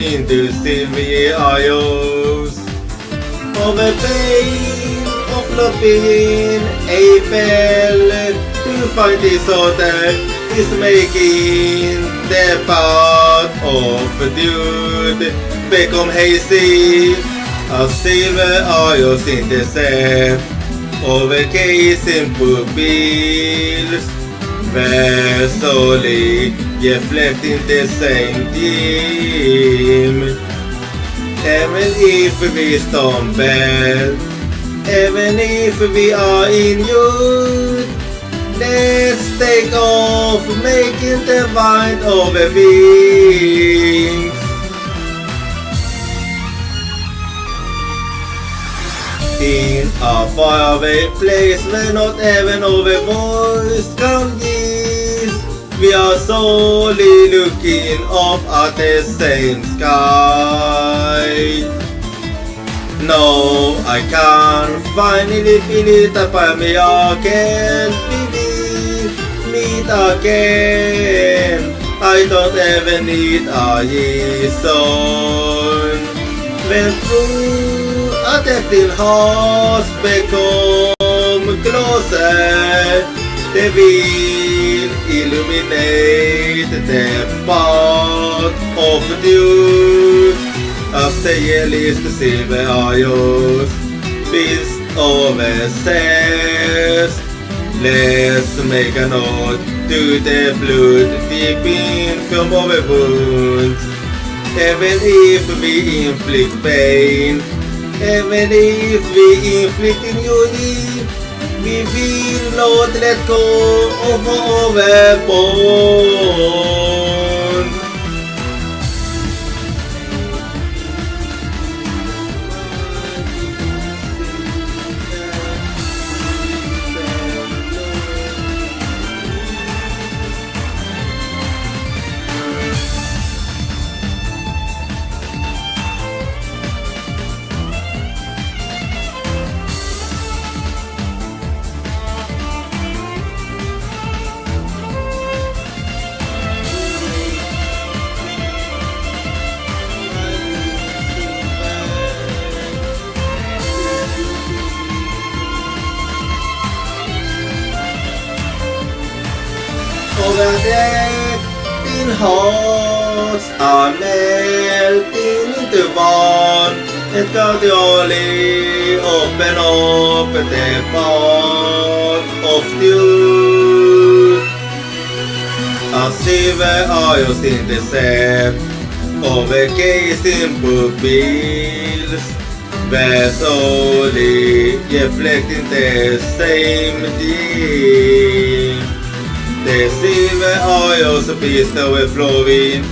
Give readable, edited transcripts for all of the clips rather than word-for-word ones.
Industry ions of a pain of looking Eiffel to find disorder is making the part of dude become hazy. A silver ions intercept overcasing pupils where solely reflecting the same theme. Even if we stumble, even if we are in youth, let's take off making the mind over wings. In a faraway place where not even our voice can give, we are solely looking up at the same sky. No, I can't finally feel it upon me again. We will meet again. I don't ever need a reason. When through a deathly heart become closer, they will illuminate the path of you. As the yellowest silver ions beast overseas. Let's make a note to the blood deep in from our wounds. Even if we inflict pain, even if we inflict injury, we will not let go of our bond. Over there in hearts are melting into one, and gradually open up the part of you. A silver ions intercept overcasing pupils, where solely reflecting the same theme. The silver ions beast overflowing,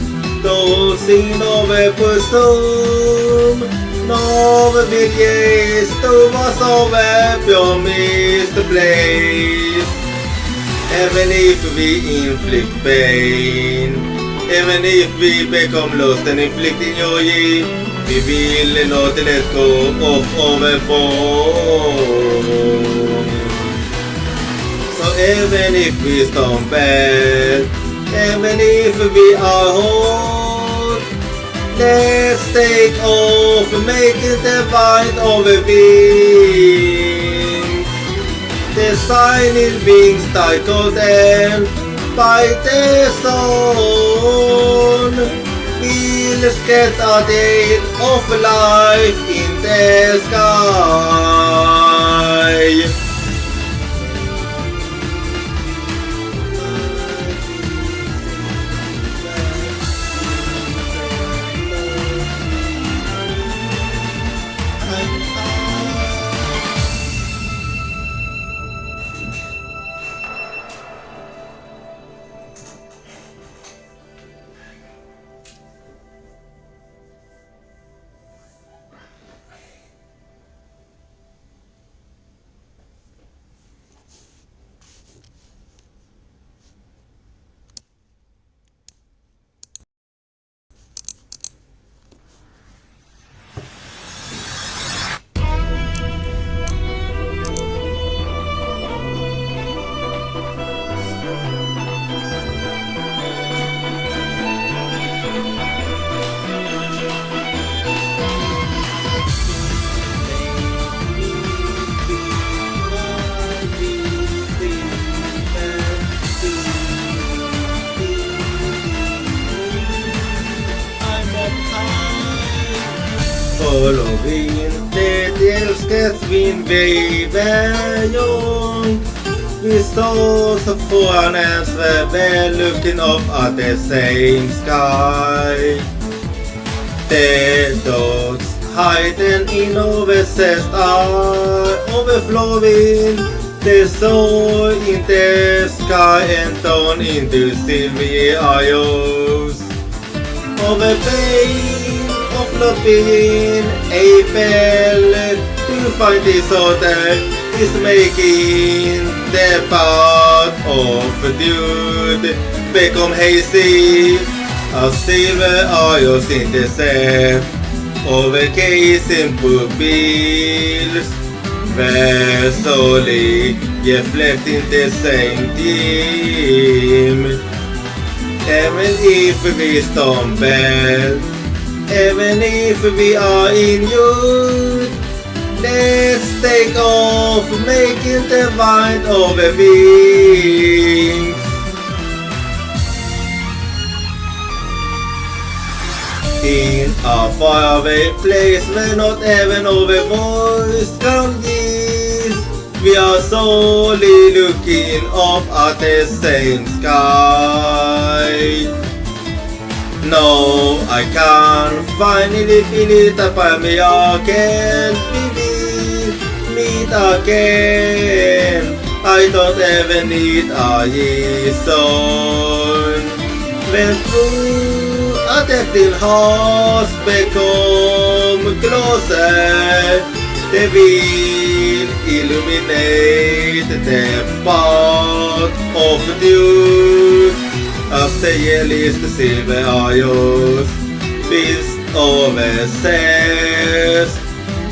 those in our bosom. No millions to us over your misplaced. Even if we inflict pain, even if we become lost and inflict injury, we will not let go of our bond. So even if we stumble, even if we are hot, let's take off making the bind of a wings. The shining wings titled them by the sun will get a day of life in the sky. Following det älskat min väg we saw so far as we're looking up at the same sky. The dots hiding in overcessed are overflowing. The soul in the sky and down into silvery isles. Over pain of not being able to find this other is making the path of dude become hazy as silver isles in the sea overcasing pupils where slowly reflecting the same theme. Even if we stumble, even if we are in youth, let's take off making the mind of a wings. In a faraway place where not even our voice can reach, we are solely looking up at the same sky. No, I can't finally feel it upon me again. We will meet again. I don't ever need a reason. When through a tempting hearts become closer, they will illuminate the path of truth. As the yellowest silver isles beast overseas.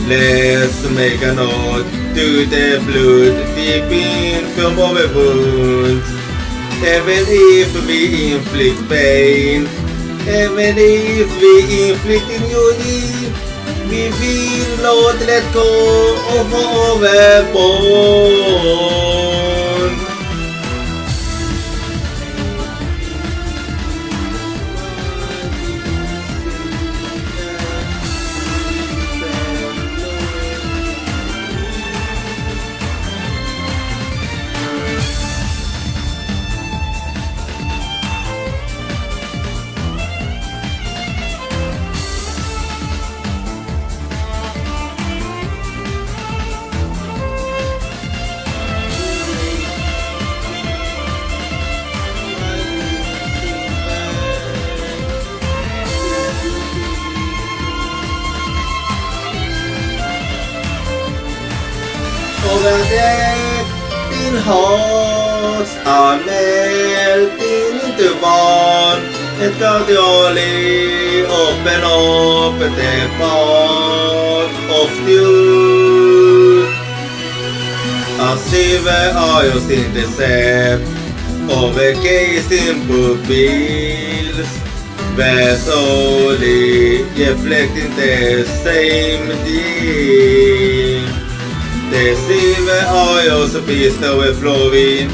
Let's make a note to the blood deep in from our wounds. Even if we inflict pain, even if we inflict injury, we will not let go of our bones. Over deck in hearts are melting into one and gradually open up the path of truth. As silver isles in the sea, overcasing pupils, where slowly reflecting the same theme. The silver isles beast overflowing,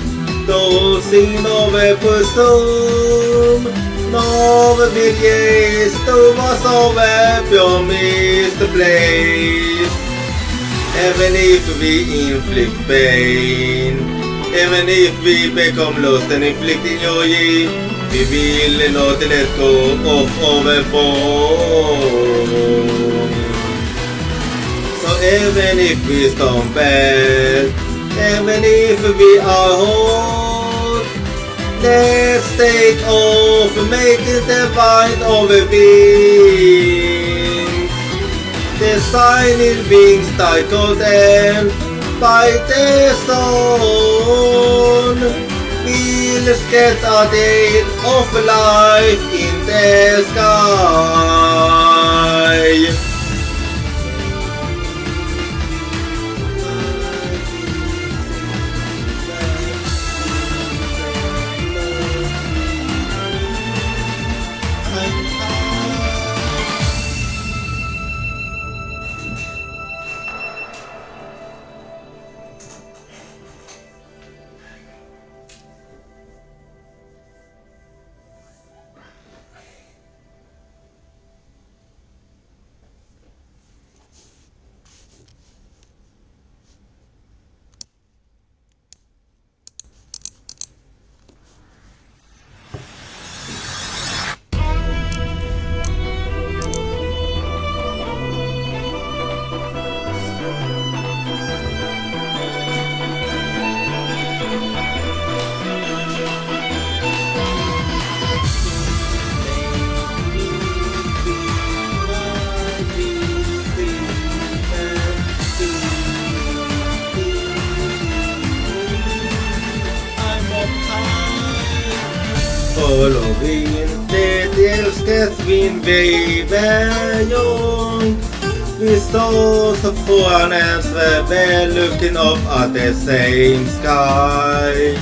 those in over bosom, no billions to us over your misplaced. Even if we inflict pain, even if we become lost and inflict injury, we will not let go of our bones. So even if we stumble, even if we are whole, let's take off making the bind of a wings. The shining wings titled and by the sun will get a day of life in the sky. Halloween, det älskas min väg. We saw so far and we're looking up at the same sky.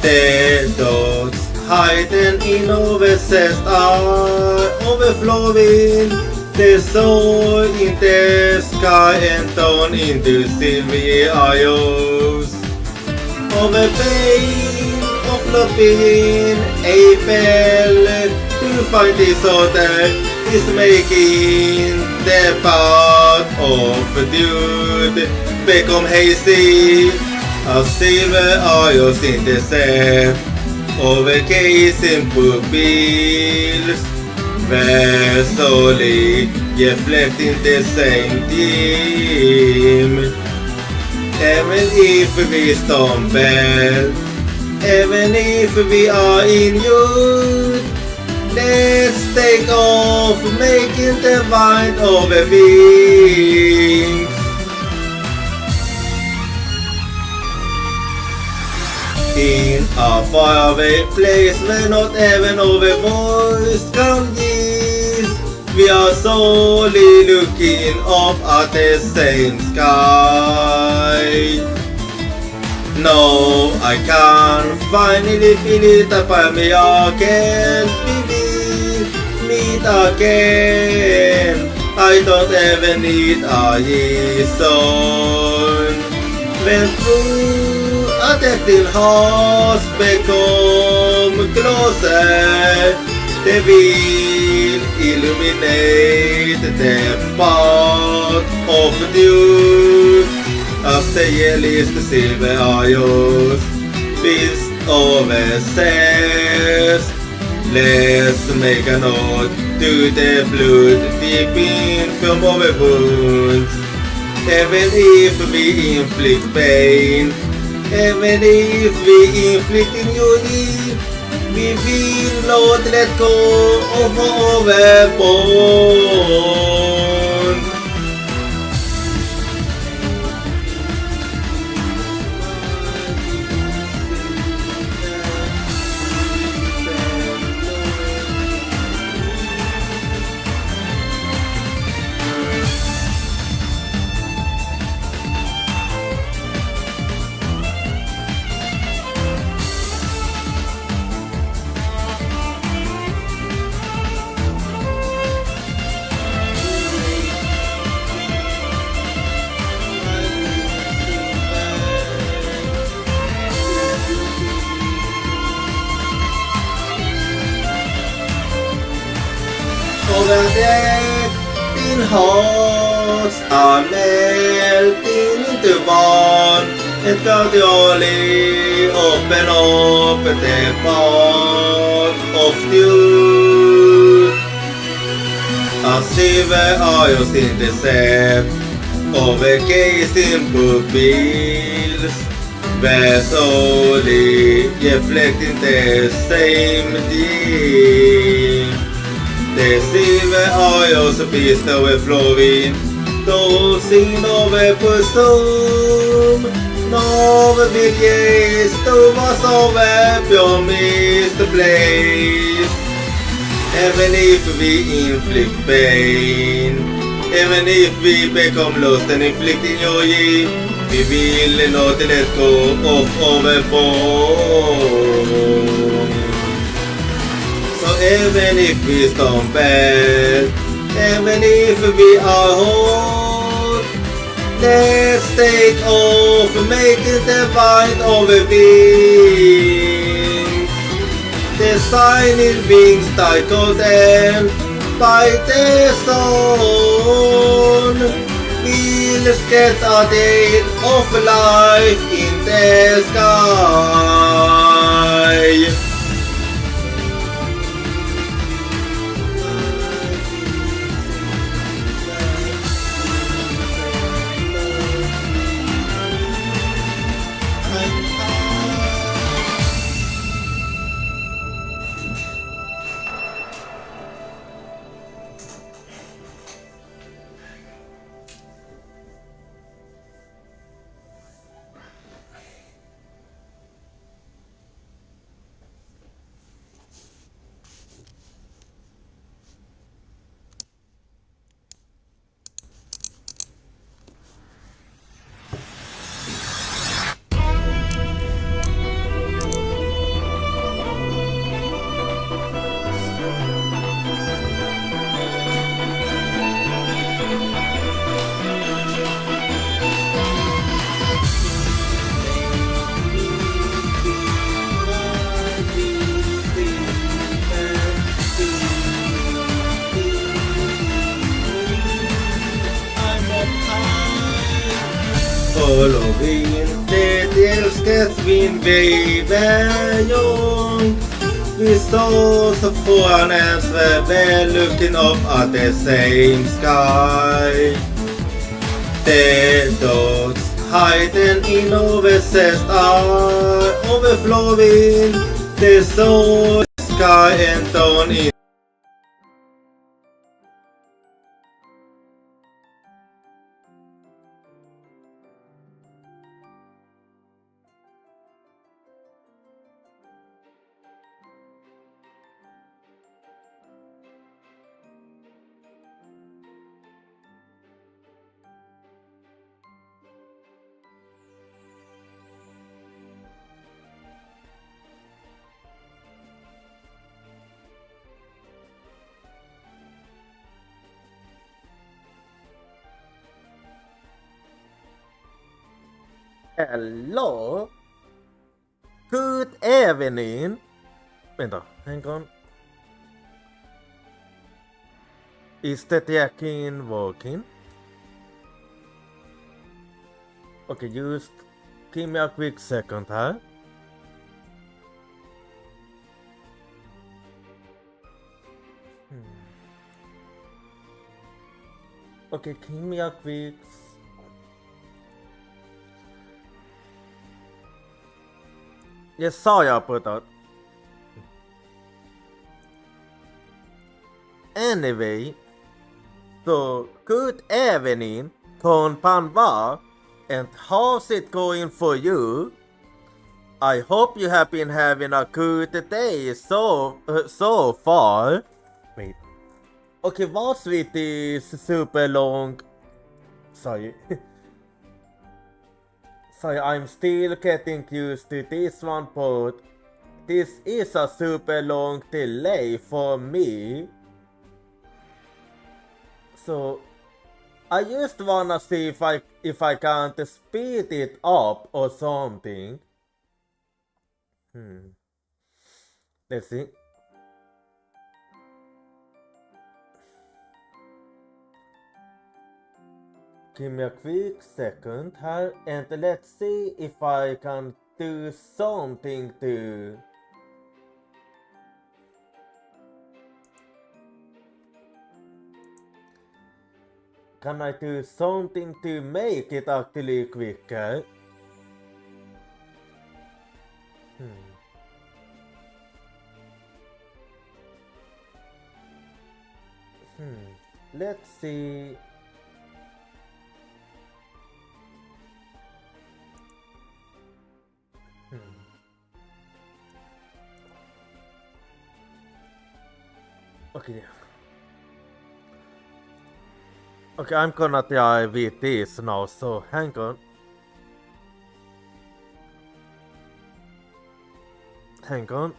The dogs hiding in overcessed are overflowing. The soul in the sky and down into silvery eyes. Over pain of not being able to find disorder is making the path of dude become hazy. As silver eyes in the sea, overcasing pupils, where slowly reflecting the same theme. Even if we stumble, even if we are in youth, let's take off making the mind of a being. In a faraway place where not even our voice can reach, we are solely looking up at the same sky. No, I can finally feel it upon me again. Meet again. I don't ever need a reason. When through a detecting hearts become closer, they will illuminate the path of duty. As the yellowest silver eyes feast overseas. Let's make a note to the blood deep in from our wounds. Even if we inflict pain, even if we inflict injury, we will not let go of our bond. Over there, thin hearts are melting into one, and gradually open up the path of truth. As silver eyes in the sea, overgazing pupils, where slowly reflecting the same dream. The silver eyes beast overflowing, dosing over pursuit. No will yes to us over your misplaced. Even if we inflict pain, even if we become lost and inflicting joy, we will not let go of our bond. So even if we stumble, even if we are whole, let's take off making the mind of a being. The shining wings titled them by the sun. We'll get a day of life in the sky. Halloween, det älskas min väverjong. We saw so foreigners were there looking up at the same sky. The dogs hiding in overcessed are overflowing. They saw the sky and down in. Hello? Good evening. Vänta, hang on. Is the jackin working? Okay, just give me a quick second här. Okay, give me a quick... Jag sa jag på det. Anyway, so good evening, konbanwa, and how's it going for you? I hope you have been having a good day so far. Wait. Okay, was with this super long... Sorry. Sorry, I'm still getting used to this one, but this is a super long delay for me. So I just wanna see if I can't speed it up or something. Let's see. Give me a quick second here, and let's see if I can do something to... Can I do something to make it actually quicker? Let's see... Okay. Okay, I'm gonna try with this now, so hang on. Hang on.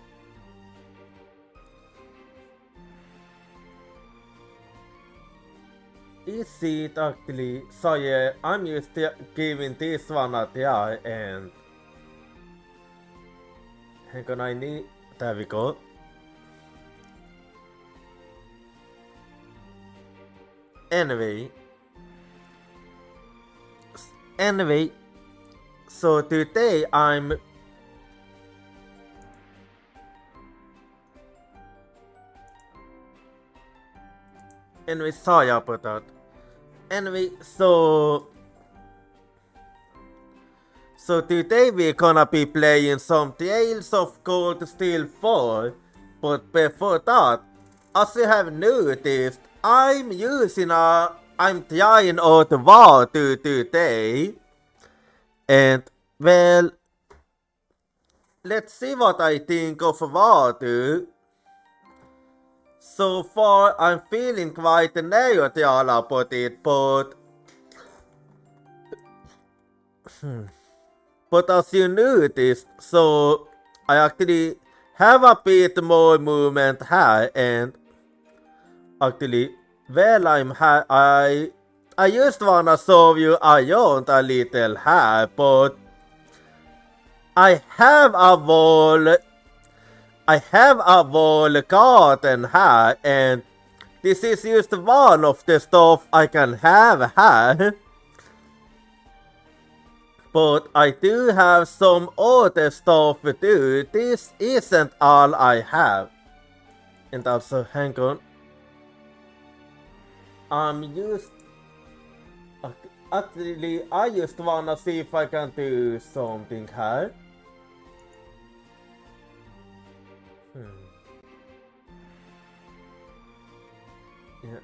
Is it actually... So yeah, I'm just giving this one a try and... Hang on, I need... There we go. Anyway, so today I'm... Anyway, sorry about that. Anyway, so today we're gonna be playing some Tales of Cold Steel 4, but before that, as you have noticed, I'm trying out Warudo today, and well, let's see what I think of Warudo. So far, I'm feeling quite neutral about it, but as you noticed, so I actually have a bit more movement here, and actually, well, I just wanna show you around a little here, but I have a wall garden here, and this is just one of the stuff I can have here. But I do have some other stuff too. This isn't all I have. And also, hang on. I'm used... Actually, I just wanna see if I can do something here. Yeah.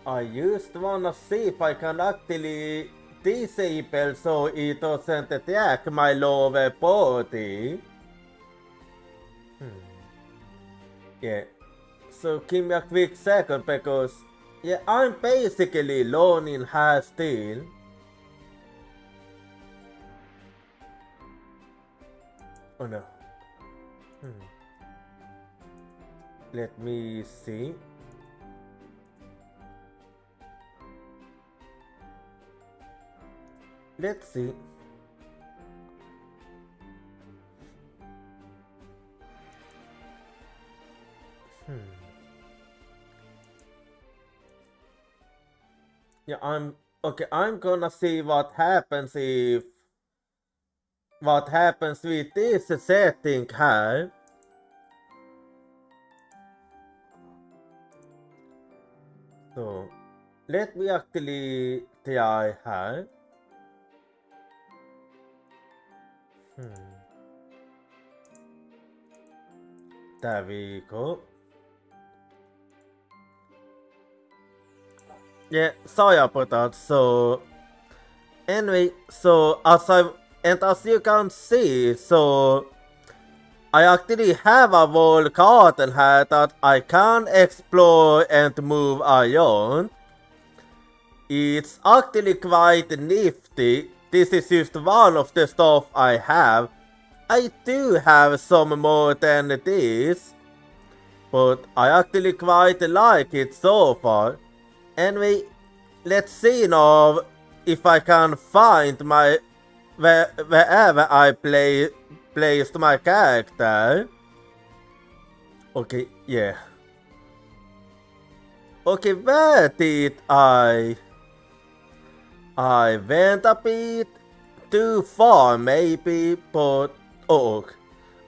I just wanna see if I can actually disable so it doesn't attack my lower body. Yeah. So give me a quick second because yeah, I'm basically learning how still. Oh no. Let me see. Let's see. Yeah, I'm okay. I'm gonna see what happens with this setting here. So let me actually try here. There we go. Yeah, sorry about that. So anyway, so as you can see, so I actually have a whole garden here that I can explore and move around. It's actually quite nifty. This is just one of the stuff I have. I do have some more than this, but I actually quite like it so far. Anyway, let's see now if I can find my wherever I placed my character. Okay, yeah. Okay, where did I went a bit too far maybe, but oh,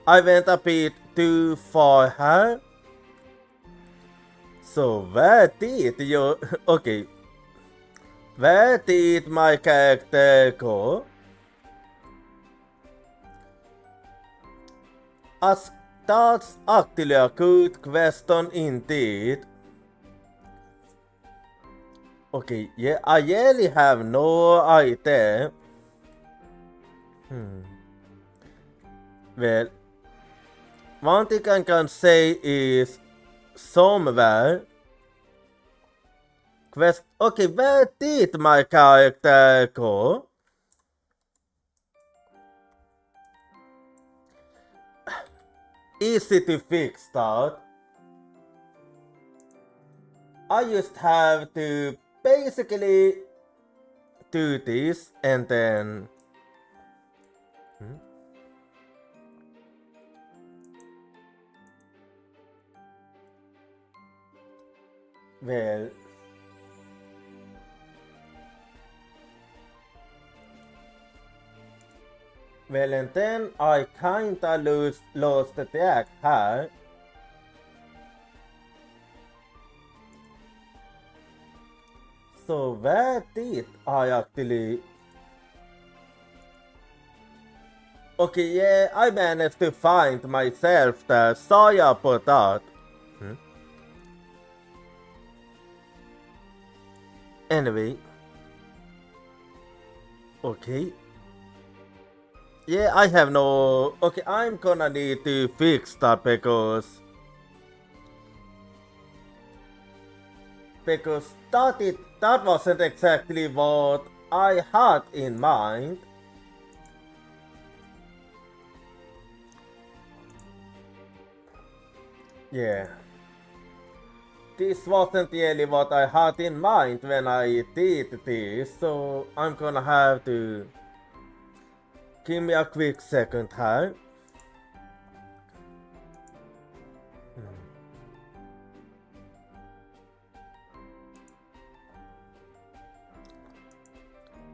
I went a bit too far here. So where did you... Okay. Where did my character go? That's actually a good question indeed. Okay, yeah, I really have no idea. Well, one thing I can say is somewhere. Okay, where did my character go? Easy to fix that. I just have to basically do this and then... Well... Well, and then I kinda lost the track here. So where did I actually... Okay, yeah, I managed to find myself there. Sorry about that. Anyway. Okay. Yeah, I have no... Okay, I'm gonna need to fix that because that wasn't exactly what I had in mind. Yeah. This wasn't really what I had in mind when I did this, so I'm gonna have to... Give me a quick second here.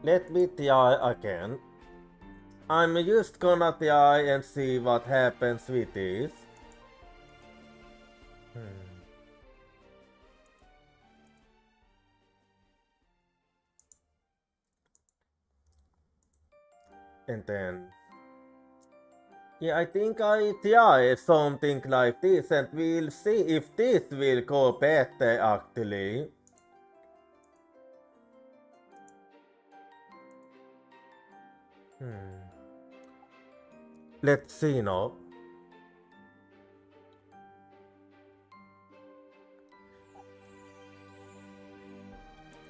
Let me try again. I'm just gonna try and see what happens with this. And then... Yeah, I think I try something like this and we'll see if this will go better actually. Let's see now.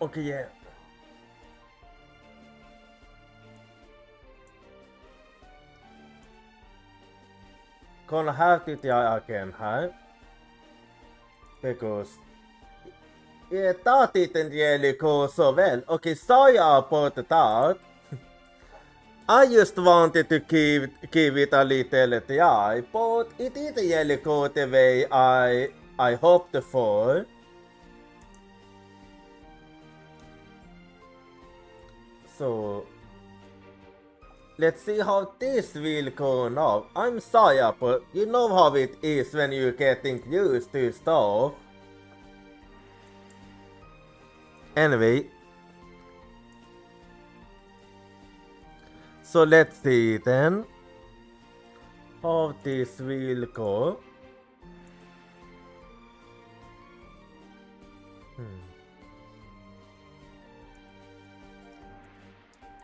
Okay, yeah. Gonna have to try again, huh? Because... Yeah, that didn't really go so well. Okay, sorry about that. I just wanted to give it a little try, but it didn't really go the way I hoped for. So... Let's see how this will go now. I'm sorry, but you know how it is when you're getting used to stuff. Anyway. So let's see then how this will go.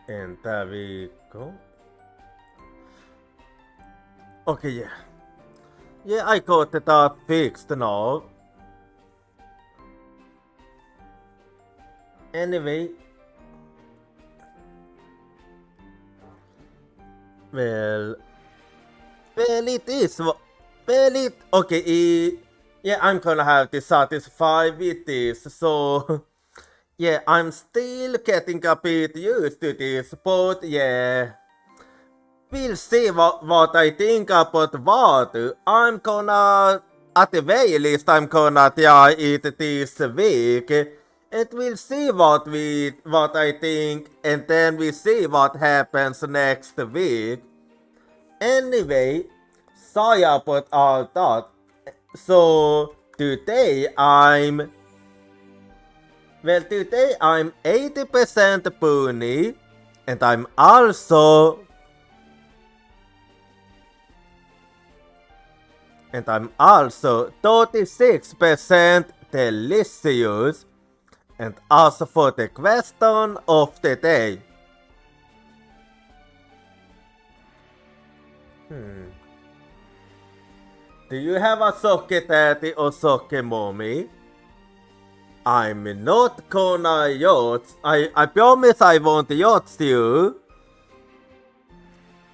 And there we go. Okay, yeah. Yeah, I got that fixed now. Anyway. Well, it is. Okay, yeah, I'm gonna have to satisfy with this, so... Yeah, I'm still getting a bit used to this, but yeah... We'll see what I think about Warudo. I'm gonna... At the very least, I'm gonna try it this week. And we'll see what I think, and then we see what happens next week. Anyway, sorry about all that. So, today I'm 80% pony, and I'm also 36% delicious. And also for the question of the day. Do you have a soccer daddy or soccer mommy? I'm not gonna yacht. I promise I won't yacht you.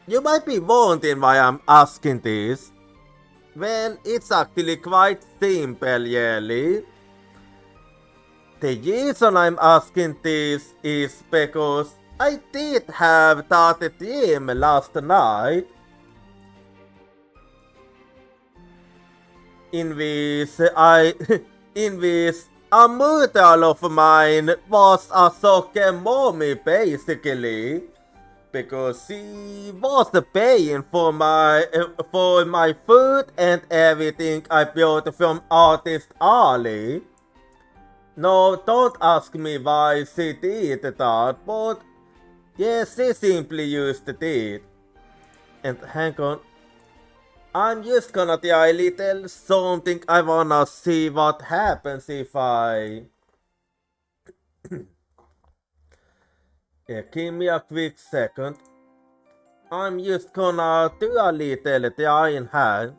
You might be wondering why I'm asking this. Well, it's actually quite simple, really. The reason I'm asking this is because I did have that dream last night, in which a mother of mine was a soccer mommy basically, because she was paying for my food and everything I bought from Artist Alley. No, don't ask me why she did that, but yes, she simply used it. And hang on, I'm just gonna try a little something. I wanna see what happens if I... Yeah, give me a quick second. I'm just gonna do a little try in here.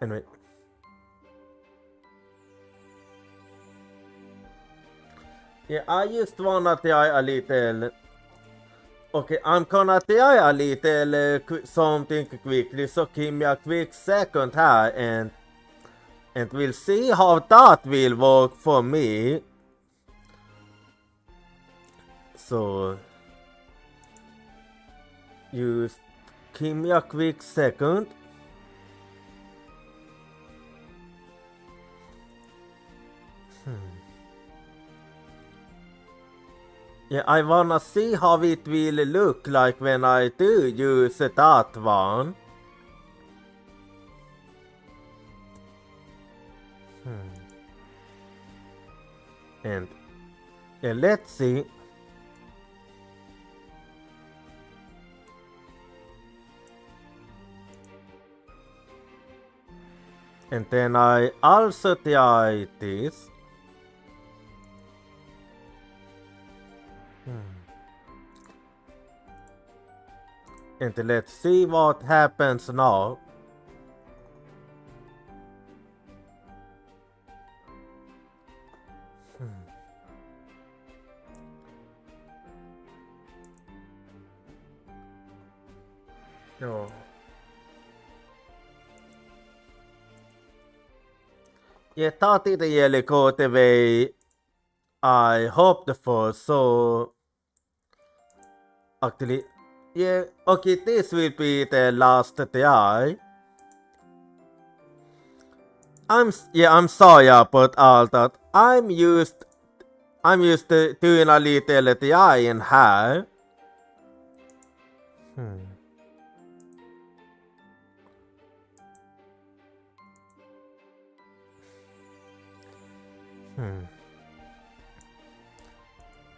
Anyway. Yeah, I just wanna try a little... Okay, I'm gonna try a little something quickly, so give me a quick second here and we'll see how that will work for me. So... Just give me a quick second. Yeah, I wanna see how it will look like when I do use that one. And let's see. And then I also try this. And let's see what happens now. No. Yeah, that didn't really go the way I hoped for, so actually, yeah, okay, this will be the last try. I'm sorry about all that. I'm used to doing a little try in here.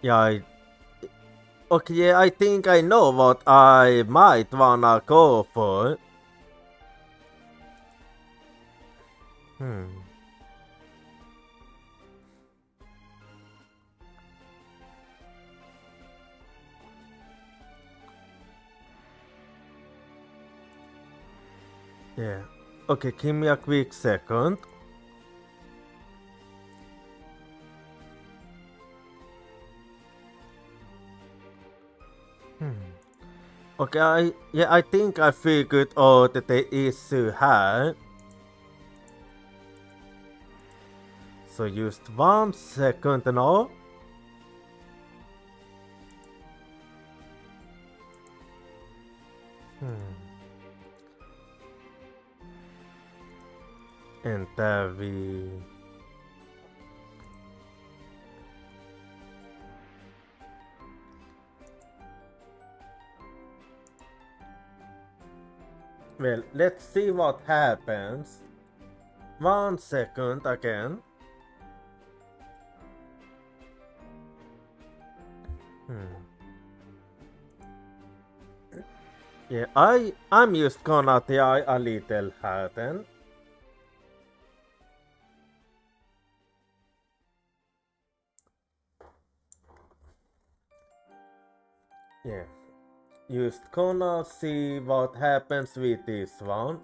Yeah, okay, I think I know what I might wanna go for. Yeah. Okay, give me a quick second. Okay, I think I figured out the issue here. So just 1 second now. And there we... Well, let's see what happens. 1 second again. Yeah, I'm just gonna try a little here then. Yeah, just gonna see what happens with this one.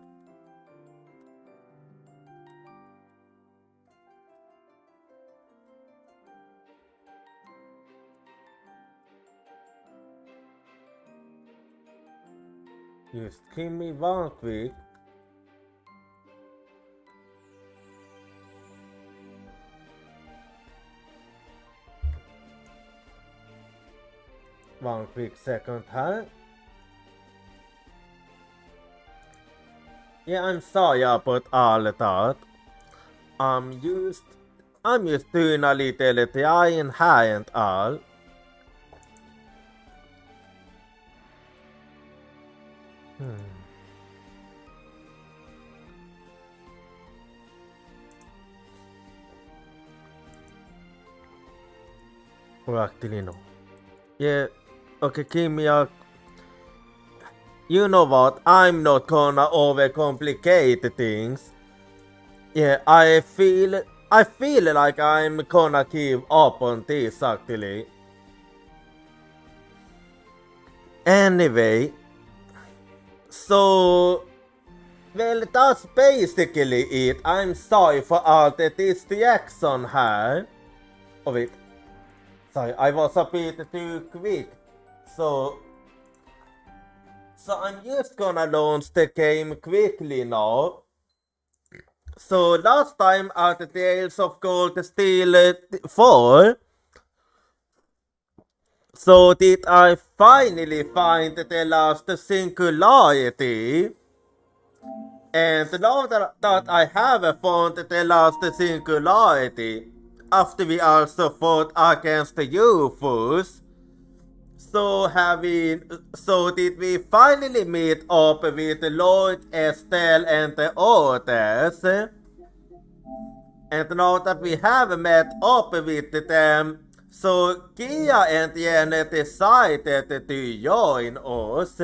Just give me one quick. One quick second here. Yeah, I'm sorry about all that. I'm just doing a little trying here and all. Or actually no. Yeah, okay, give me a... You know what, I'm not gonna overcomplicate things. Yeah, I feel like I'm gonna give up on this actually. Anyway, so... Well, that's basically it. I'm sorry for all the distraction here. Oh wait. Sorry, I was a bit too quick. So I'm just gonna launch the game quickly now. So last time at the Tales of Gold Steel 4. So did I finally find the last singularity? And now that I have found the last singularity, after we also fought against the UFOs, so did we finally meet up with Lloyd, Estelle and the others? And now that we have met up with them, so Kia and Jenny decided to join us.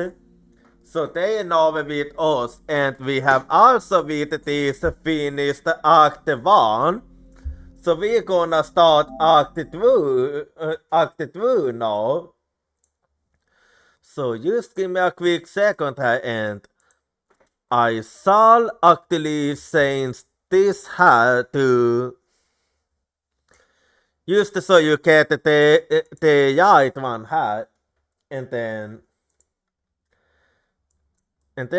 So they are now with us, and we have also with this finished Act 1. So we're gonna start Act 2 now. So just give me a quick second here, and I shall actually change this here to just so you get the right one here, and then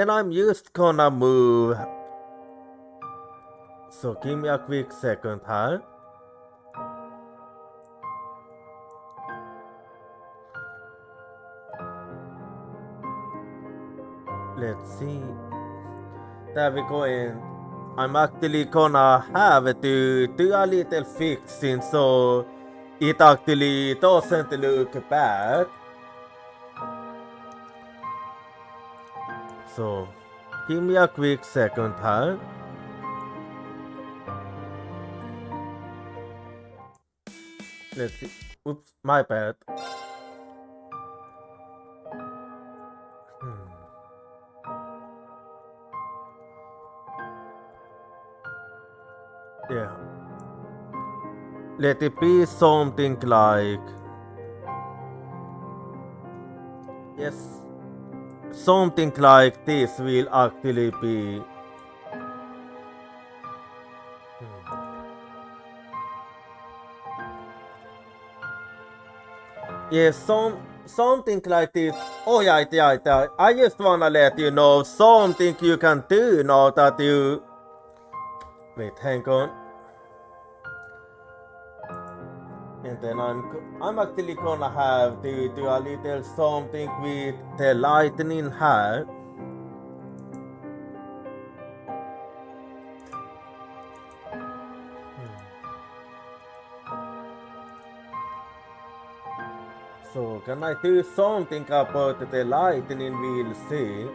I'm just gonna move. So give me a quick second here. Let's see. There we go, and I'm actually gonna have to do a little fixing so it actually doesn't look bad. So give me a quick second here. Let's see. Oops, my bad. Yeah. Let it be something like... Yes. Something like this will actually be... Yes, something like this. Oh yeah. I just wanna let you know something you can do now that you... Wait, hang on. And then I'm actually gonna have to do a little something with the lightning here. So can I do something about the lightning? We'll see.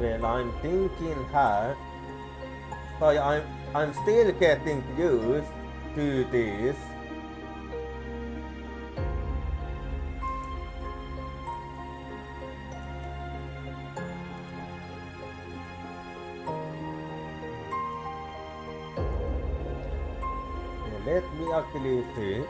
Well, I'm thinking here, but I'm still getting used to this. Let me actually see.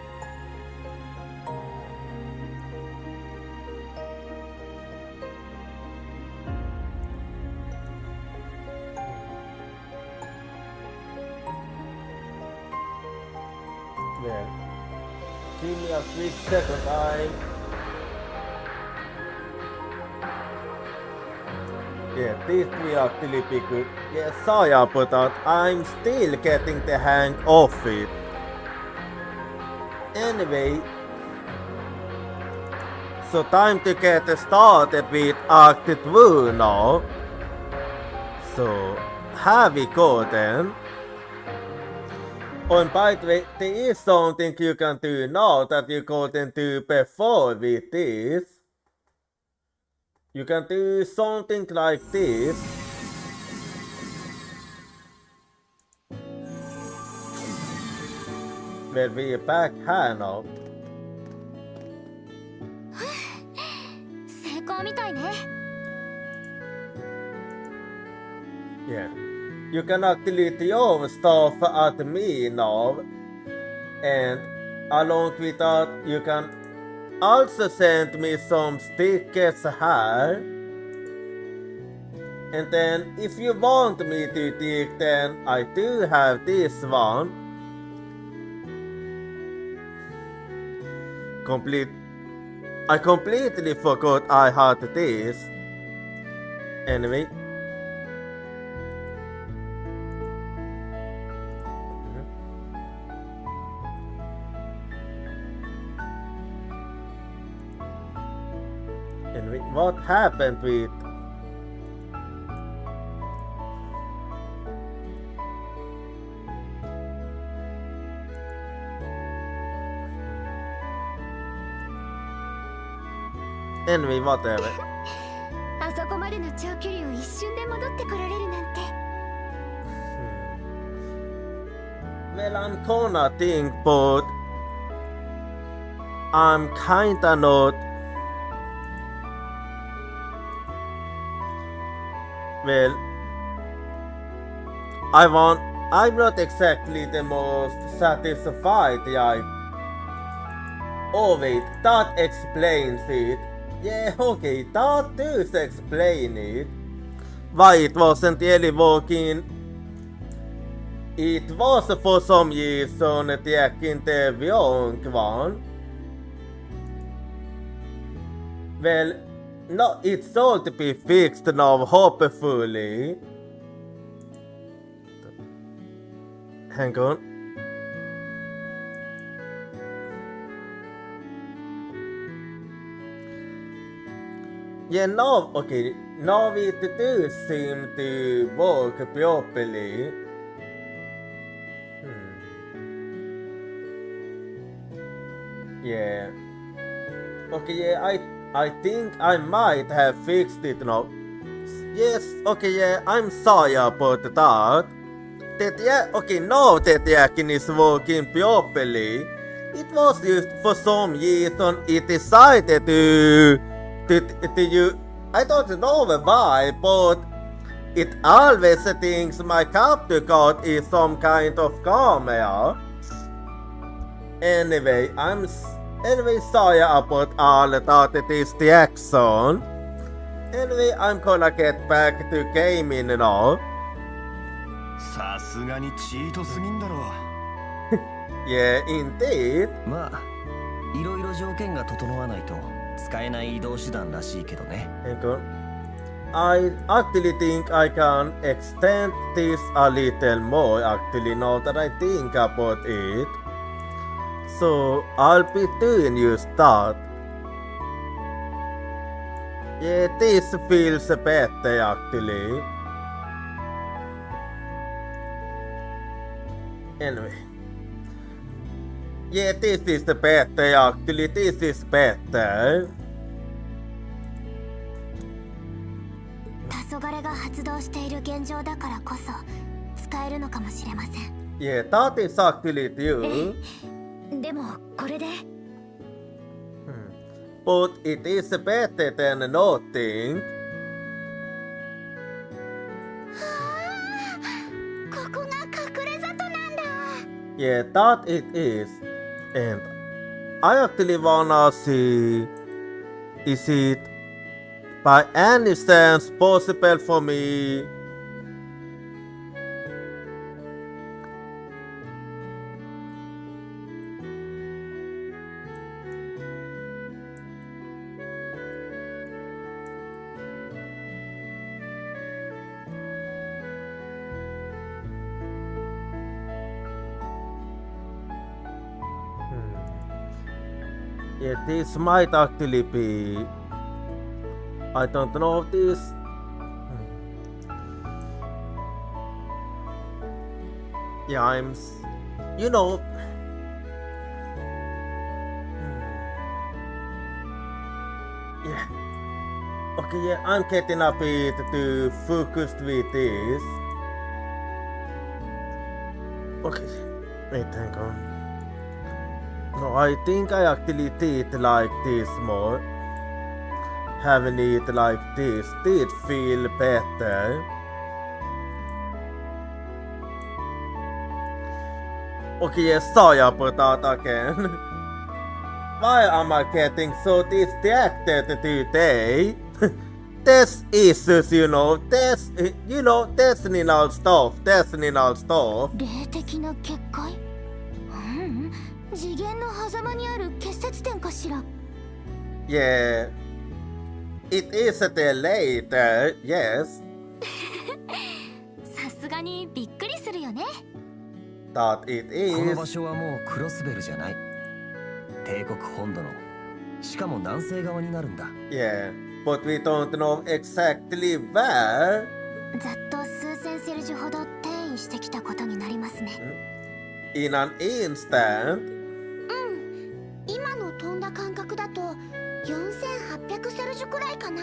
Well, give me a quick second. Yeah, this will actually be good. Yeah, sorry about that. I'm still getting the hang of it. Anyway, so time to get started with Act 2 now. So, here we go then. And by the way, there is something you can do now that you couldn't do before with this. You can do something like this. Well, we're back here now. 成功みたいね。 Yeah. You can actually throw stuff at me now. And along with that, you can also send me some stickers here. And then if you want me to dig, then I do have this one. I completely forgot I had this. Anyway. what happened with anyway, whatever. あそこまでの長距離を一瞬で戻ってこられるなんて。 Well, I'm gonna think, but I'm kinda not. Well, I'm not exactly the most satisfied. Yeah. Oh wait, that explains it. Yeah, okay, that does explain it. Why it wasn't really working. It was for some reason det gick inte Björnkvarn. Well, no, it's all to be fixed now, hopefully. Hang on. Yeah, now, okay, now it do seem to work properly. Yeah. Okay, yeah, I think I might have fixed it now. Yes, okay, yeah, I'm sorry about that. Okay, now that the action is working properly. It was just for some reason it decided to I don't know why, but it always thinks my capture card is some kind of camera. Anyway, sorry about all that it is the action. Anyway, I'm gonna get back to gaming now. さすがにチートすぎんだろ。Yeah, indeed. まあ、いろいろ条件が整わないと使えない移動手段らしいけどね。Hang on. I actually think I can extend this a little more actually now that I think about it. So I'll be doing just that. Yeah, this feels better actually. Anyway. Yeah, this is better actually. This is better. 黄昏が発動している現状だからこそ使えるのかもしれません。 Yeah, that is actually true. でもこれで But it is better than nothing. ここが隠れ里なんだ。 Yeah, that it is. And I actually wanna see, is it by any chance possible for me yeah, this might actually be. I don't know if this. Yeah, you know. Yeah. Okay, yeah, I'm getting a bit too focused with this. Okay, wait, hang on. No, I think I actually did like this more. Having it like this did feel better. Okay, yes, sorry about that again. Why am I getting so distracted today? This issues, Destiny stuff. 霊的な結界？次元の狭間にある結節点かしら。 Yeah, it is delayed, yes. さすがにびっくりするよね。 That it この is. 場所はもうクロスベルじゃない。帝国本土の、しかも南西側になるんだ。 Yeah, but we don't know exactly where. ざっと数千セルジュほど転移してきたことになりますね。In an instant. 今の飛んだ感覚だと4800セルジュくらいかな。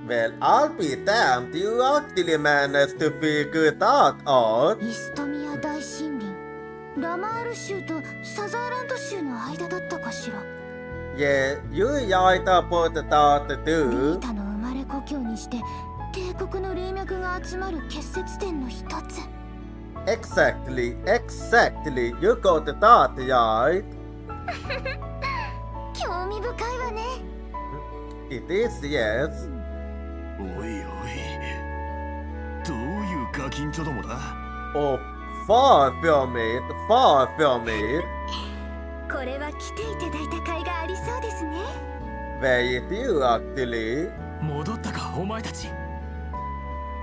Well, I'll be damned, you actually managed to figure it out. イストミア大森林、ラマール州とサザーランド州の間だったかしら。Yeah, you right about that リー too. タの生まれ故郷にして帝国の霊脈が集まる結節点の一つ。Exactly. You got that right. 興味深いわね。It is, yes. おいおい、どういうガキンチョどもだ。 Oh, far from it. これは来ていただいた甲斐がありそうですね。 Where it you actually? 戻ったかお前たち。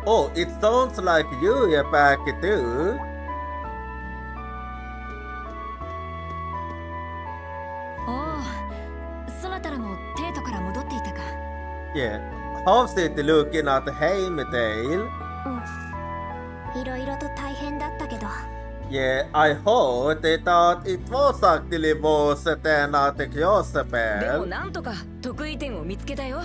Oh, it sounds like you are back too. おお、そなたらもテートから戻っていたか。 Yeah. How's it looking at Heimdall? いろいろと大変だったけど。Yeah, I heard that it was actually worse than at でも Kyosabel. なんとか得意点を見つけたよ。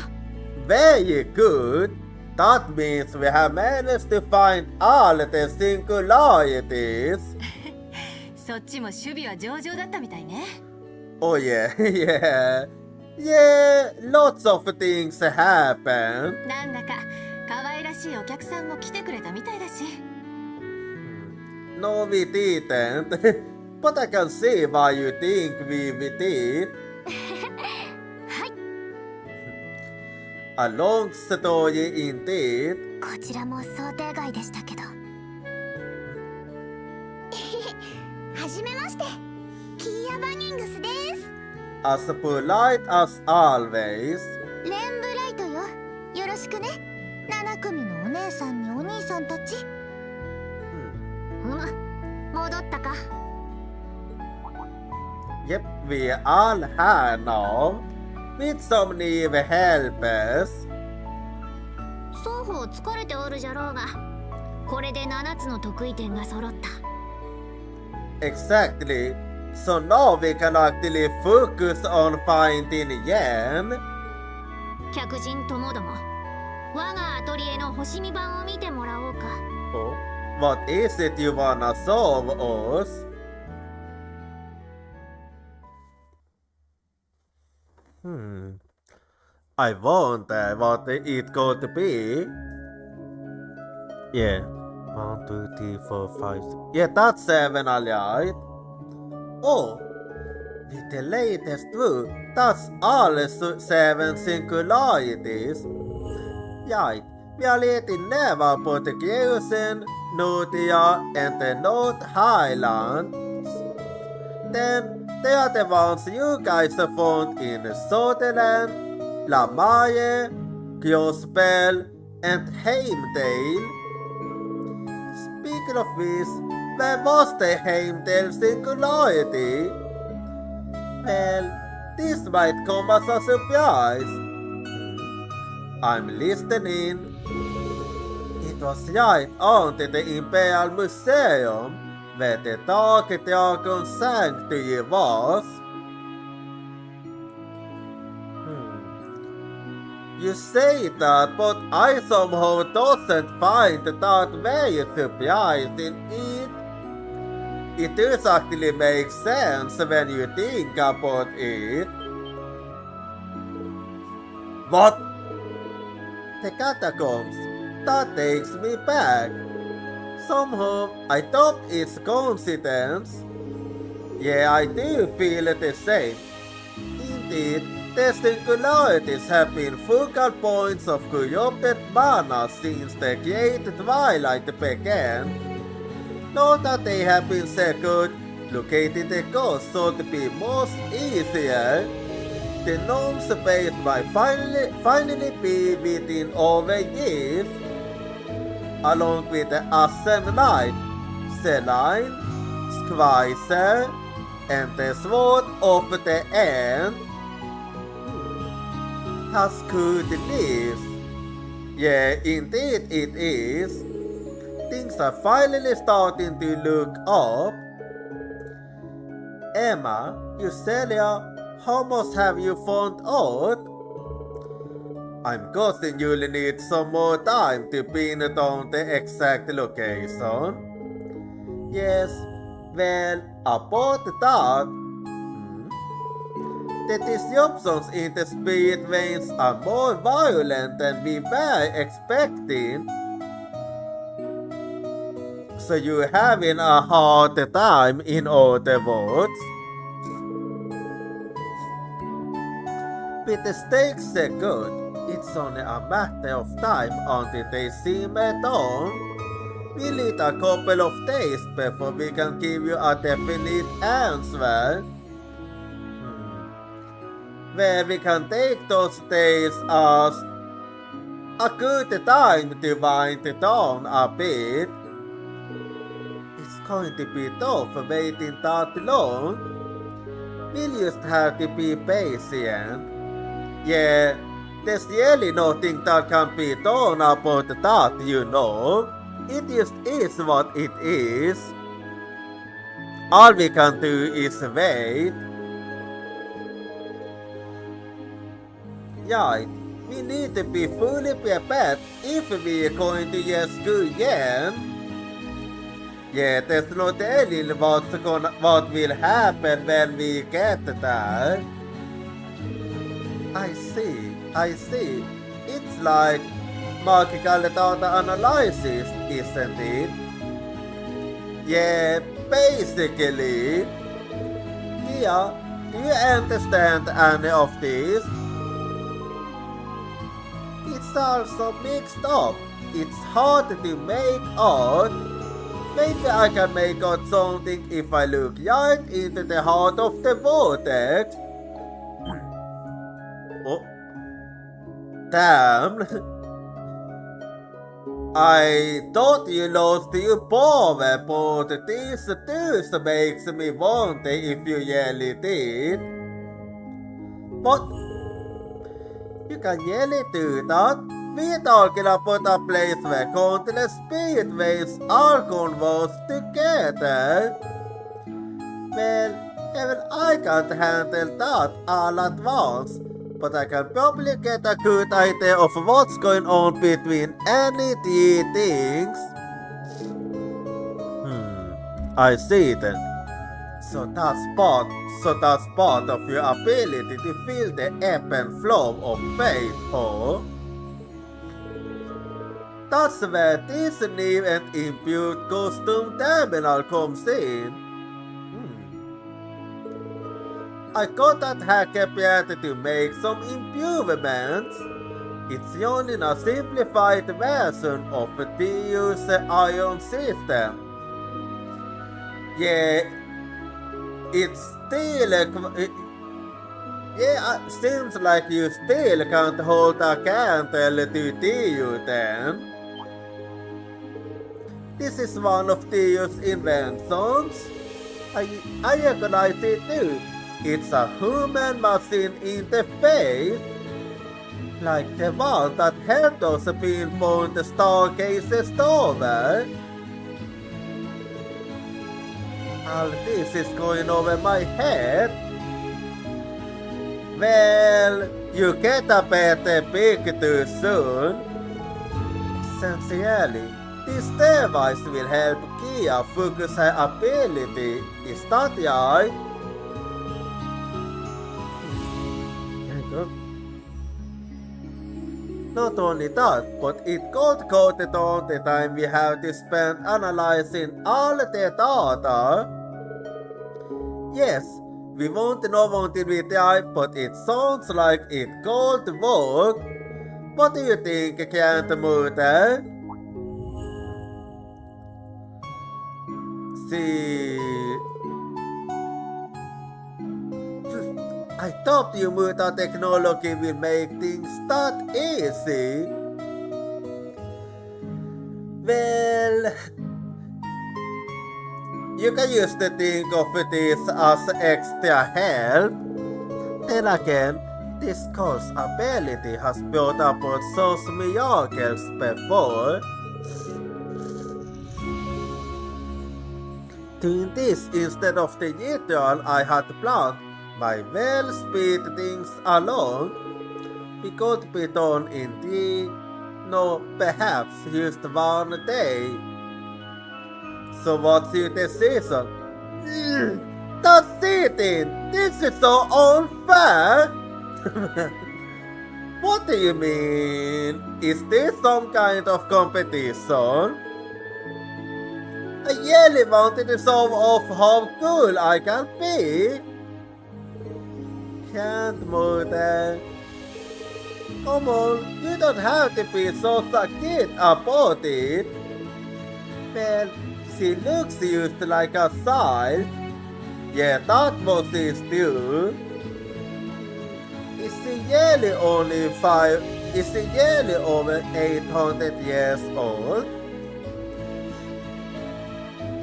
Very good. That means we have managed to find all the singularities. そっちも守備は上々だったみたいね。 Oh yeah, yeah, lots of things happen. なんだか可愛らしいお客さんも来てくれたみたいだし。 No, we didn't. But I can see why you think we did. はい、 A long story indeed. こちらも想定外でしたけど。はじめまして、キーア・バニングスです。 As polite as always. レンブライトよ。よろしくね。7組のお姉さんにお兄さんたち。戻ったか。 Yep, we all have now. With some new helpers. 双方疲れておるじゃろうが、これで7つの得意点が揃った。 Exactly. So now we can actually focus on finding Yen. 客人ともども、我がアトリエの星見版を見てもらおうか。 Oh, what is it you wanna solve us? I wonder what it could be. Yeah. 1, 2, 3, 4, 5, 6. Yeah, that's 7, alright. Oh, with the latest rule, that's all 7 singularities. Right, vi har letat nära på Portugisen, Nordia, and the North Highlands. Then they are the ones you guys have found in Sutherland, La Maye, Kyospel, and Heimdall. Speaking of which, where was the Heimdall singularity? Well, this might come as a surprise. I'm listening. It was right on to the Imperial Museum where the Dark Dragon Sanctuary was. You say that, but I somehow doesn't find that very surprising it. It does actually make sense when you think about it. What? The catacombs. That takes me back. Somehow, I thought it's coincidence. Yeah, I do feel the same. Indeed, the singularities have been focal points of corrupted mana since the Great Twilight began. Now that they have been secured, locating the ghosts should be most easier. The known space might finally be within our years. Along with the Ascent Knight, Celine, Squire, and the Sword of the End. As good it is. Yeah, indeed it is. Things are finally starting to look up. Emma, Celia, how much have you found out? I'm guessing you'll need some more time to pin it on the exact location. Yes, well, about that, the disruptions in the spirit veins are more violent than we were expecting. So you're having a hard time, in other words. With the stakes set good, it's only a matter of time until they simmer down. We need a couple of days before we can give you a definite answer. Where we can take those days as a good time to wind it down a bit. It's going to be tough waiting that long. We'll just have to be patient. Yeah, there's really nothing that can be done about that, you know. It just is what it is. All we can do is wait. Yeah, we need to be fully prepared if we're going to just go again. Yeah, there's no telling what will happen when we get there. I see. It's like magical data analysis, isn't it? Yeah, basically. Kia, do you understand any of this? It's also mixed up. It's hard to make out. Maybe I can make out something if I look right into the heart of the vortex. Oh. Damn. I thought you lost your power, but this too makes me wonder if you really did. But you can really do that. We're talking about a place where countless spirit waves are converged together. Well, even I can't handle that all at once, but I can probably get a good idea of what's going on between any three things. I see then. So that's part of your ability to feel the ebb and flow of fate, huh? That's where this new and imbued custom terminal comes in. I got that hacker Pieta to make some improvements. It's only a simplified version of the user ion system. Yeah, it's still seems like you still can't hold a candle to Tiu then. This is one of Tiu's inventions. I recognize it too. It's a human-machine interface, like the one that helped us pinpoint the staircases over. All this is going over my head. Well, you get a better picture soon. Essentially, this device will help Kia focus her ability. Is that right? Not only that, but it got coated on the time we have to spend analyzing all the data. Yes, we won't know until we try, but it sounds like it could work. What do you think, Cantamuta? See, I thought you muta technology will make things that easy. Well, you can use to think of this as extra help. Then again, This course ability has built up on those miracles before. Doing this instead of the ritual I had planned might well speed things along. We could be done in perhaps just one day. So what's your decision? That's cheating! This is so unfair! What do you mean? Is this some kind of competition? I really wanted to show off how cool I can be. Can't move there. Come on, you don't have to be so sucked about it. Well, she looks used like a child. Yeah, that was it too. Is she really only over 800 years old?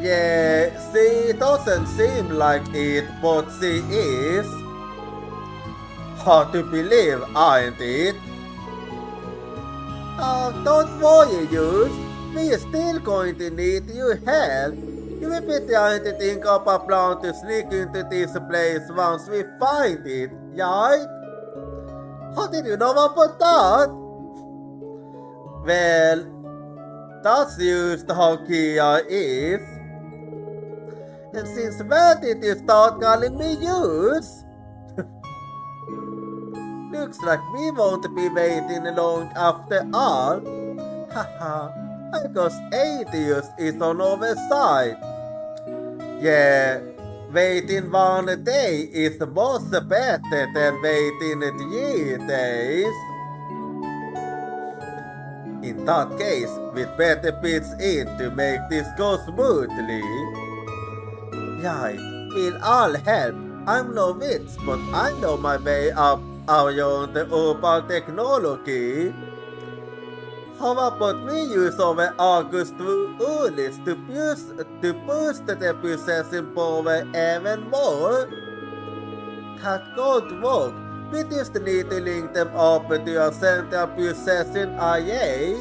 Yeah, she doesn't seem like it, but she is. Hard to believe, aren't it? Don't worry, Youth. We're still going to need your help. You will be trying to think up a plan to sneak into this place once we find it, right? How did you know about that? Well, that's just how Kia is. And since when did you start calling me Youth? Looks like we won't be waiting long after all. Haha, I guess atheist is on our side. Yeah, waiting 1 day is much better than waiting 3 days. In that case, we'd better pitch in to make this go smoothly. Right, we'll all help. I'm no witch, but I know my way up around the urban technology. How about we use our August Ulis to boost the processing power even more? That could work. We just need to link them up to a central processing array.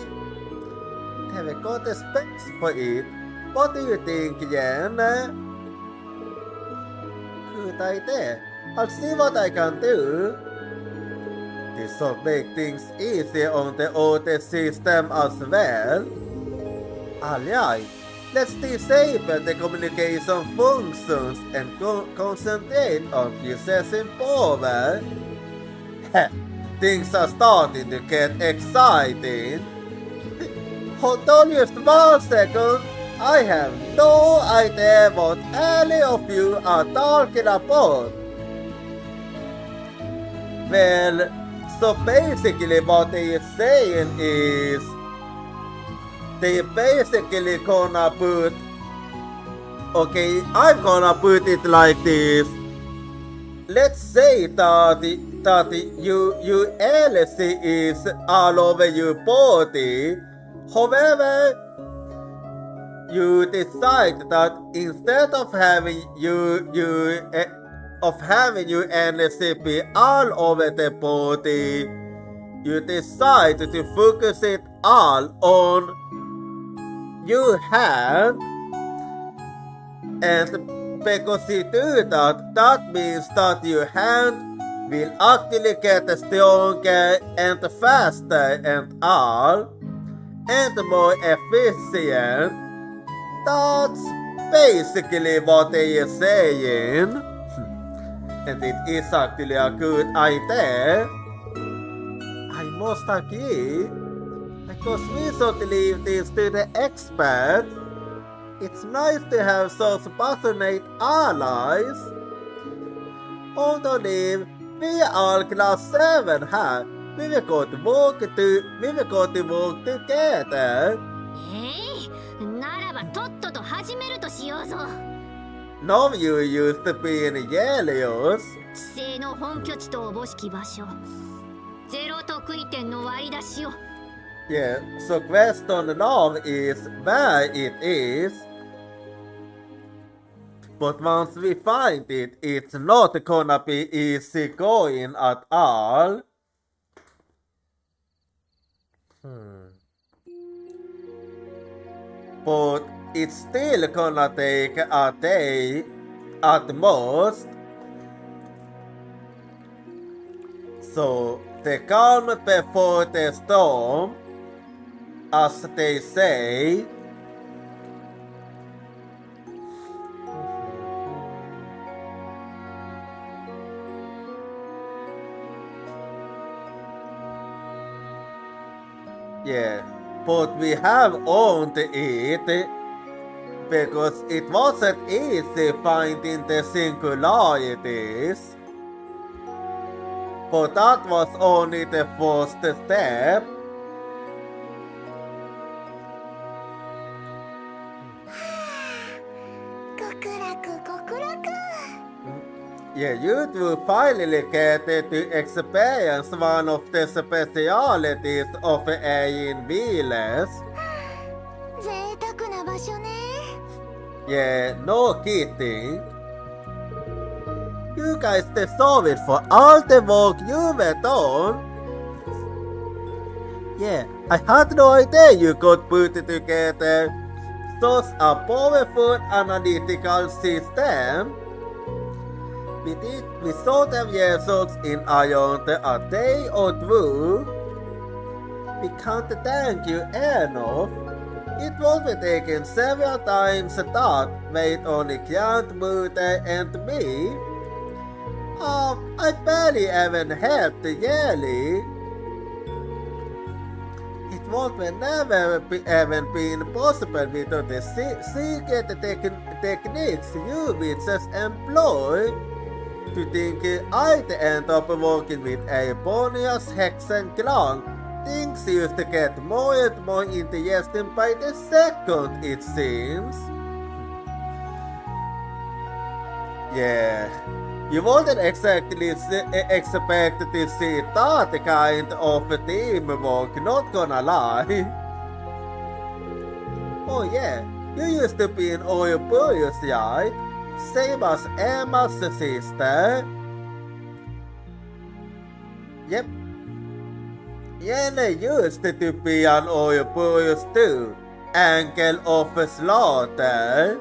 Have we got the specs for it? What do you think, Jen? Good idea. I'll see what I can do. This will make things easier on the older system as well. Alright, let's disable the communication functions and concentrate on processing power. Things are starting to get exciting. Hold on just 1 second. I have no idea what any of you are talking about. Well, so basically what they're saying is they basically gonna put, okay, I'm gonna put it like this. Let's say that your LC is all over your body. However, you decide that instead of having your LC be all over the body, you decide to focus it all on your hand. And because you do that, that means that your hand will actually get stronger and faster and all, and more efficient. That's basically what they are saying. And it is actually a good idea. I must agree. Because we should leave this to the experts. It's nice to have such passionate allies. Underneath, we are class 7 here. We will go to work together. ならばとっとと始めるとしようぞ。 Now you used to be in Yelios. 地政の本拠地とおぼしき場所。ゼロ得意点の割り出しを。 Yeah, so question now is where it is. But once we find it, it's not gonna be easy going at all. But it's still gonna take a day at most. So the calm before the storm, as they say. Yeah, but we have owned it because it wasn't easy finding the singularities. But that was only the first step. Yeah, you do finally get to experience one of the specialities of being wheelers. 贅沢な場所ね。 Yeah, no kidding. You guys deserve it for all the work you've done. Yeah, I had no idea you could put together such a powerful analytical system. We saw the results in around a day or two. We can't thank you enough. It will be taken several times that wait only Grant, Murder, and me. I barely even helped yearly. It would never even been possible without the secret techniques you witches employ. To think I'd end up working with a bonus Hexenklang. Things used to get more and more interesting by the second, it seems. Yeah, you wouldn't exactly expect to see that kind of teamwork, not gonna lie. Oh yeah, you used to be in oil bullies, right? Same as Emma's sister. Yep. Jenny used to be an oil bullies too. Angel of Slaughter.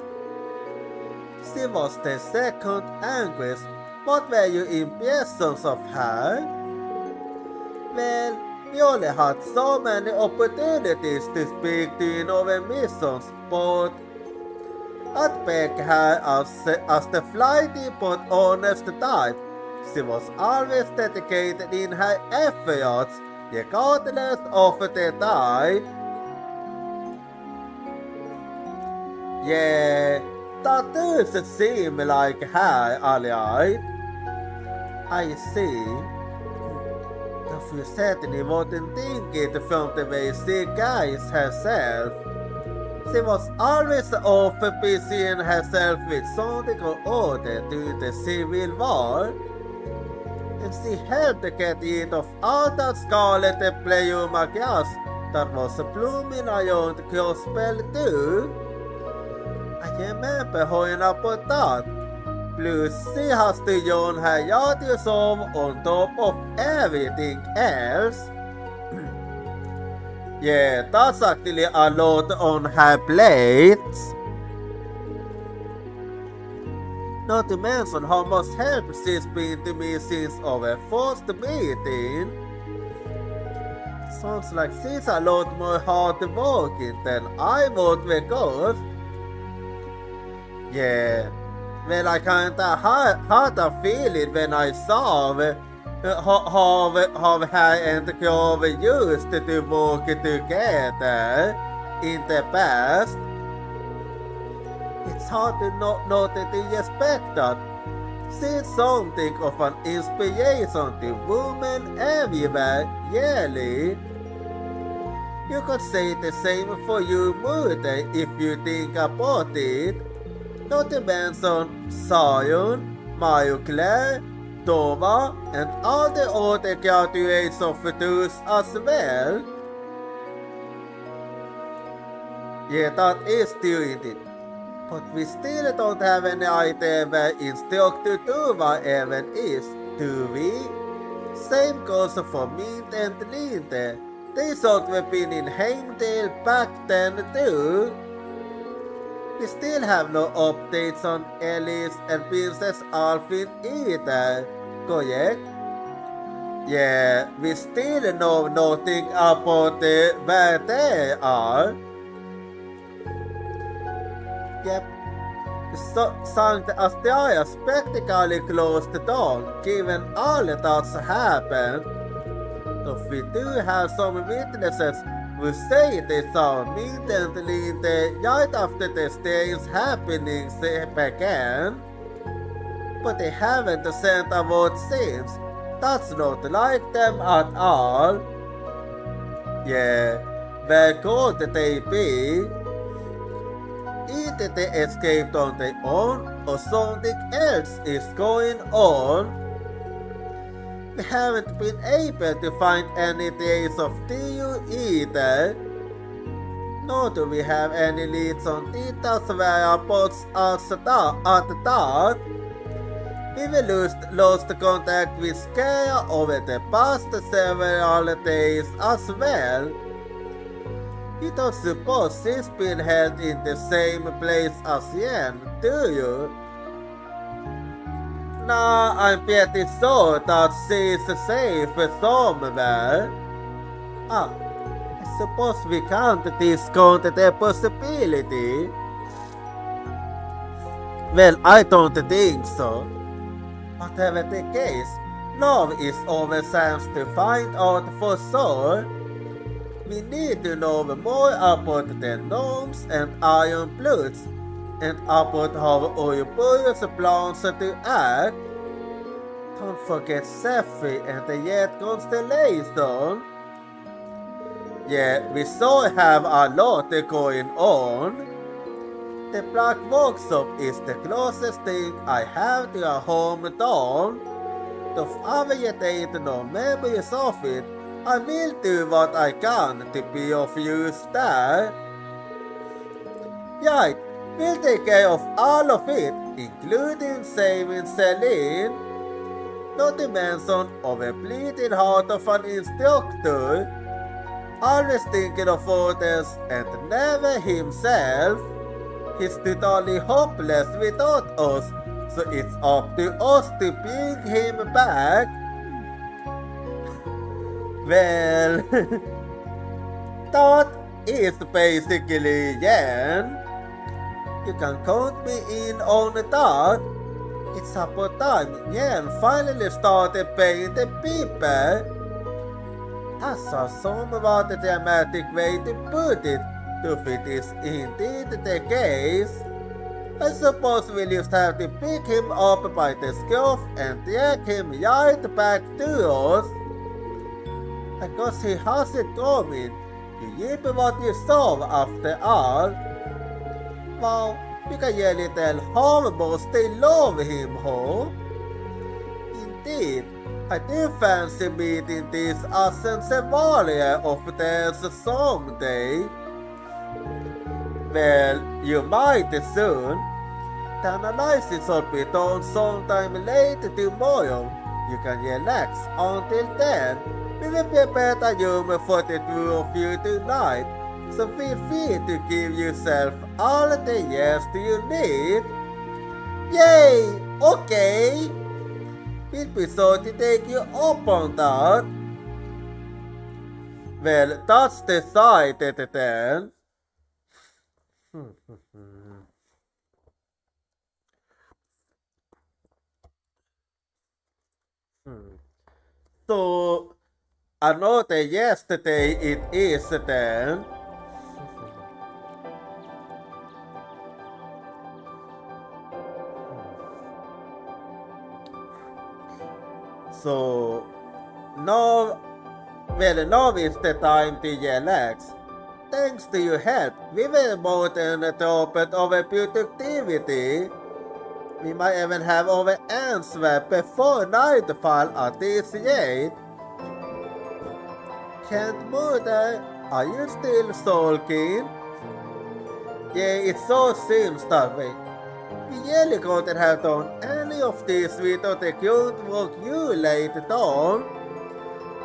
She was the second Anguish. What were your impressions of her? Well, we only had so many opportunities to speak to in our missions, but I'd peg her as the flighty but honest type. She was always dedicated in her efforts, regardless of the type. Yeah, that does seem like her, alright. I see. If you certainly wouldn't think it from the way she guides herself. She was always off busying herself with something or other during the Civil War. And she helped get rid of all that scarlet pleioma grass that was blooming around Crossbell too. I remember hearing about that. Plus, she has to yawn her yard resolve on top of everything else. Yeah, that's actually a lot on her plate. Not to mention how much help she's been to me since our first meeting. Sounds like she's a lot more hardworking than I would record. Yeah, well, I kinda had a feeling when I saw how her and Clover used to work together in the past. It's hard to not to respect that. She's something of an inspiration to women everywhere, really. You could say the same for you, Murder, if you think about it. Not to mention Zion, Mario Claire, Dova, and all the other graduates of those as well. Yeah, that is doing it. But we still don't have any idea where stock to do whatever is, do we? Same goes for Mint and Linde. They thought we've been in Heimdall back then too. We still have no updates on Alice and Princess Alfin either, correct? Yeah, we still know nothing about where they are. Yep. Sankt Astiarias practically closed down, given all that's happened. If we do have some witnesses who say they saw Mint and Linde right after the strange happenings began, but they haven't sent a word since. That's not like them at all. Yeah, where could they be? Either they escaped on their own or something else is going on. We haven't been able to find any trace of Tiu either. Nor do we have any leads on Tita's whereabouts at that. We lost contact with Skaya over the past several days as well. You don't suppose she's been held in the same place as Yen, do you? Nah, I'm pretty sure that she's safe somewhere. I suppose we can't discount the possibility. Well, I don't think so. Whatever the case, now is our chance to find out for sure. We need to know more about the gnomes and iron bloods, and about how Ouroboros plans to act. Don't forget Sephi and the Yet constellation. Yeah, we sure have a lot going on. The Black Workshop is the closest thing I have to a hometown. If I take no memories of it, I will do what I can to be of use there. Right, we'll take care of all of it, including saving Celine. Not to mention of a bleeding heart of an instructor, always thinking of others and never himself. He's totally hopeless without us, so it's up to us to bring him back. Well, that is basically Yen. You can count me in on that. It's about time Yen finally started paying the people. That's a somewhat dramatic way to put it, if it is indeed the case. I suppose we'll just have to pick him up by the scruff and drag him right back to us. I guess he has it coming. You reap what you sow after all. Wow, you can really tell how much they love him, huh? Indeed, I do fancy meeting this Ascent warrior of theirs someday. Well, you might soon. The analysis will be done sometime late tomorrow. You can relax until then. We will prepare a room for the two of you tonight, so feel free to give yourself all the rest you need. Yay! Okay! We'll be sure to take you up on that. Well, that's decided then. So, another yesterday it is then. So, now is the time to relax. Thanks to your help, we were more than a topic of productivity. We might even have our answer before nightfall at this rate. Can't Mother, are you still sulking? Yeah, it so seems that way. Vi really couldn't have done any of this without a good work you laid on.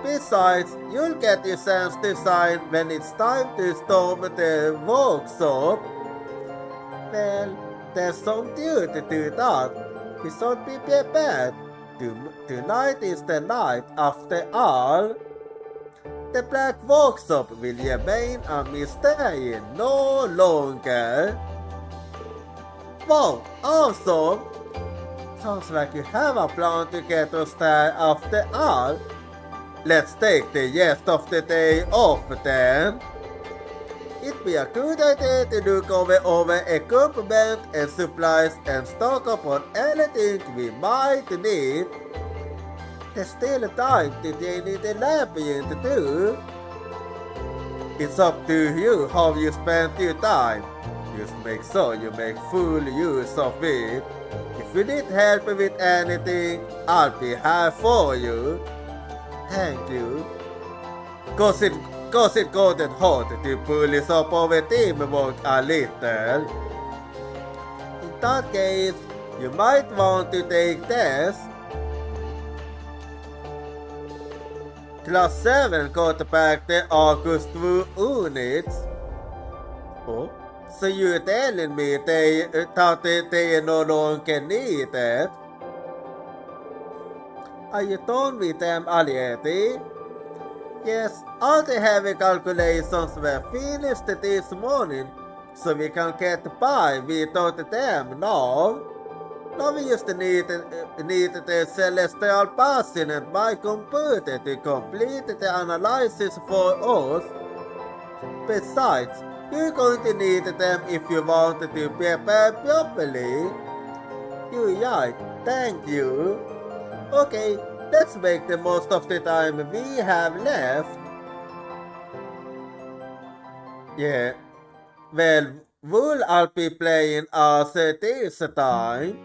Besides, you'll get your sense design when it's time to storm the workshop. Well, there's some duty to that. We should be prepared. Tonight is the night after all. The Black Workshop will remain a mystery no longer. Wow, awesome! Sounds like you have a plan to get us there after all. Let's take the rest of the day off then. It'd be a good idea to look over equipment and supplies and stock up on anything we might need. There's still time to train in the labyrinth too. It's up to you how you spend your time. Just make sure you make full use of it. If you need help with anything, I'll be here for you. Thank you. Cause it got hot to polish up our teamwork a little. In that case, you might want to take this. Class 7 got back the August 2 units. Oh, so you're telling me they are no longer needed? Are you done with them already? Yes, all the heavy calculations were finished this morning, so we can get by without them now. Now we just need the celestial passing and my computer to complete the analysis for us. Besides, you're going to need them if you want to prepare properly. You're right, thank you. Okay, let's make the most of the time we have left. Yeah, well, I'll be playing as this time.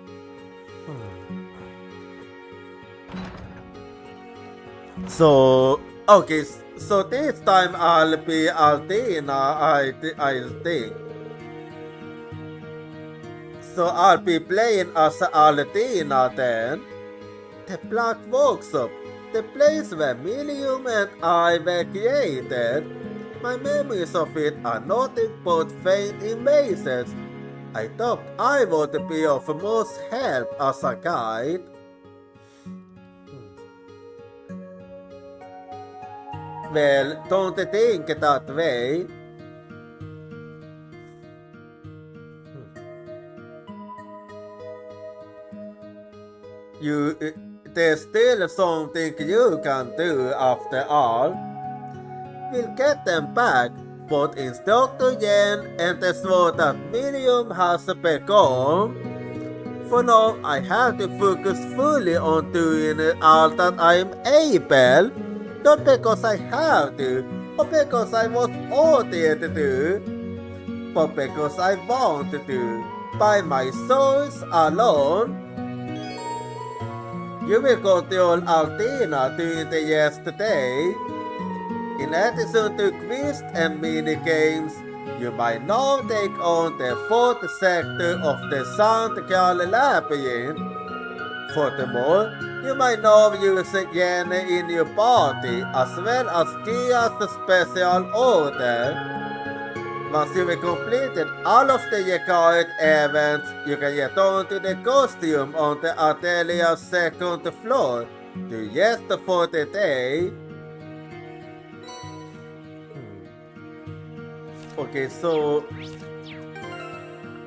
So, okay, so this time I'll be Altina, I think. So I'll be playing as Altina then. The Black Workshop, the place where Millium and I were created. My memories of it are nothing but faint images. I thought I would be of most help as a guide. Well, don't think that way. There's still something you can do after all. We'll get them back, but Instructor Yen and the sword that Miriam has become. For now, I have to focus fully on doing all that I'm able. Not because I have to, or because I was ordered to do, but because I want to do, by my source alone. You will control Altina during the yesterday. In addition to quiz and mini-games, you might now take on the fourth sector of the Soundcall Labyrinth. Furthermore, you might now use Yen in your party as well as Kia's special order. Once you have completed all of the required events, you can return to the costume on the Atelier second floor to rest for the day. Okay, so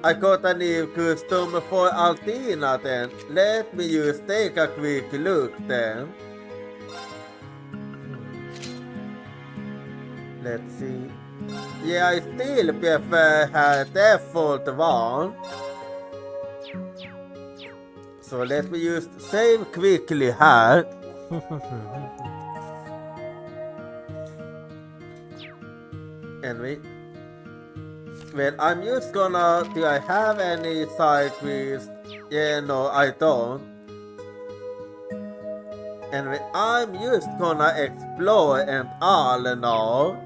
I got a new costume for Altina then. Let me just take a quick look then. Let's see. Yeah, I still prefer her default one. So let me just save quickly her. Anyway. Well, I'm just gonna... Do I have any side quests? Yeah, no, I don't. Anyway, I'm just gonna explore and all and all.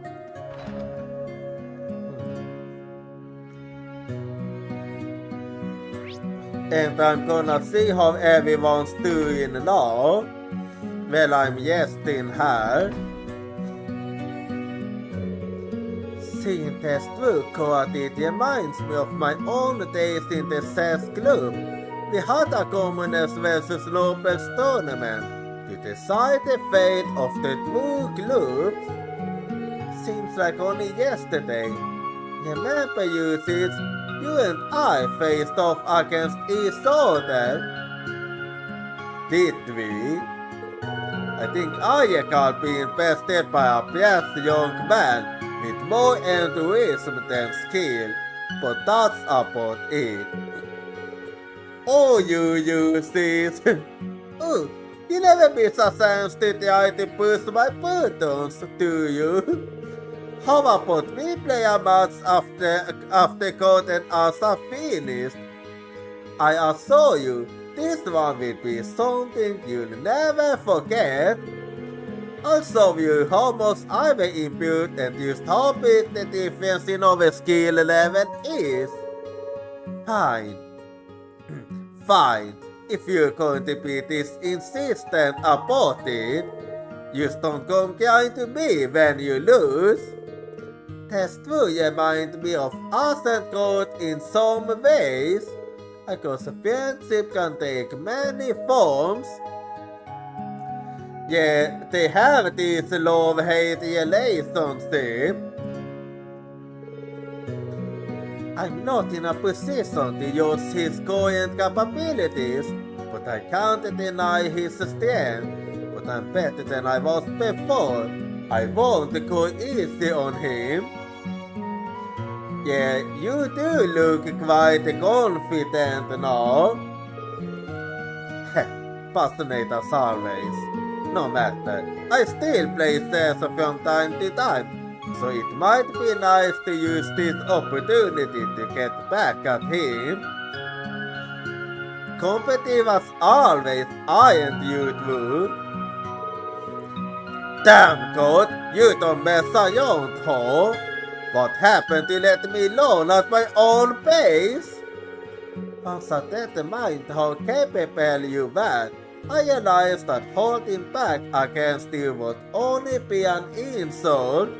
and I'm gonna see how everyone's doing now. Well, I'm gästin här. Seeing test card, it reminds me of my own days in the chess club. We had a commoners versus nobles tournament to decide the fate of the two clubs. Seems like only yesterday. Remember, Ulysses, you and I faced off against each other. Did we? I think I recall being bested by a fierce young man with more enthusiasm than skill, but that's about it. Oh, you Ulysses! Oh, you never miss a chance to try to push my buttons, do you? How about we play a match after Cotton as a finished? I assure you, this one will be something you'll never forget. I'll show you how much I will impute and just how big the difference in our skill level is. Fine. Fine. If you're going to be this insistent about it, just don't come crying to me when you lose. Test will remind me of us and God in some ways, because friendship can take many forms. Yeah, they have this love-hate relationship. I'm not in a position to use his current capabilities, but I can't deny his strength. But I'm better than I was before. I won't go easy on him. Yeah, you do look quite confident now. Passionate as always. No matter, I still play chess from time to time, so it might be nice to use this opportunity to get back at him. Competitive as always, aren't you two? Damn God, you don't mess around, huh? What happened to let me alone at my own pace? Once I determined how capable you were, I realized that holding back against you would only be an insult.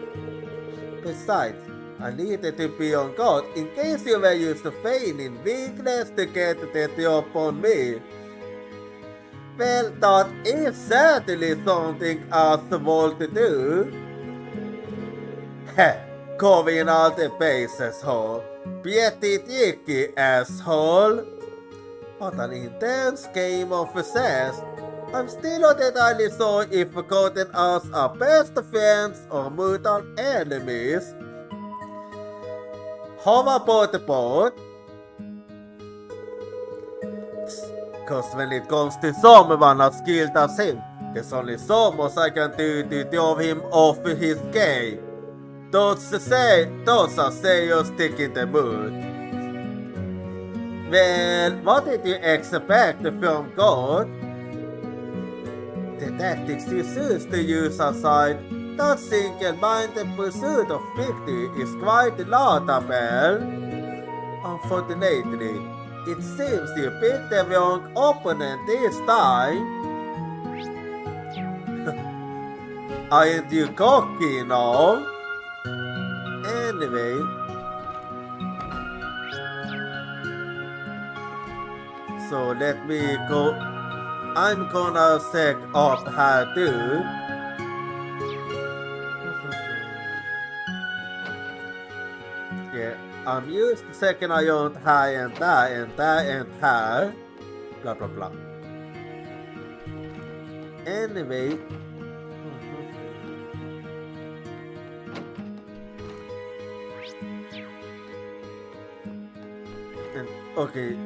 Besides, I needed to be on guard in case you were used to feigning weakness to get the job on me. Well, that is certainly something asshole to do. Heh, covering all the bases, ho. Pretty tricky, asshole. What an intense game of chess. I'm still not entirely sure if Cotton and us are best friends or mutual enemies. How about both? Cause when it comes to someone as skilled as him, there's only so much I can do to throw him off his game. Those are serious stick in the mood. Well, what did you expect from God? The tactics you choose to use aside, that single-minded pursuit of victory is quite laudable. Unfortunately, it seems you picked the wrong opponent this time. Aren't you cocky now? Anyway, so let me go. I'm gonna check up her too. Yeah, I'm used to checking around her and that and that and her. Blah blah blah. Anyway. And, okay.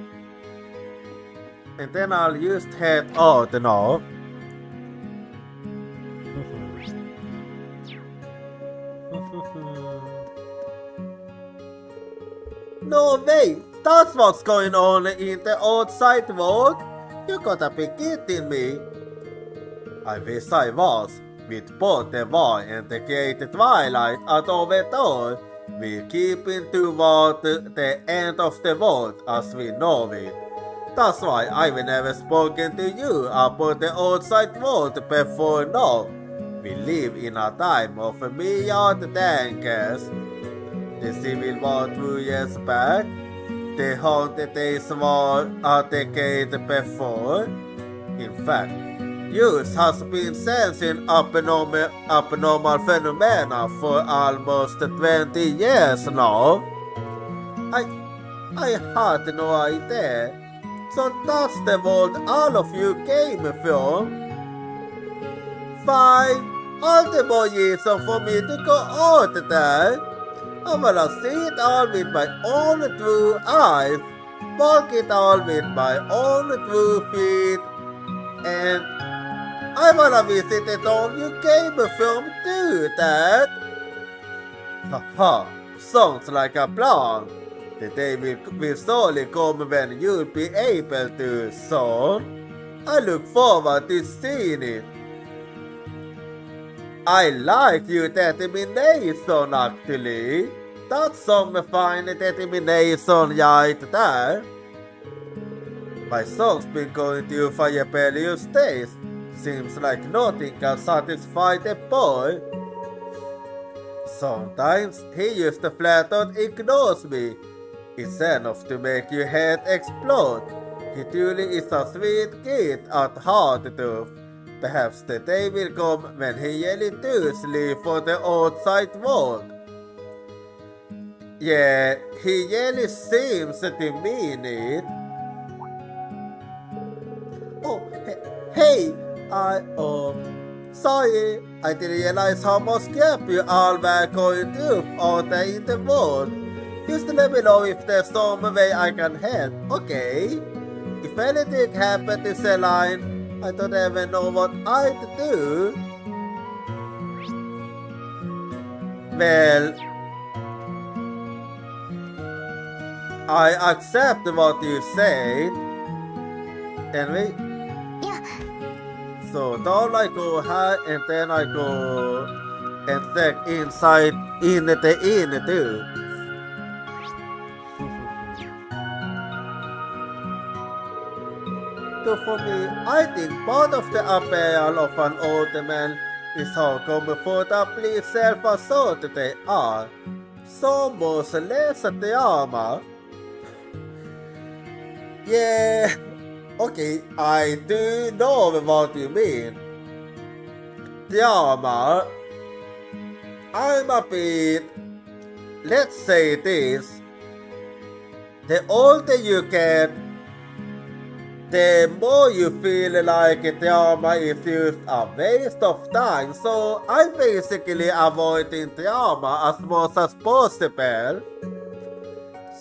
And then I'll just head out now. No way! That's what's going on in the outside world? You gotta be kidding me. I wish I was. With both the war and the great twilight out of it all, we're keeping toward the end of the world as we know it. That's why I've never spoken to you about the outside world before now. We live in a time of a million tankers. The Civil War 2 years back, the 100 Days War a decade before. In fact, youth has been sensing abnormal phenomena for almost 20 years now. I had no idea. So that's the world all of you came from. Fine, all the more reason for me to go out there. I wanna see it all with my own true eyes, walk it all with my own true feet, and I wanna visit the town you came from too, Dad. Haha, sounds like a plan. The day will surely come when you'll be able to, son. I look forward to seeing it. I like your determination actually. That's some fine determination right there. My son's been going through for rebellious days. Seems like nothing can satisfy the boy. Sometimes he used to flat out ignore me. It's enough to make your head explode. He truly is a sweet kid at heart though. Perhaps the day will come when he really does leave for the outside world. Yeah, he really seems to mean it. Oh, hey, sorry, I didn't realize how much gap you all were going through out there in the world. Just let me know if there's some way I can help, okay? If anything happened to Celine, I don't even know what I'd do. Well, I accept what you said. Anyway, Yeah. so down I go high and then I go and check inside in the inn too. So for me, I think part of the appeal of an old man is how comfortably self-assured they are. So much less drama. Yeah, okay, I do know what you mean. Drama. I'm a bit, let's say this. The older you get, the more you feel like drama is just a waste of time, so I'm basically avoiding drama as much as possible.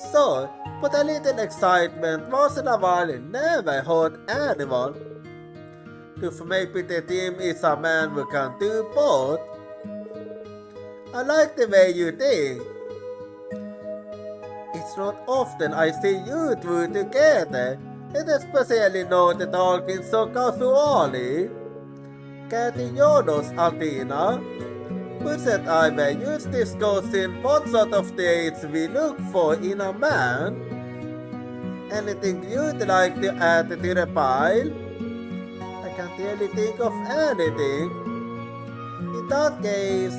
So, but a little excitement once in a while never hurt anyone. If maybe the team is a man who can do both. I like the way you think. It's not often I see you two together. And especially not talking so casually. Getting your nose, Altina. Wasn't I were just discussing what sort of dates we look for in a man? Anything you'd like to add to the pile? I can't really think of anything. In that case,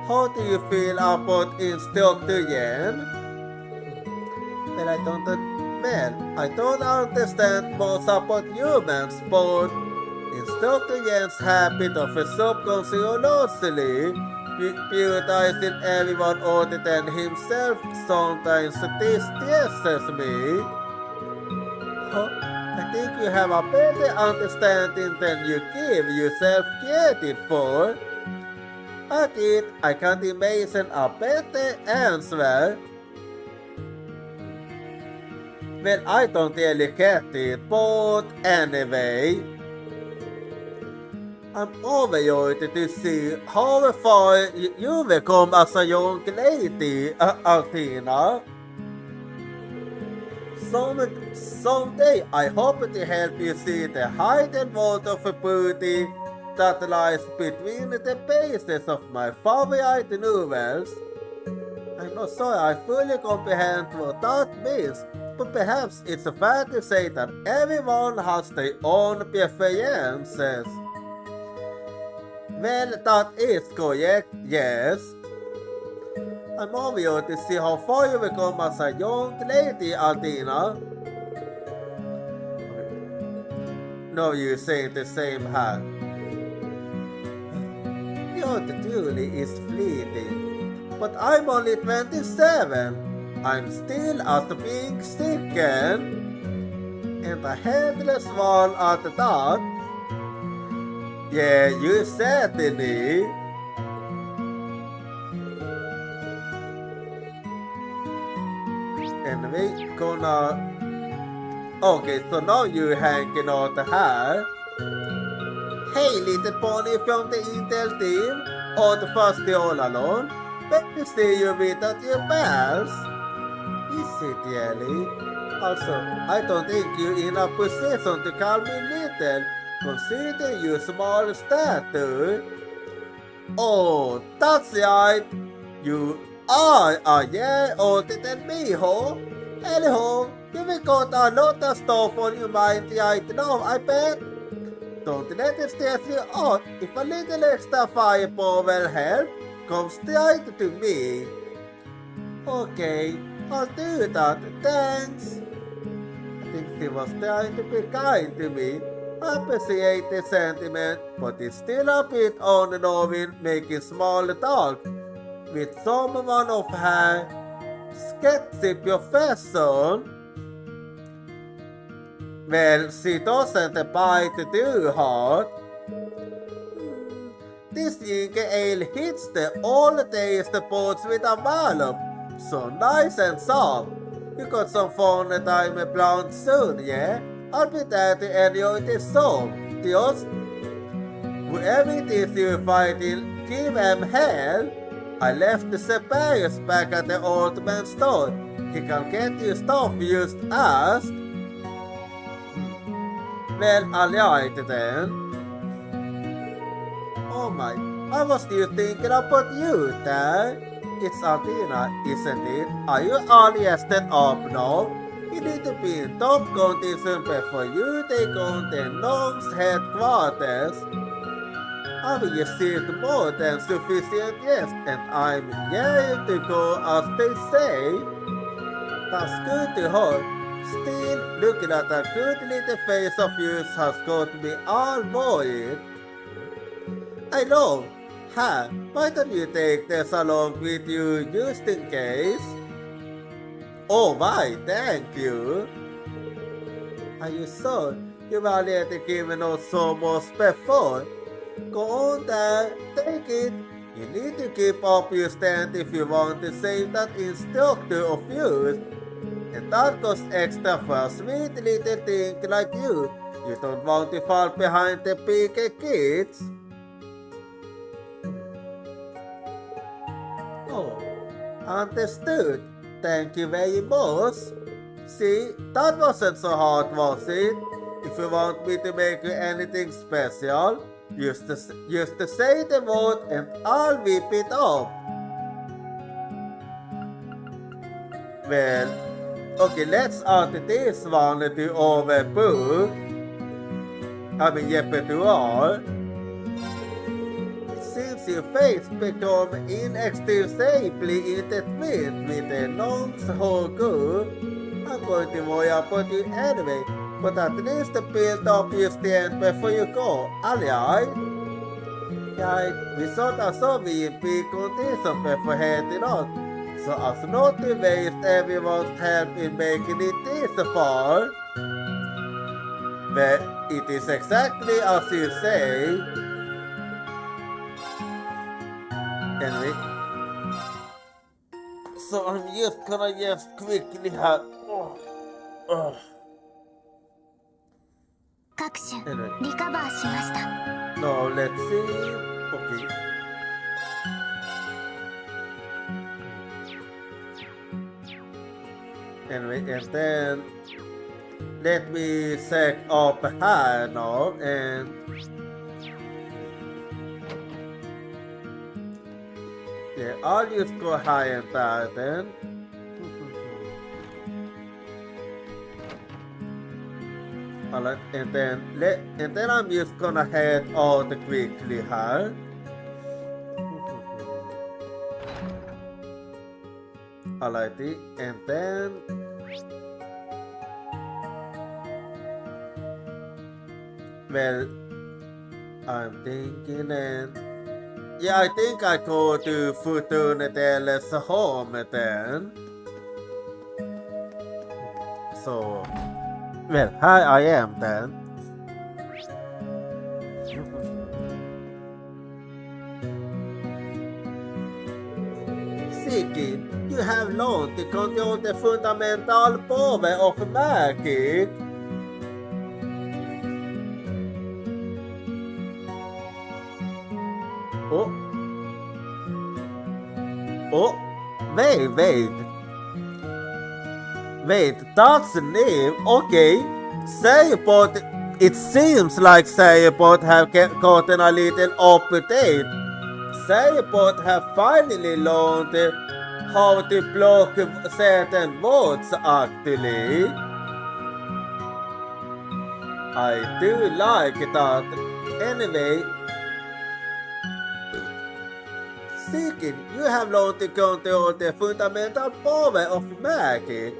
how do you feel about Instructor Yen? Well, I don't understand much about humans, but Instructor Yen's habit of subconsciously prioritizing everyone other than himself sometimes distresses me. I think you have a better understanding than you give yourself credit for. I can't imagine a better answer. Well, I don't really get it, but anyway, I'm overjoyed to see how far you've come as a young lady, Altina. Someday I hope to help you see the hidden world of beauty that lies between the pages of my favorite novels. I'm not sure I fully comprehend what that means, But perhaps it's fair to say that everyone has their own preferences. Well, that is correct, yes. I'm eager to see how far you become as a young lady, Adina. No use saying the same hat. Your duty is fleeting, but I'm only 27. I'm still as being sickened, and a headless one at that. Yeah, you certainly. And we gonna. Okay, so now you're hanging out here. Hey, little pony from the Intel team, or the first day all alone. Let me see you without your pals. Is it really? Also, I don't think you're in a position to call me little, considering your small stature. Oh, that's right. You are a year older than me, ho? Anyhow, you've got a lot of stuff on your mind right now, I bet. Don't let it stress you out. If a little extra firepower will help, come straight to me. Okay, I'll do that, thanks. I think she was trying to be kind to me. I appreciate the sentiment, but it's still a bit unknowing making small talk with someone of her sketchy profession. Well, she doesn't bite too hard. This ginger ale hits the old-taste pots with a wallop, so nice and soft. You got some fun time planned soon, yeah? I'll be there to enjoy this song. Just whoever it is you're fighting, give them hell. I left the suppliers back at the old man's store. He can get you stuff you just asked. Well, alright then. Oh my, I was still thinking about you, Dad. It's Adina, isn't it? Are you all rested up now? You need to be in top condition before you take on the Gnome's headquarters. I've received more than sufficient rest, and I'm ready to go, as they say. That's good to hear. Still, looking at that good little face of yours has got me all worried. I know. Ha! Why don't you take this along with you just in case? Oh, why, thank you. Are you sure you've already given us so much before? Go on there, take it. You need to keep up your stand if you want to save that instructor of yours. And that costs extra for a sweet little thing like you. You don't want to fall behind the bigger kids. Oh, understood. Thank you very much. See, that wasn't so hard, was it? If you want me to make you anything special, just to say the word and I'll whip it up. Well, okay, let's add this one to our book. Repertoire. Since your face become inextricably intertwined with the Gnome's whole group, I'm going to worry about you anyway, but at least build up your strength before you go, alright? Right, we thought I saw we in big condition before heading on, so as not to waste everyone's help in making it this far. But it is exactly as you say. Anyway, so I'm just gonna quickly have. 各種 Anyway, リカバーしました。 no, let's see. Okay. Anyway, and then let me check up here now and. Yeah, I'll just go high and there then. Alright, and then I'm just gonna head out quickly here. Alrighty, and then well, I'm thinking, and yeah, I think I go to Futurnetelles home then. So, well, here I am then. Siki, you have learned to control the fundamental power of magic. Oh. Oh, wait. Wait, that's the name, okay. Sayaport, it seems like Sayaport have gotten a little update. Sayaport have finally learned how to block certain words actually. I do like that. Anyway, Seeking, you have learned to control the fundamental power of magic.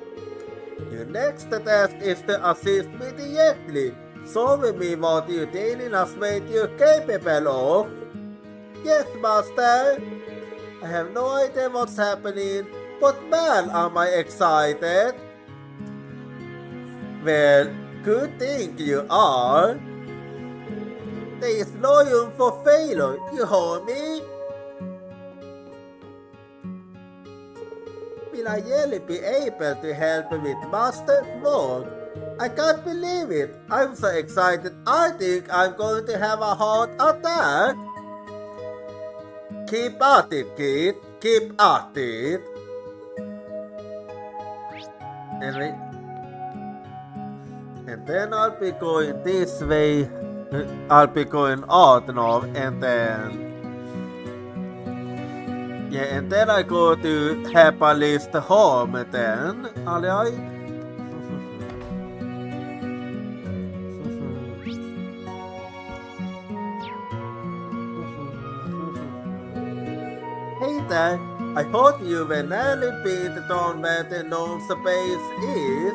Your next task is to assist me directly, showing me what your training has made you capable of. Yes, Master. I have no idea what's happening, but man, am I excited. Well, good thing you are. There is no room for failure, you hear me? Will I really be able to help with Master's work? I can't believe it. I'm so excited. I think I'm going to have a heart attack. Keep at it, kid. Keep at it. And then I'll be going this way. I'll be going out now, and then... Yeah, and then I go to Happilist home then, alright? Hey there, I hope you were nearly beat down where the known space is.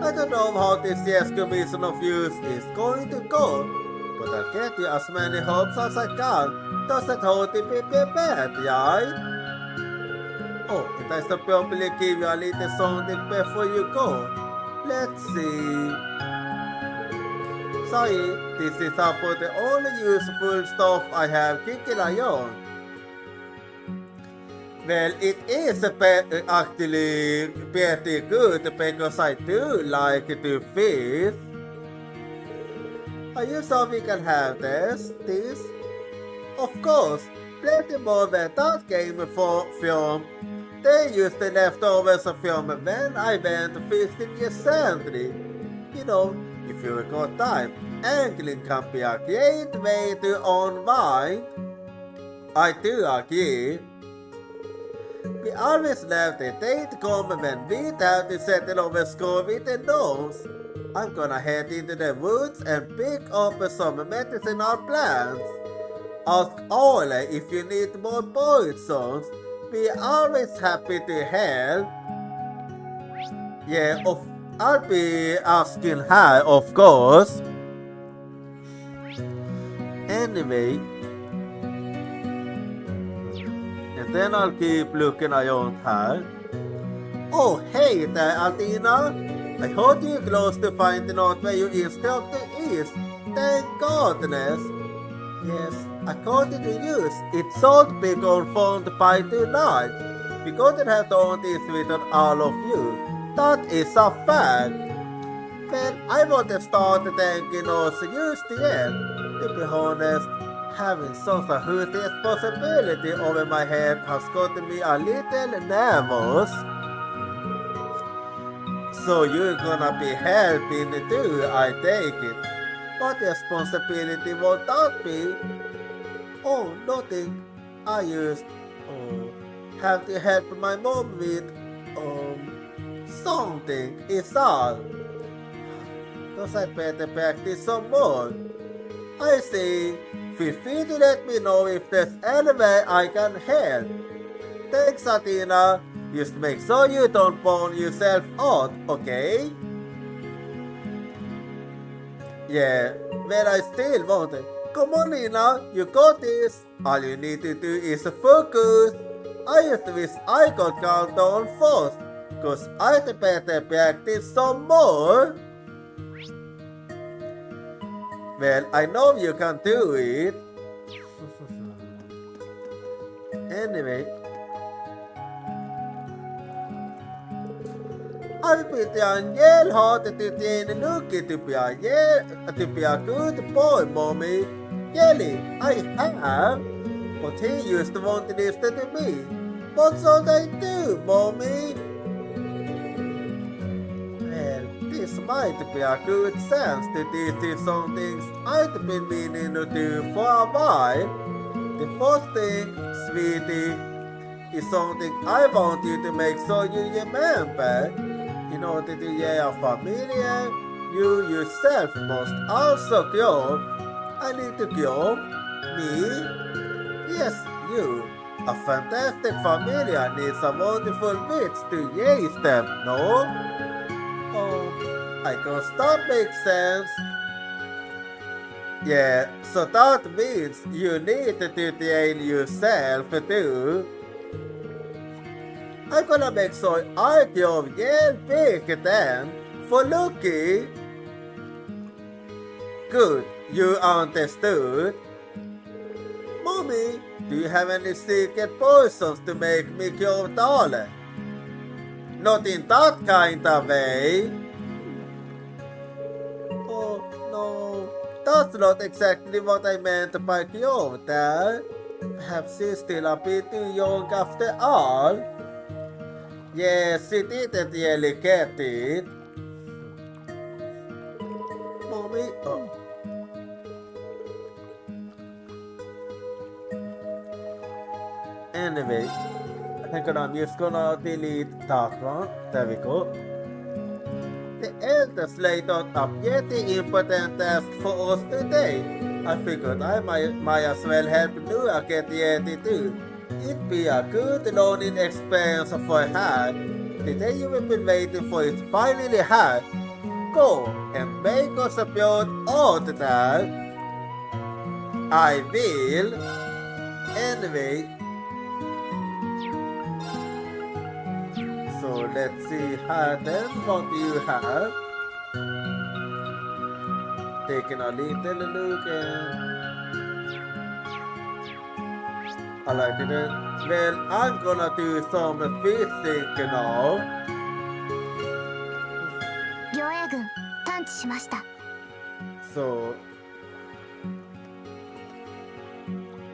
I don't know how this year's commission of use is going to go, but I'll get you as many hopes as I can. Doesn't hold to be prepared, right? Oh, and I should probably give you a little something before you go. Let's see. Sorry, this is about the only useful stuff I have kicking around. Well, it is actually pretty good because I do like to fish. Are you sure we can have this? Of course, plenty more than that came from. They used the leftovers from when I went fishing recently. You know, if you got time, angling can be a great way to unwind. I do agree. We always love the day to come when we have to settle over score with the nose. I'm gonna head into the woods and pick up some medicinal plants. Ask Ole if you need more poisons. We're always happy to help. Yeah, I'll be asking her, of course. Anyway, and then I'll keep looking around her. Oh, hey there, Athena. I heard you close to finding out where your instructor is. Thank goodness. Yes, according to you, it should be confirmed by tonight. We couldn't have done this without all of you. That is a fact. Well, I want to start thanking us used yet. To be honest, having such a huge responsibility over my head has gotten me a little nervous. So you're gonna be helping too, I take it. What responsibility would that be? Oh, nothing. I just have to help my mom with something is all. Cause I better practice some more. I see. Feel free to let me know if there's any way I can help. Thanks, Athena. Just make sure you don't burn yourself out, okay? Yeah, but I still want it. Come on, Nina, you got this. All you need to do is focus. I just wish I could count down first, cause I'd better practice some more. Well, I know you can do it. Anyway, I'll be down yell hard to the looking to be a good boy, mommy. Yelly, I have. But he used to want to listen to me. What should I do, mommy? Well, this might be a good chance to do some things I've been meaning to do for a while. The first thing, sweetie, is something I want you to make sure you remember. In order to your family, you yourself must also grow. I need to grow. Me? Yes, you. A fantastic family needs a wonderful witch to raise them, no? Oh, I guess that makes sense. Yeah, so that means you need to train yourself too. I'm gonna make sure I grow real big then, for Lucky. Good, you understood. Mommy, do you have any secret potions to make me grow taller? Not in that kind of way. Oh no, that's not exactly what I meant by grow there. Perhaps she's still a bit too young after all. Yes, she didn't really get it. Mommy, oh. Anyway, I think I'm just gonna delete that one. There we go. The elders laid out a pretty important task for us today. I figured I might as well help Nura get ready too. It'd be a good learning experience for her. The day you've been waiting for is finally here. Go and make us a build out there. I will. Anyway. So let's see here then what you have. Taking a little look and I like it. Well, I'm gonna do some fishing now. 両 A 軍探知しました。 So,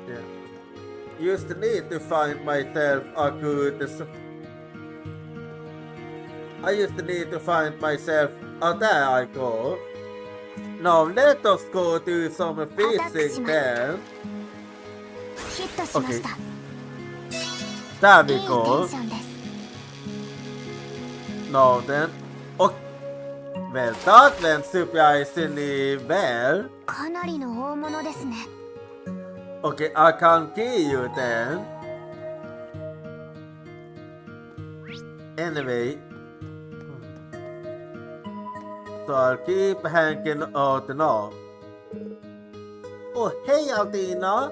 yeah. Just need to find myself a good. I just need to find myself. Oh, there I go. Now let us go do some fishing then. ヒットしました。 There い we いテン go. ションです。 Now then. Okay. Well, that went surprisingly well. かなりの大物ですね。 Okay, I can kill you then. Anyway. So I'll keep hanging out now. Oh, hey, Aldina.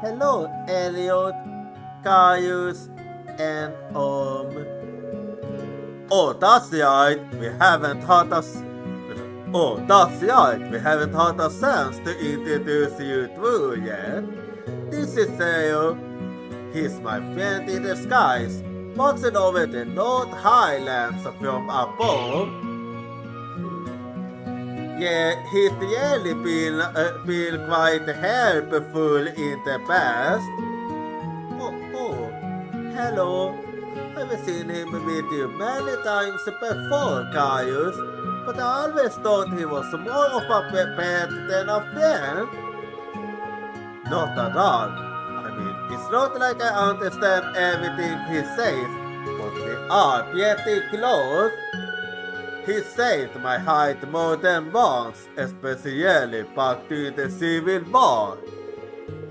Hello, Elliot, Caius, and Oh, that's right. We haven't had a chance to introduce you to yet. This is Theo. He's my friend in disguise, watching over the North Highlands from above. Yeah, he's really been quite helpful in the past. Oh, hello. I've seen him with you many times before, Caius, but I always thought he was more of a pet than a friend. Not at all. I mean, it's not like I understand everything he says, but we are pretty close. He saved my height more than once, especially back during the Civil War.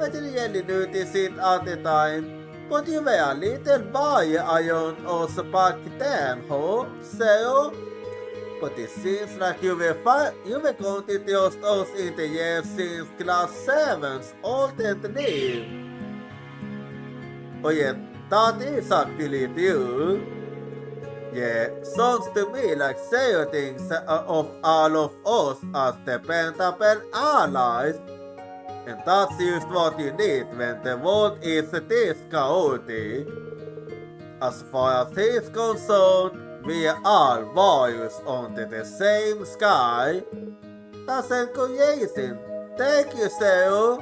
I didn't really notice it at the time, but you were a little boy around us back then, huh, Sarah? But it seems like you were counted just us in the years since class 7's alternate leave. Oh yeah, that is actually true. Yeah, sounds to me like Sarah thinks of all of us as dependable allies. And that's just what you need when the world is this chaotic. As far as he's concerned, we are all warriors under the same sky. That's encouraging. Thank you, Sarah.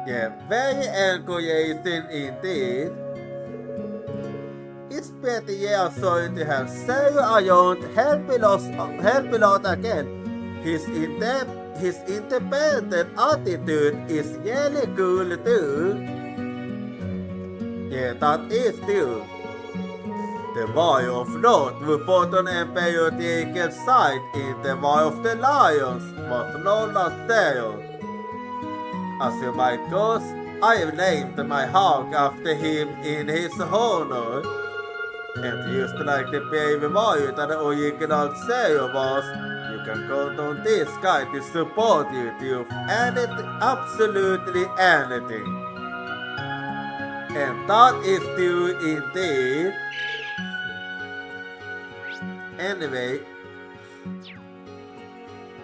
Yeah, very encouraging indeed. It's pretty sorry to have Sarah around helping out again. His independent attitude is really cool too. Yeah, that is true. The War of North who fought on Emperor Jaco's side in the War of the Lions was known as Sarah. As you might guess, I have named my hawk after him in his honor. And just like the brave warrior that the original Sarah was, you can count on this guy to support you to do anything, absolutely anything. And that is true indeed. Anyway,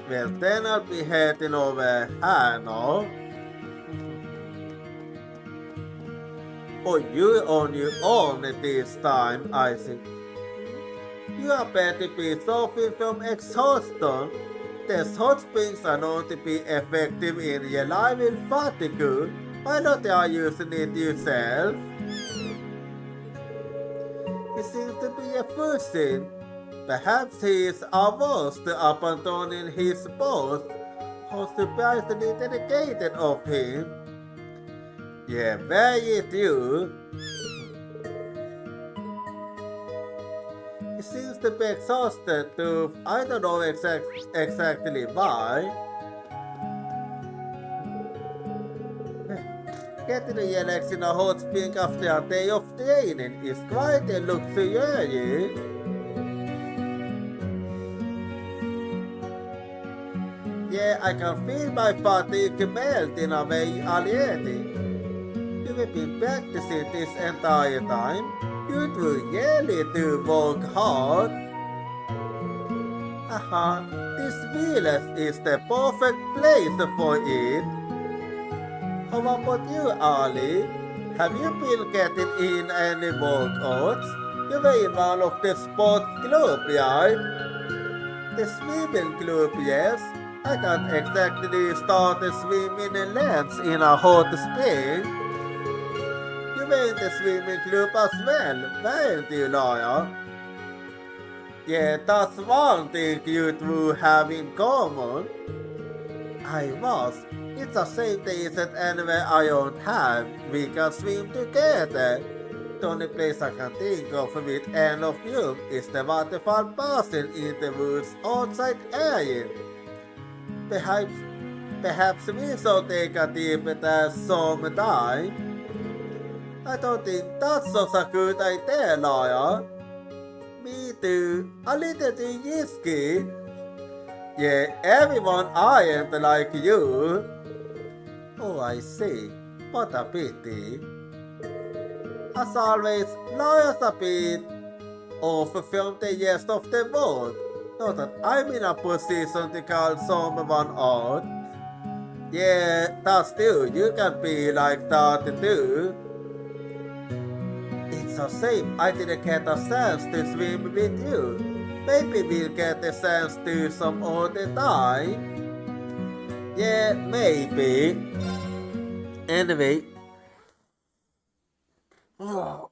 well then I'll be heading over here now. Oh, you're on your own this time, I think. You appear to be suffering from exhaustion. These hot springs are known to be effective in relieving fatigue. Why not try using it yourself? He seems to be a person. Perhaps he is averse to abandoning his post. How surprisingly dedicated of him. Yeah, very true. He seems to be exhausted too. I don't know exactly why. Getting the relax in a hot spring after a day of training is quite a luxury. Yeah, I can feel my fatigue melting away already. You've been practicing this entire time. You do really do work hard. Haha, this village is the perfect place for it. How about you, Ali? Have you been getting in any workouts? You were in one of the sports club, right? The swimming club, yes. I can't exactly start swimming in lanes in a hot spring. You were in the swimming club as well, weren't you, Laura? Yeah, that's one thing you two have in common. I was. It's a shame there isn't anywhere I don't have. We can swim together. The only place I can think of with any of you is the waterfall basin in the woods outside area. Perhaps we shall take a dip there sometime. I don't think that's such a good idea, Laura. Me too. A little too risky. Yeah, everyone aren't like you. Oh, I see. What a pity. As always, Laura's a bit off from the rest of the world. Not that I'm in a position to call someone out. Yeah, that's true. You can be like that too. It's a shame I didn't get a chance to swim with you. Maybe we'll get a chance to some other time. Yeah, maybe. Anyway. I'm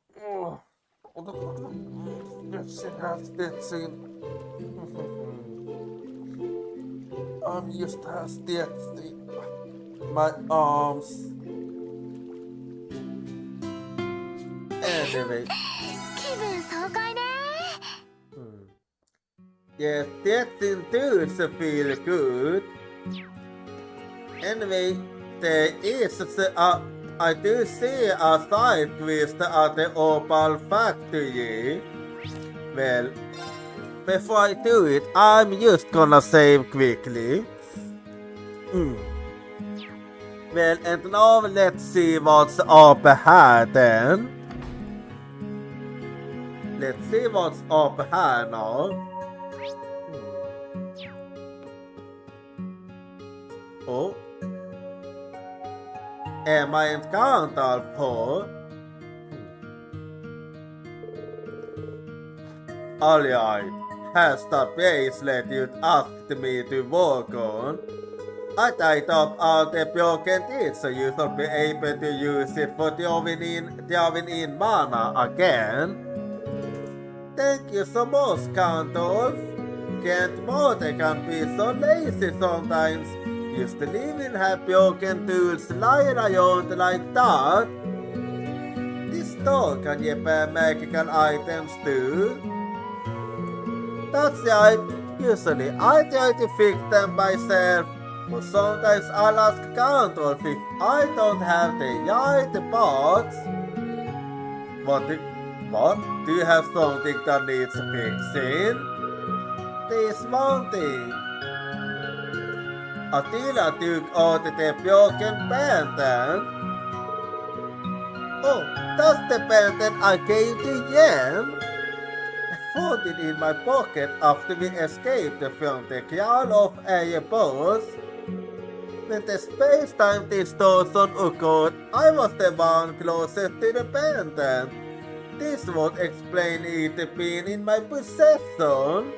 just stretching my arms. Anyway. 気分爽快ね。Yes, that seems to feel good. Anyway, there is I do see a side twist at the Opal factory. Well, before I do it, I'm just gonna save quickly. Well, and now let's see what's up ahead then. Let's see what's up ahead now. Oh. Am I encountered på? Alright, has the bracelet you asked me to work on? I tied up all the broken teeth so you should be able to use it for drawing in mana again. Thank you so much, Countess. Can't Mother can be so lazy sometimes. Used to live in have broken tools lying around like that. This store can repair magical items too. That's right, usually I try to fix them myself, but sometimes I'll ask Countess if I don't have the right parts. What? Do you have something that needs fixing? This one thing. Attila took out the broken pendant. Oh, that's the pendant I gave to Yen. I found it in my pocket after we escaped from the Crown of Erebos. When the space-time distortion occurred, I was the one closest to the pendant. This would explain it being in my possession.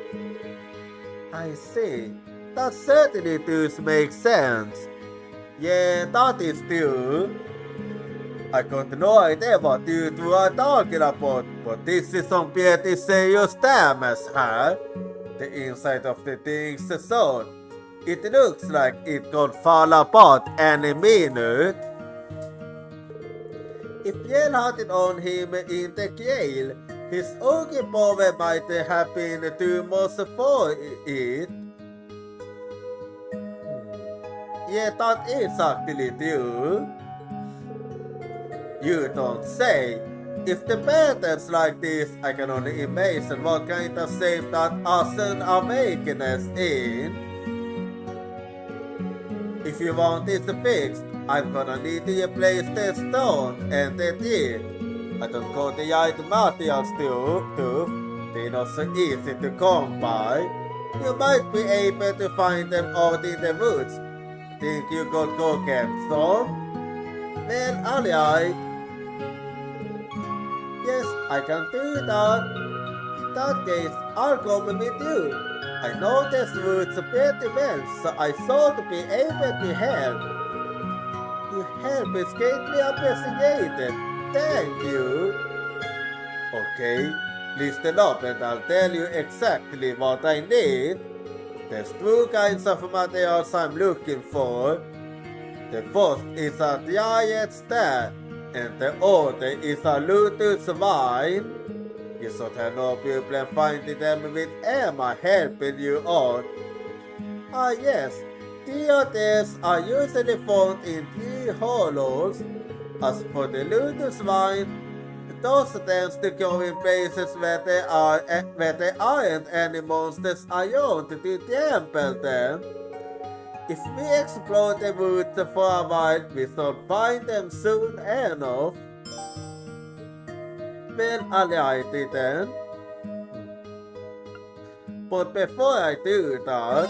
I see. That certainly does make sense. Yeah, that is true. I got no idea what you two are talking about, but this is some pretty serious damage, huh? The inside of the thing's sword. It looks like it could fall apart any minute. If Yen had it on him in the jail, his ogre power might have been too much for it. Yeah, that is actually true. You don't say. If the patterns like this, I can only imagine what kind of shape that Ashen Awakeness in. If you want this fixed, I'm gonna need to replace the stone and the teeth. I don't got the right materials too. They're not so easy to come by. You might be able to find them out in the woods. Think you could go get some? Well, alright. Yes, I can do that. In that case, I'll come with you. I know this woods pretty well, so I thought to be able to help. Your help is greatly appreciated. Thank you. Okay, listen up and I'll tell you exactly what I need. There's two kinds of materials I'm looking for. The first is a giant star, and the other is a lotus vine. You should have no problem finding them with Emma helping you out. Ah yes, the others are usually found in tree hollows. As for the lotus vine, those tends to go in places where there aren't any monsters around to trample them. If we explore the woods for a while, we should find them soon enough. Well, alright then. But before I do that,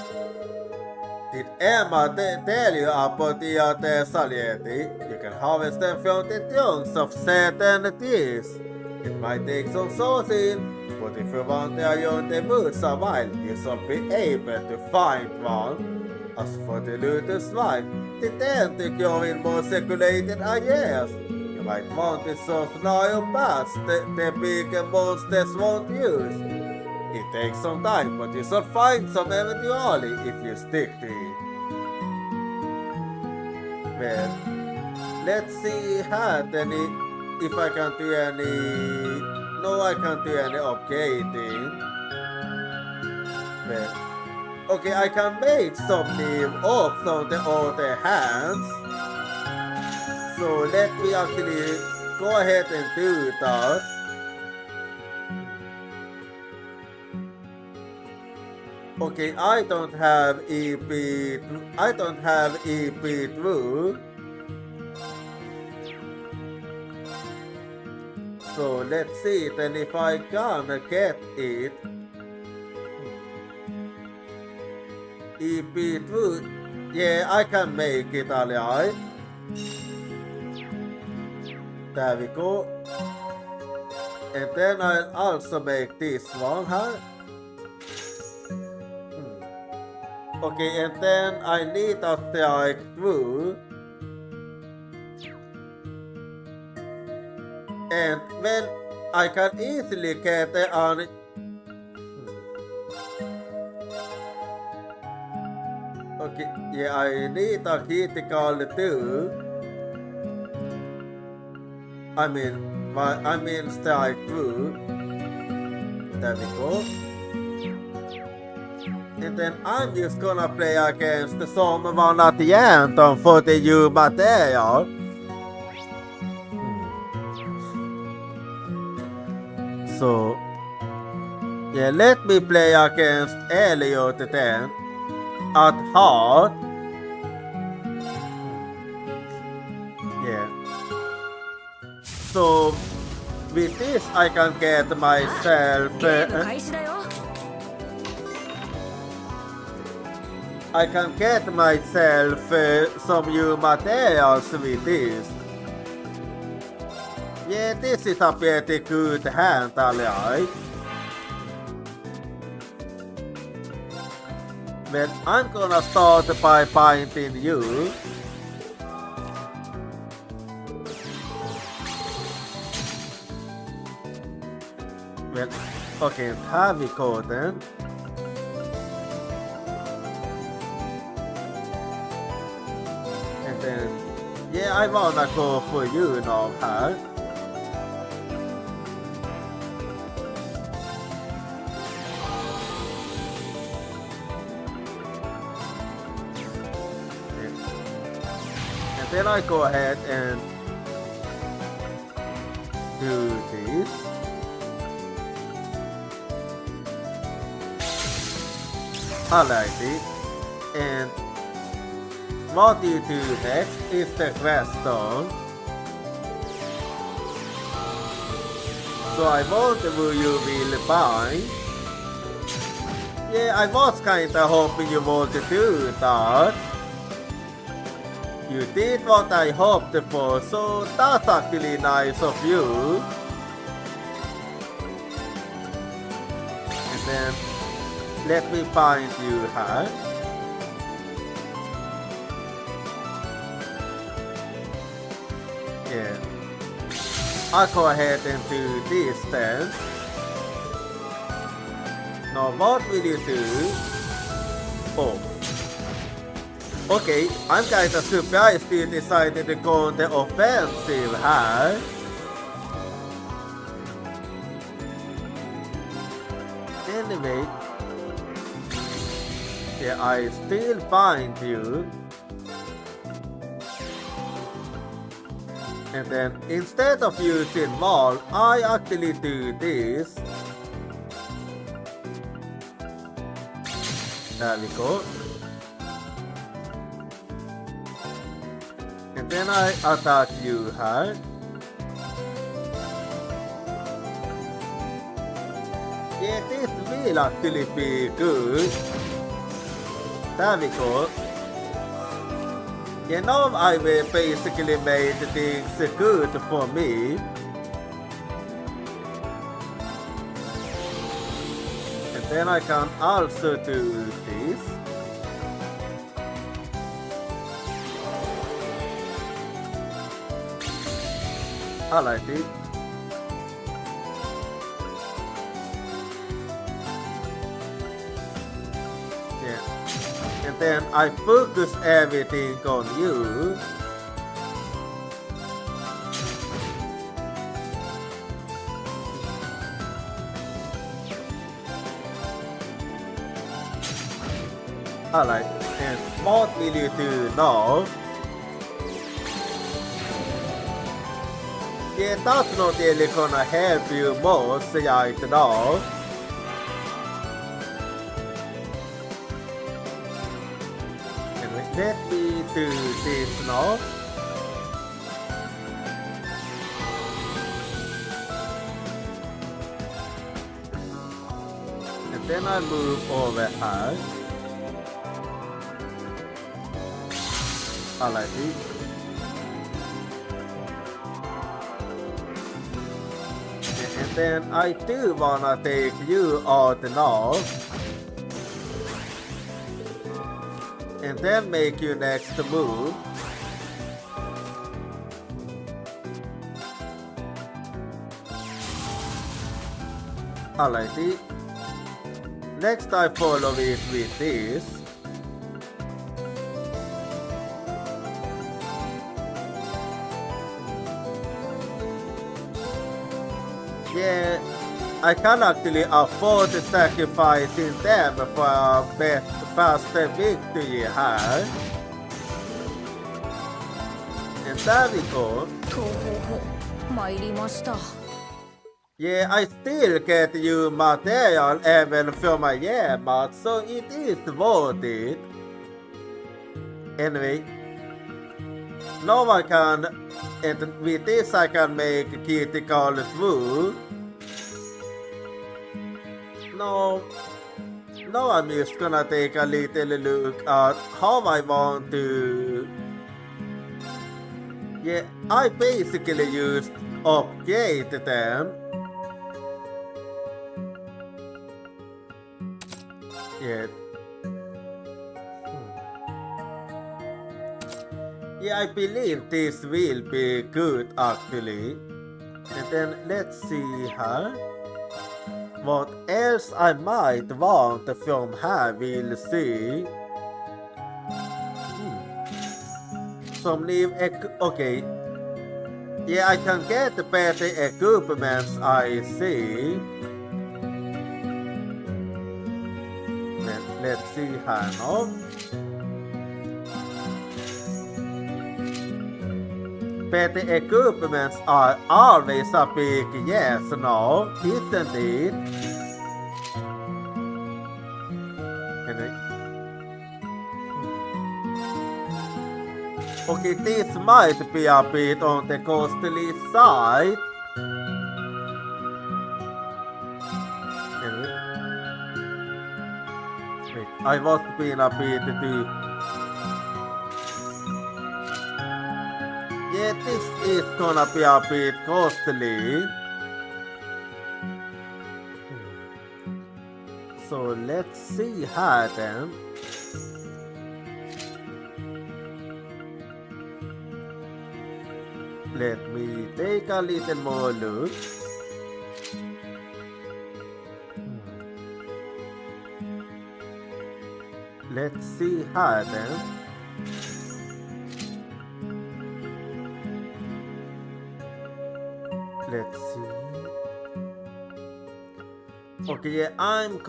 did Emma tell you about the other Salieti? You can harvest them from the trunks of certain trees. It might take some sourcing, but if you want to around the woods a while, you should be able to find one. As for the lotus vine, they tend to grow in more circulated areas. You might want to source narrow paths the bigger monsters won't use. It takes some time, but you should find some eventually if you stick to it. Well, let's see if I can do any... No, I can't do any upgrading. Wait. Okay, I can make some name orbs on the other hands. So let me actually go ahead and do that. Okay, I don't have EP through. So let's see then if I can get it. EP through. Yeah, I can make it, alright. There we go. And then I'll also make this one, huh? Okay, and then I need a strike through. And when I can easily get an okay, yeah, I need a critical too. I mean strike through. There we go. And then I'm just gonna play against someone at the end for the new material. So, yeah, let me play against Elliot then at heart. Yeah. So, with this I can get myself I can get myself some new materials with this. Yeah, this is a pretty good hand, alright. Well, I'm gonna start by painting you. Well, okay, heavy cotton. And then, yeah, I wanna go for you now, huh? And then I go ahead and do this. I like it. And what you do next is the question. So I wonder who you will buy. Yeah, I was kinda hoping you would do that. You did what I hoped for, so that's actually nice of you. And then let me find you, huh? Yeah. I'll go ahead and do this then. Now what will you do? Oh. Okay, I'm kinda surprised you decided to go on the offensive, huh? Anyway, yeah, I still find you. And then instead of using wall, I actually do this. There we go. And then I attack you, huh? Yeah, this will actually be good. There we go. You know, I will basically made things good for me. And then I can also do this. I like it. Yeah. And then I focus everything on you. Alright, and what will you do now? Yeah, that's not really gonna help you most right now. And let me do this now. And then I move over here. Alrighty. And then I do wanna take you out now. And then make you next move. Alrighty. Next I follow it with this. Yeah, I can actually afford sacrificing them for a faster victory here. And there we go. とほほ参りました。 Yeah, I still get you material even from my Yemat, so it is worth it. Anyway, now I can, and with this I can make critical through. Now I'm just gonna take a little look at how I want to. Yeah, I basically used upgrade them. Yeah. Yeah, I believe this will be good actually. And then let's see here. What else I might want from her, we'll see. Some new okay. Yeah, I can get better equipments, I see. Let's see her now. Better equipments are always a big yes, no, isn't it? Okay, this might be a bit on the costly side. I was being a bit too. Yeah, this is gonna be a bit costly. So let's see how then. Let me take a little more look. Let's see how then. Let's see. Okay, yeah, I'm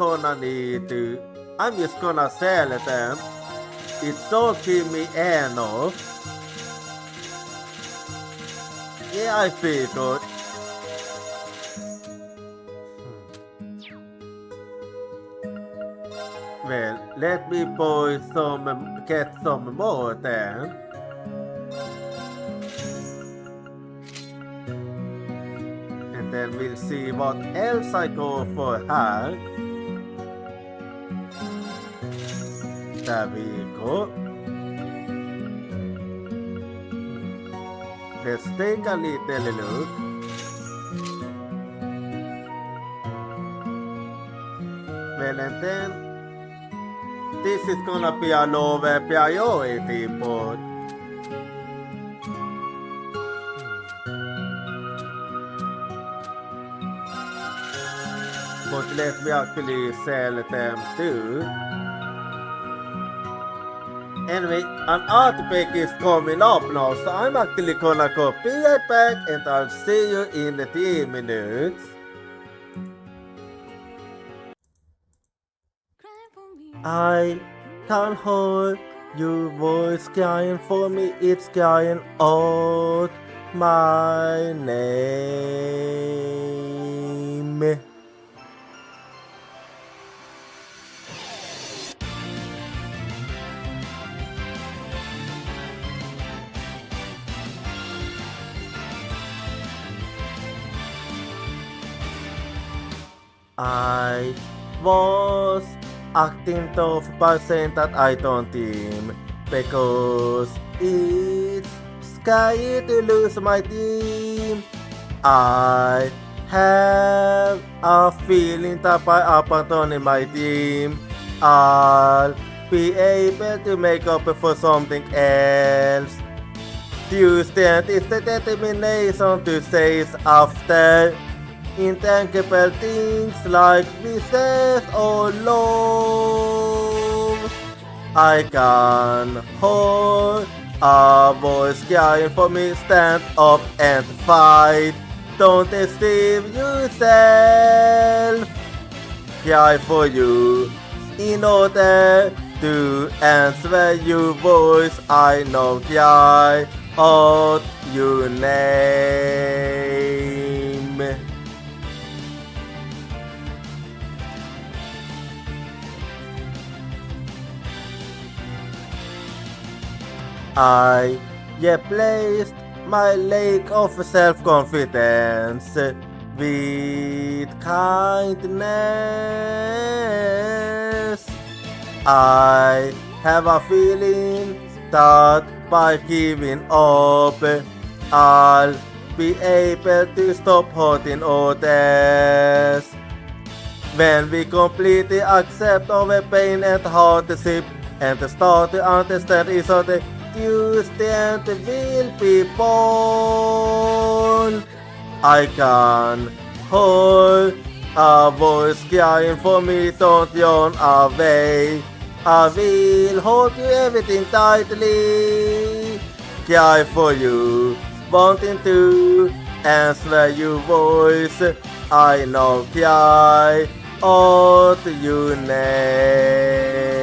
just gonna sell them. It's so give me enough. Yeah, I figured. Well, let me get some more then. And then we'll see what else I go for her. There we go. Let's take a little look. Well, and then this is gonna be a lower priority, but let me actually sell them too. Anyway, an art break is coming up now, so I'm actually gonna go be right back and I'll see you in 3 minutes. can't hold your voice crying for me, it's crying out my name. I was acting tough by saying that I don't team because it's scary to lose my team. I have a feeling that by abandoning my team, I'll be able to make up for something else. Tuesday is the determination to say after intangible things like business or love. I can hold a voice crying for me, stand up and fight. Don't deceive yourself. Cry for you in order to answer your voice. I know cry out your name. I replaced my lack of self-confidence with kindness. I have a feeling that by giving up, I'll be able to stop hurting others. When we completely accept our pain and hardship and start to understand each other, Tuesday will be born. I can hold a voice crying for me, don't yawn away. I will hold you everything tightly. Cry for you, wanting to answer your voice. I know cry out your name.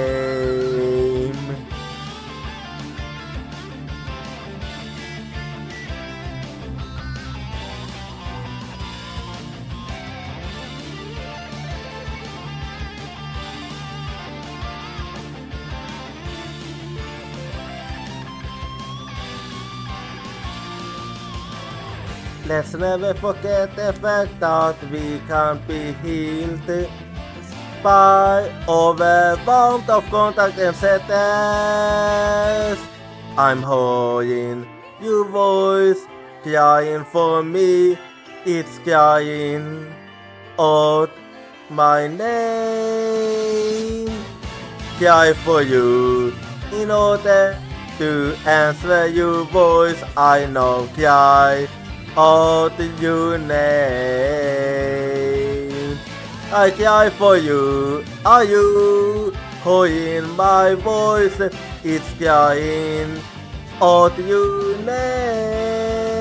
Let's never forget the fact that we can be healed by overwhelmed of contact and sadness. I'm holding your voice, crying for me, it's crying out my name. Cry for you in order to answer your voice. I know cry out your name. I cry for you. Are you hearing my voice? It's crying out your name.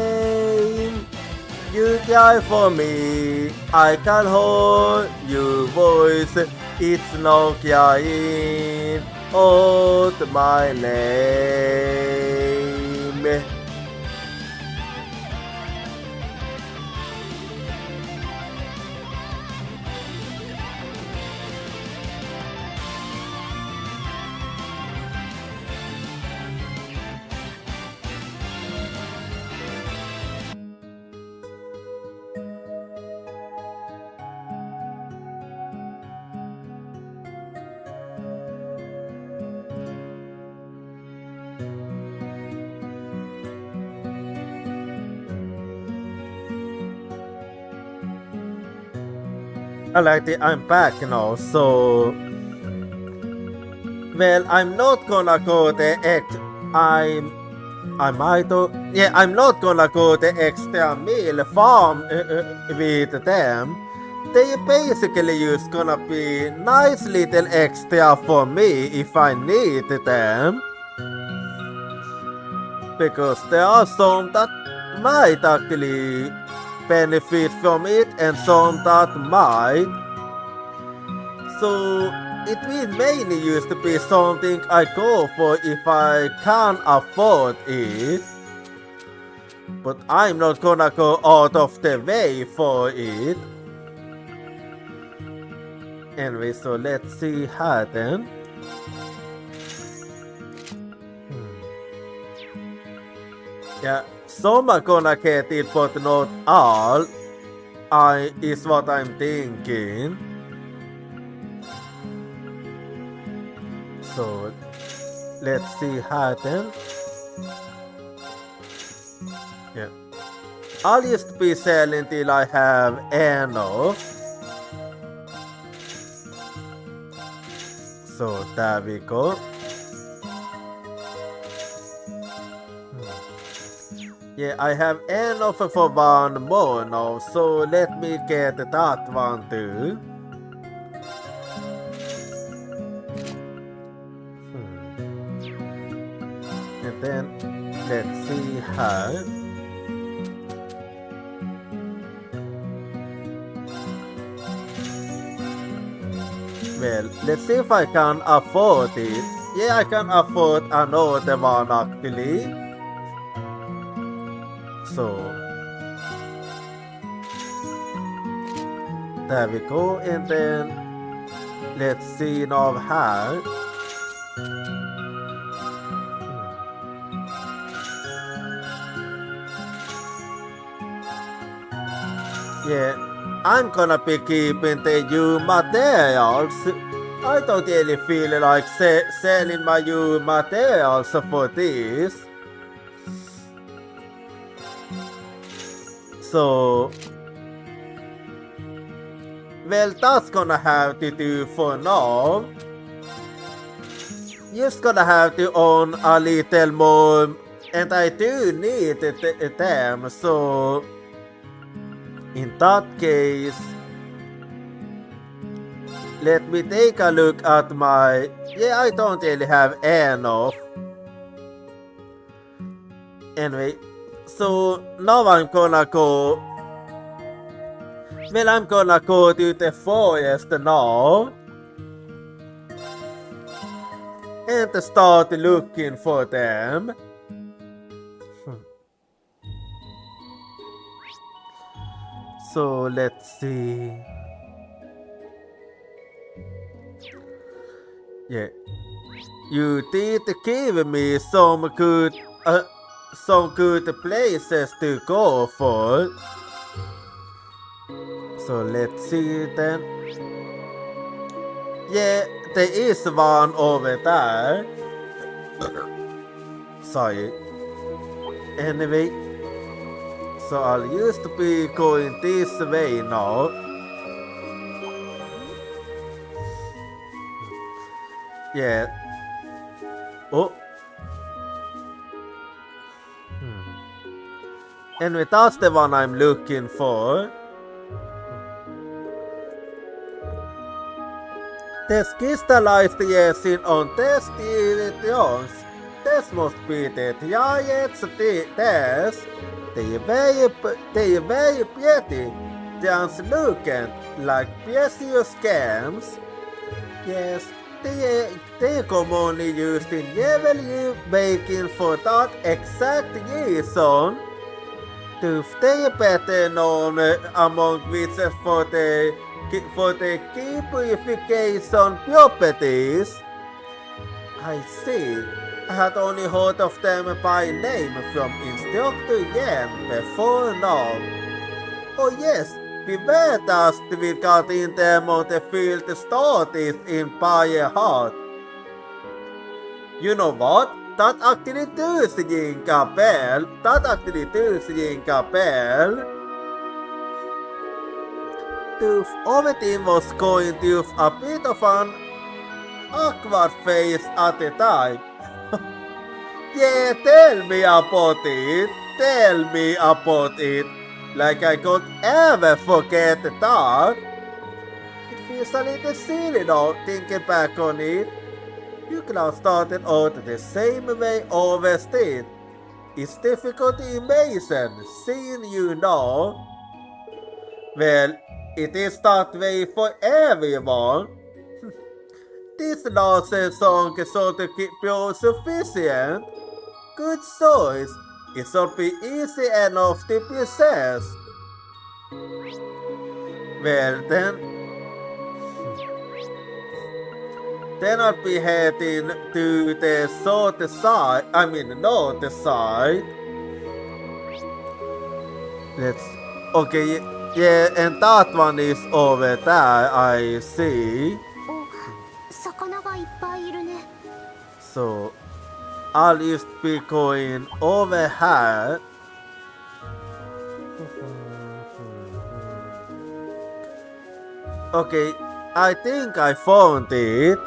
You cry for me. I can hold your voice. It's no crying out my name. Alrighty, I'm back now, so... Well, I'm not gonna go the I'm not gonna go the extra meal farm with them. They basically just gonna be nice little extra for me if I need them. Because there are some that might actually benefit from it and some that might. So it will mainly used to be something I go for if I can afford it. But I'm not gonna go out of the way for it. Anyway, so let's see how then. Yeah, some are gonna get it, but not all. Is what I'm thinking. So let's see how then. Yeah, I'll just be selling till I have enough. So there we go. Yeah, I have enough for one more now, so let me get that one too. And then let's see how. Well, let's see if I can afford it. Yeah, I can afford another one actually. So there we go, and then let's see now how. Yeah, I'm gonna be keeping the new materials. I don't really feel like selling my new materials for this. So, well, that's gonna have to do for now. Just gonna have to own a little more, and I do need them, so in that case, let me take a look at my. Yeah, I don't really have enough. Anyway. So now I'm gonna go. Well, I'm gonna go to the forest now and start looking for them. So let's see. Yeah, you did give me some good places to go for. So let's see then. Yeah, there is one over there. Sorry. Anyway, so I'll used to be going this way now. Yeah. Oh. Anyway, that's the one I'm looking for. There's crystallized resin on test divisions. This must be the giants test. They are very pretty, translucent, like precious gems. Yes, they are commonly used in jewelry making for that exact reason. They are better known among witches for the key purification properties. I see. I had only heard of them by name from Instructor Yen before now. Oh yes, beware dust will cut in them on the field started in Fire Heart. You know what? That actually does ring a bell. Overton was going through a bit of an awkward phase at the time. Yeah, tell me about it. Like I could ever forget that. It feels a little silly now, thinking back on it. You could have started out the same way always did. It's difficult to imagine, seeing you now. Well, it is that way for everyone. This large song is sort of keep you sufficient. Good choice. It should be easy enough to possess. Well then I'll be heading to the north side. North side. Okay, yeah, and that one is over there, I see. 魚がいっぱいいるね。 So, I'll just be going over here. Okay, I think I found it.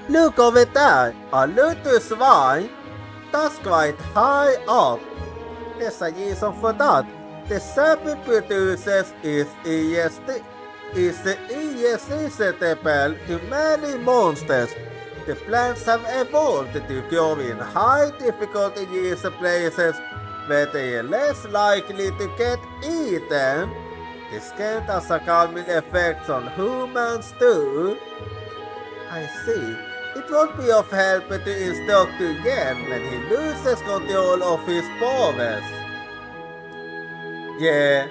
Look over there, a lotus vine. That's quite high up. There's a reason for that. The sap it produces is irresistible to many monsters. The plants have evolved to grow in high difficulty places where they are less likely to get eaten. This can has a calming effect on humans too. I see. It won't be of help to instruct Yen when he loses control of his powers. Yeah,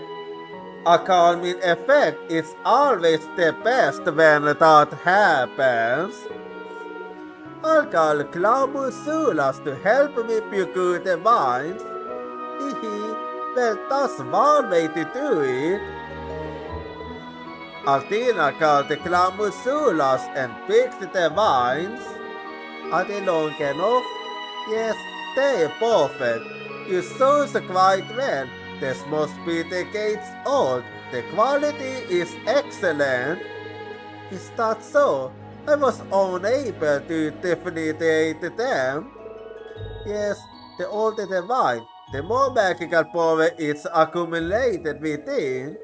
a calming effect is always the best when that happens. I'll call Clamusulas to help me procure the vines. Well, that's one way to do it. Altina called the Clamusulas and picked the vines. Are they long enough? Yes, they are perfect. You chose quite well. This must be decades old. The quality is excellent. Is that so? I was unable to differentiate them. Yes, the older the vine, the more magical power is accumulated within.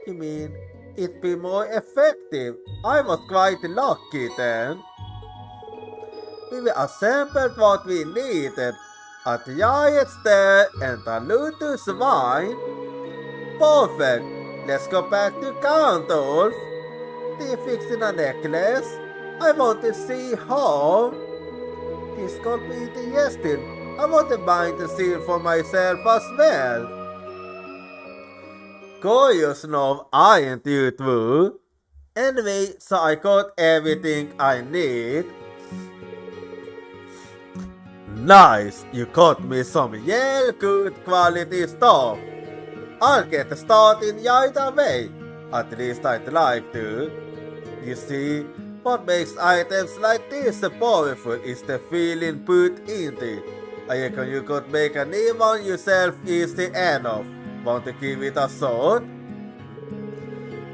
You mean, it'd be more effective? I was quite lucky then. We assembled what we needed. A giant stair and a lotus vine. Perfect. Let's go back to Gandalf. They're fixing a necklace. I want to see how. This could be interesting. I want to mind to see it for myself as well. Curious enough, aren't you two? Anyway, so I got everything I need. Nice! You got me some real good quality stuff. I'll get started right away. At least I'd like to. You see, what makes items like this so powerful is the feeling put into it. I reckon you could make a new one yourself easy enough. Want to give it a shot?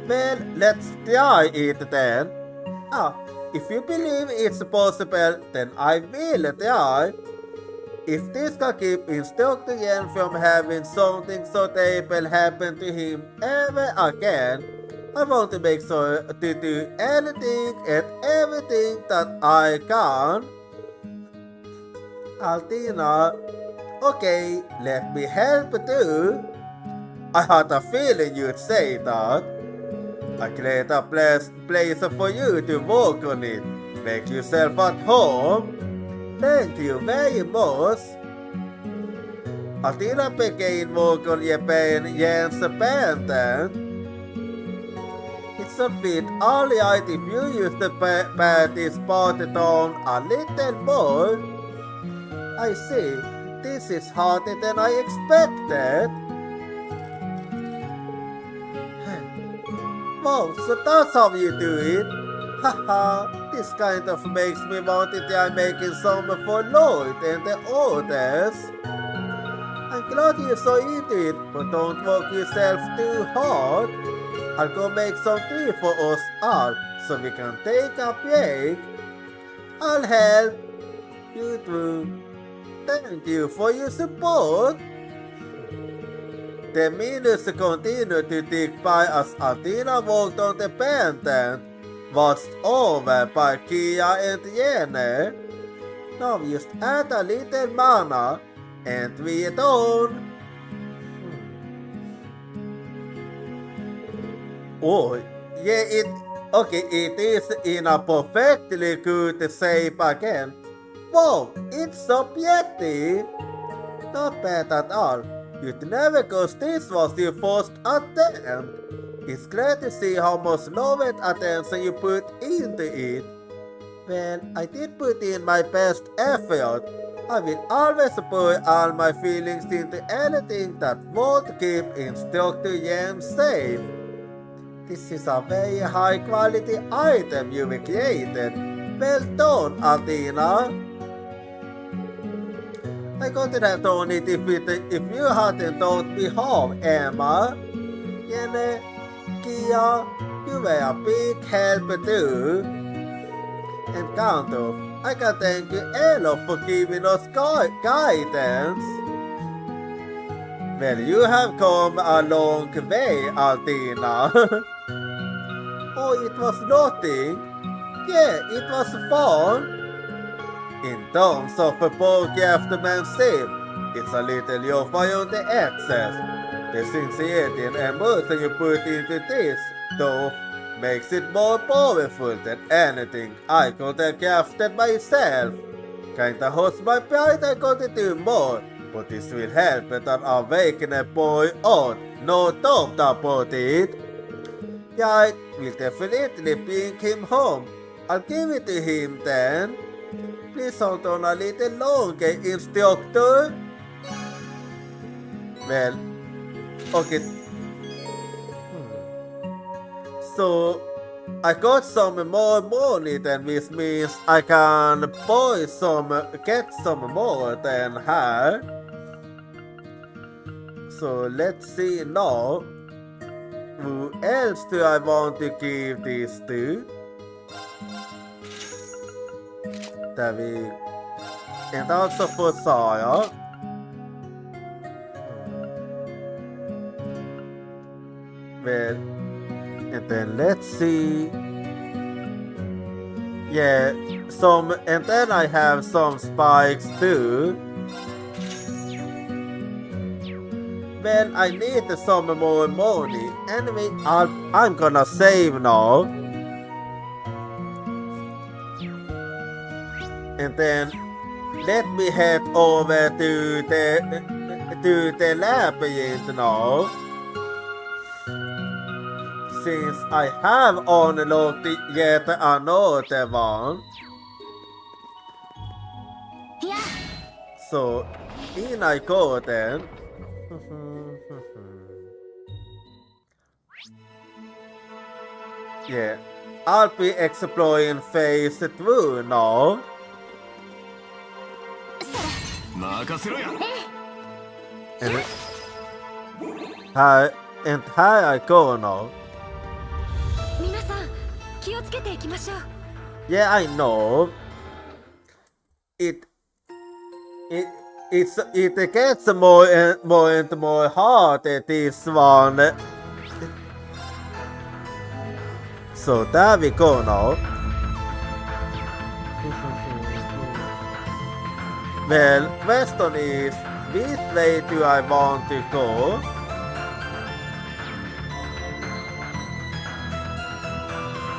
Well, let's try it then. If you believe it's possible, then I will try. If this can keep instructing Yen from having something so terrible happen to him ever again, I want to make sure to do anything and everything that I can. Altina, okay, let me help too. I had a feeling you'd say that. I create a place for you to work on it. Make yourself at home. Thank you very much. Altina began work on Jen's patent. It should fit all right if you use the patty spotted on a little more. I see. This is harder than I expected. Wow, so that's how you do it. Haha, this kind of makes me want to try making some for Lloyd and the others. I'm glad you're so into it, but don't work yourself too hard. I'll go make some tea for us all, so we can take a break. I'll help. You too. Thank you for your support. The minutes continued to tick by as Altina walked on the patent, watched over by Kia and Yene. Now just add a little mana, and we're done. Oh, yeah, Okay, it is in a perfectly good shape again. Wow, it's so pretty. Not bad at all. You'd never guess this was your first attempt. It's great to see how much love and attention you put into it. Well, I did put in my best effort. I will always put all my feelings into anything that won't keep Instructor Yen safe. This is a very high quality item you created. Well done, Athena. I couldn't have done it if you hadn't taught me how, Emma. Yene, Kia, you were a big help too. And Kanto, I can thank you Elo for giving us guidance. Well, you have come a long way, Altina. Oh, it was nothing. Yeah, it was fun. In terms of craftsmanship, it's a little your beyond the access. The sincerity and emotion you put into this, though, makes it more powerful than anything I could have crafted myself. Kinda hurts my pride I couldn't do more, but this will help at an awakened boy on, no doubt about it. Yeah, it will definitely bring him home. I'll give it to him then. Please hold on a little longer, Instructor. Well, okay. So, I got some more money then, which means I can get some more than her. So, let's see now. Who else do I want to give this to? David. And also for Sarah. Well, and then let's see. Yeah, and then I have some spikes too. Well, I need some more money. Anyway, I'm gonna save now. And then let me head over to the labyrinth now. Since I have unlocked yet another one. Yeah. So, in I go then. Yeah, I'll be exploring phase 2 now. 任せろや And here I go now. 皆さん気をつけていきましょう。 Yeah, I know. It gets more and more hard at this one. So there we go now. Well, question is, which way do I want to go?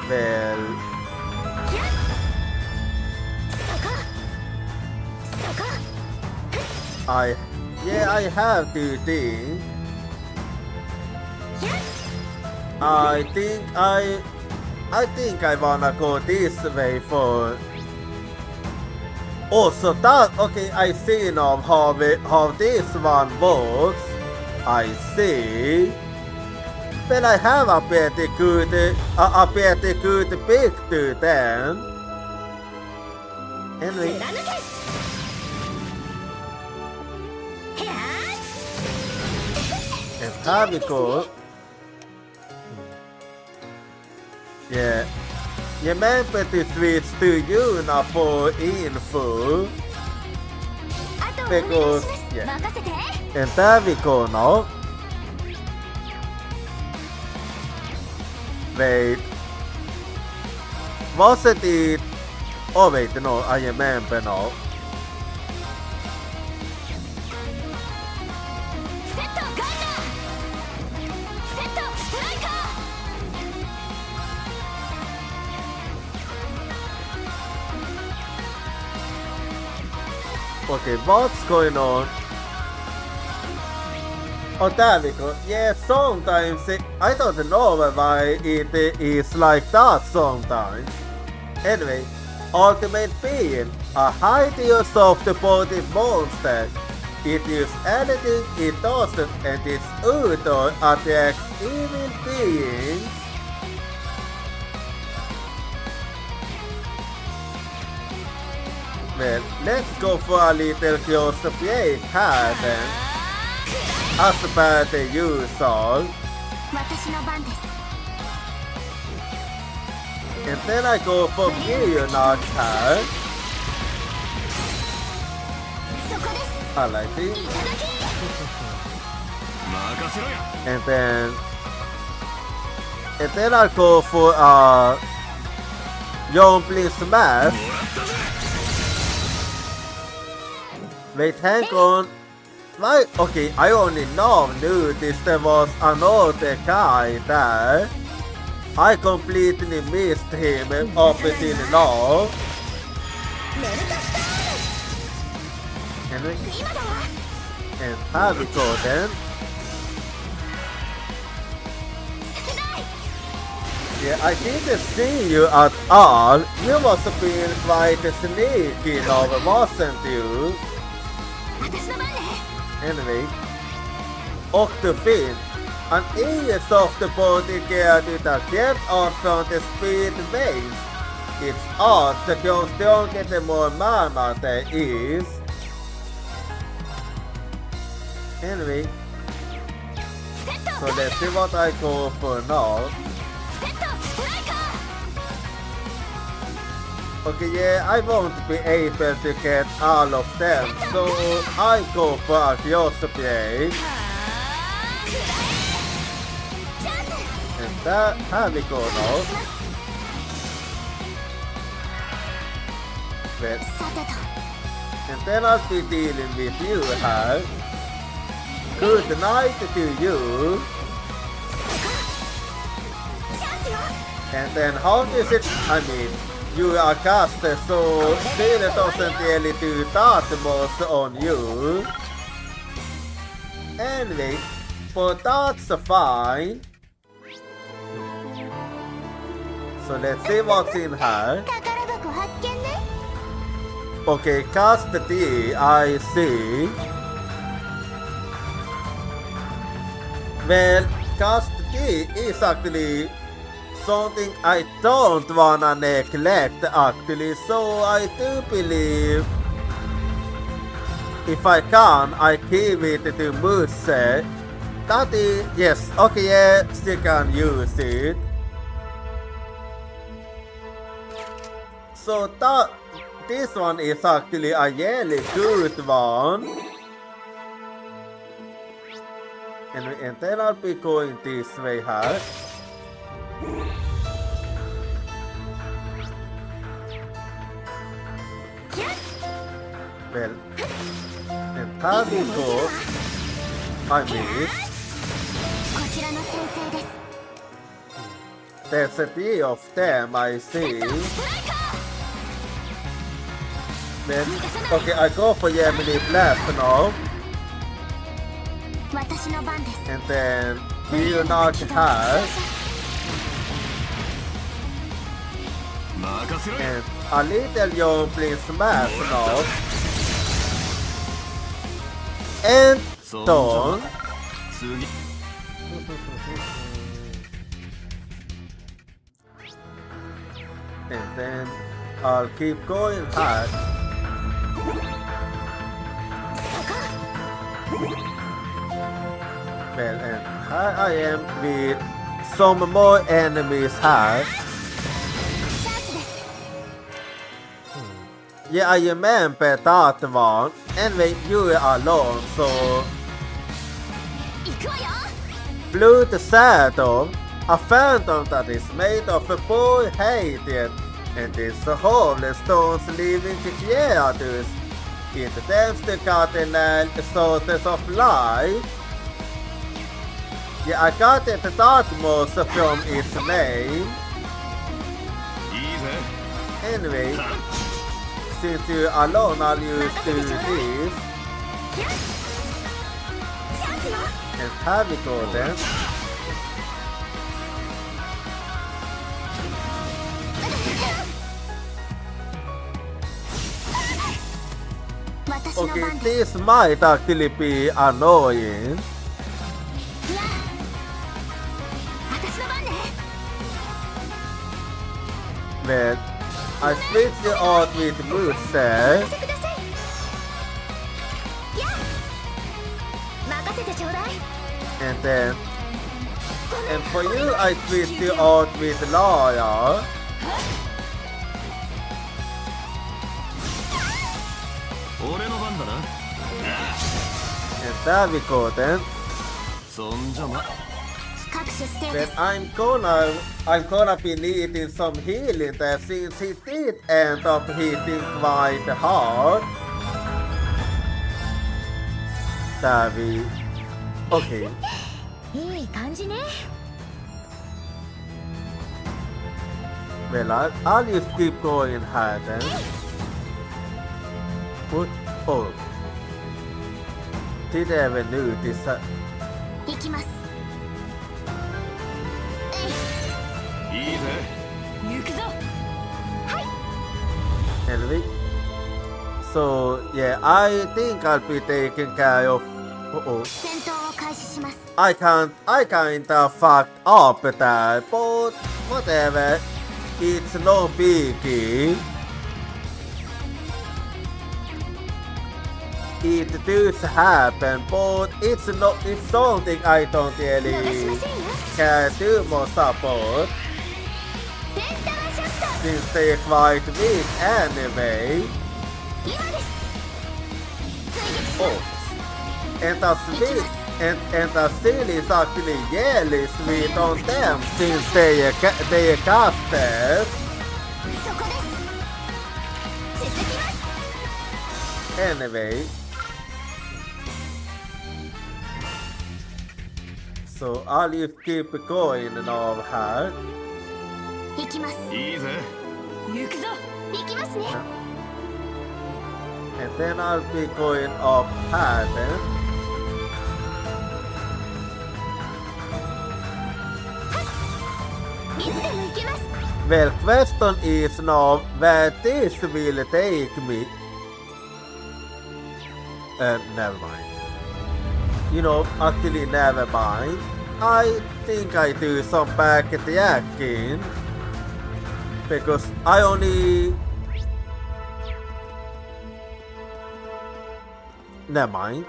Well, I have to think. I think I wanna go this way for. Oh, so that, okay, I see now how this one works. I see. Well, I have a pretty good picture then. Anyway. And here we go. Yeah. Remember to switch to you now for info. Because, yeah. And there we go now. Wait. Wasn't it? Oh wait, no, I remember now. Okay, what's going on? Oh, there we go. Yeah, sometimes I don't know why it is like that sometimes. Anyway, ultimate being, a highly soft-bodied monster. It uses anything it doesn't and its odor attacks evil beings. Well, let's go for a little close up here then. As bad as usual. 私の番です And then I go for you, not her. そこです I like it. いただき 任せろや And then I go for Youngling Smash. Wait, hang on. Why? Okay, I only now noticed there was another guy there. I completely missed him up until now. And here we go then. Yeah, I didn't see you at all. You must have been quite sneaky now, wasn't you? 私の番ね Anyway, Octofin, an ears of the body geared that get out from the speed base. It's odd that you don't get more mana there is. Anyway, セット so let's see what I go for now. セットストライカ Okay, yeah, I won't be able to get all of them, so I go for a close play. ー And that, here we go now. Well, さてと and then I'll be dealing with you, Hal. Good night to you. チャンスよ And then how does it, I mean, you are caster, so Spirit doesn't really do that much on you. Anyway, but that's fine. So let's see what's in her. 宝箱発見ね Okay, cast D, I see. Well, cast D is actually something I don't wanna neglect actually, so I do believe if I can, I give it to Muse. That is, yes, okay, yeah, she can use it. So that, this one is actually a really good one. And then I'll be going this way here. Well, and how we go, I missed. こちらの先生です There's a few of them, I see. ストライカ Then, okay, I go for Yemeni Blast now. ー私の番です And then, you not have. 任せろや And a little young please smash now. And そんじゃ done. 次 And then I'll keep going hard. Well, and here I am with some more enemies here. チャンスです Yeah, I remember that one. Anyway, you are alone, so 行くわよ Blood Shadow, a phantom that is made of pure hatred, and its holy stones living creatures. It attempts to cardinal sources of life. Yeah, I got it that most from its name. いいぜ Anyway, since you're alone, I'll use do this. チャンスよ And have it go then. 私の Okay, 番です this might actually be annoying. 私の番ね When I switch you out with moveset, 任せくださいやあ任せてちょうだい and then, and for you, I switch you out with lawyer. 俺の番だな。 And there we go then. そんじゃま。各種ステー Then タス I'm gonna be needing some healing there since he did end up hitting quite hard. There we... Okay. いい感じね Well, I'll just keep going hard then. What? Oh. Did I ever knew this? 行きますいいぜ。行くぞ Anyway. So, yeah, I think I'll be taking care of... Uh-oh. 戦闘を開始します I kinda fucked up that, but whatever. It's no biggie. It does happen, but it's something I don't 逃し really ませんよ can do more support ペンタワショット since they're quite weak anyway. 今です追撃し Oh. ます And the seal is actually really sweet on them since they are casters. そこです続きます Anyway. So I'll just keep going now here. 行きますいいぜ。行くぞ行きますね And then I'll be going up here then. いつでも行けます Well, question is now where this will take me. Never mind. You know, actually never mind. I think I do some backseating because I only... Never mind.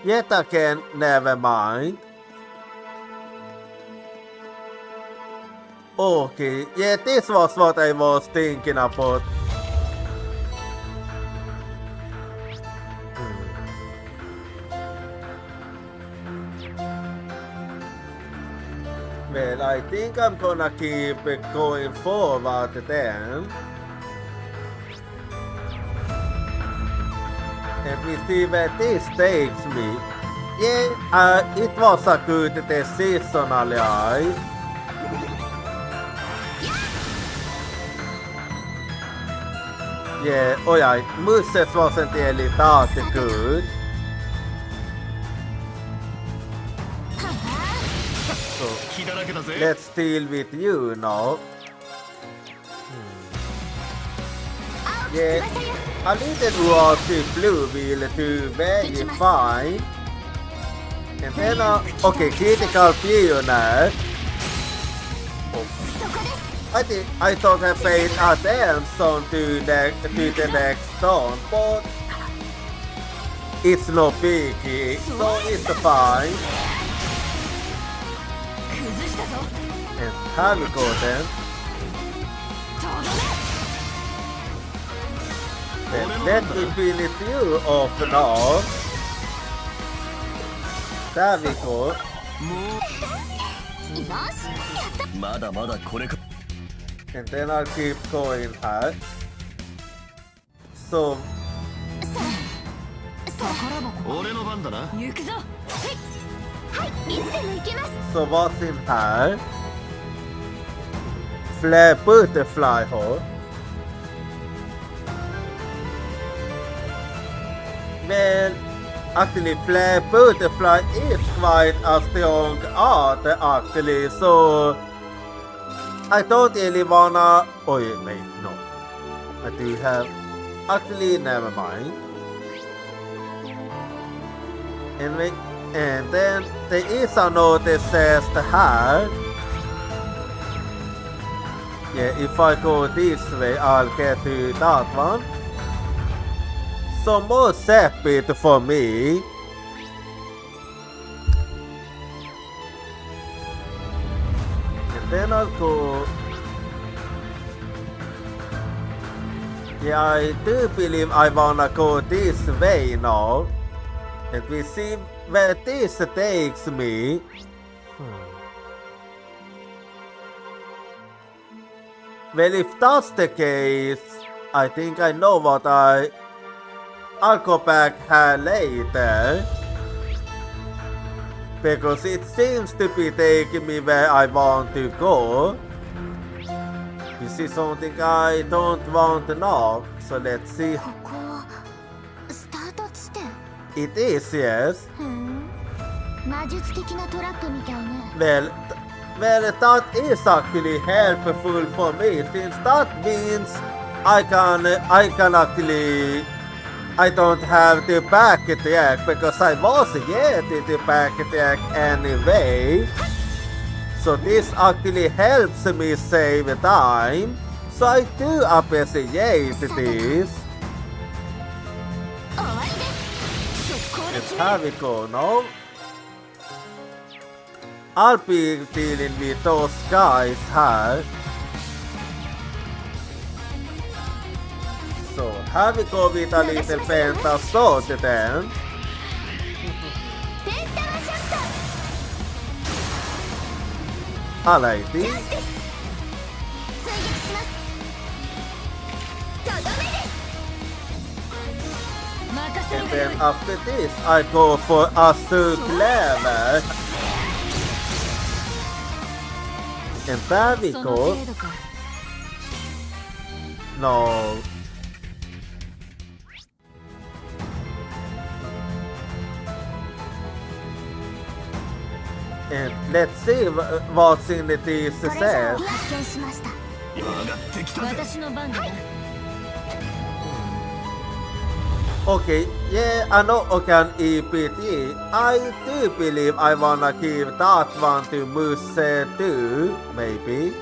Yet again, never mind. Okay, yeah, this was what I was thinking about. Well, I think I'm gonna keep going forward then. And we see where this takes me. Yeah, it was a good decision, alive. Yeah, oh yeah, Moses wasn't really that good. So, 気だらけだぜ。 let's deal with you now. Yeah, a little water blue will do very fine. And then, okay, critical failure. そこです I thought I paid attention to the next song, but it's no biggie, so it's fine. 崩したぞ And here we go then. とど Then let me finish you off now. There we go. もよしやったまだまだこれか。 And then I'll keep going here. So, 宝箱う俺の番だな。行くぞはいいつでも行けます so what's in here? Flare butterfly hole. Well, actually, Flare Butterfly is quite a strong art, actually, so I don't really wanna. Oh, wait, no. I do have. Actually, never mind. Anyway, and then there is a note that says the hat. Yeah, if I go this way, I'll get to that one. So more separate for me. And then I'll go. Yeah, I do believe I wanna go this way now. And we see where this takes me. Well, if that's the case, I think I know what I'll go back here later. Because it seems to be taking me where I want to go. This is something I don't want to know. So let's see. ここはスタート地点。 It is, yes. 魔術的なトラックみたいね。 Well, that is actually helpful for me since that means I can actually. I don't have to back attack because I was yet in the back attack anyway. So this actually helps me save time. So I do appreciate this. 終わりです。速攻で And 決める。 here we go now. I'll be dealing with those guys here. So here we go with a little penta sword then. ペンタマショット。 Alrighty. チャンスです。追撃します。とどめです。任せ And るがよ then い after this, I go for a clever. And there we その go. 程度か No. And let's see what's in this トレジャー set. を発見しました。上がってきたぜ。私の番だな Okay, yeah, I know okay, an EPT. I do believe I wanna give that one to Muse too, maybe.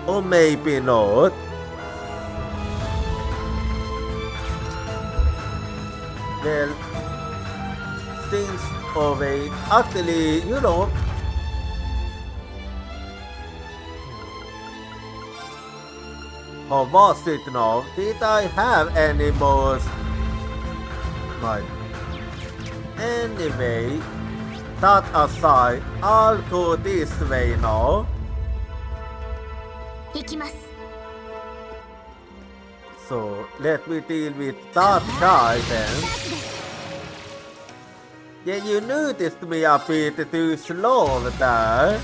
Or maybe not. Well, since wait, actually, you know, or was it now? Did I have any more? Right. Anyway, that aside, I'll go this way now. 行きます。 So let me deal with that guy then. Yeah, you noticed me a bit too slow there.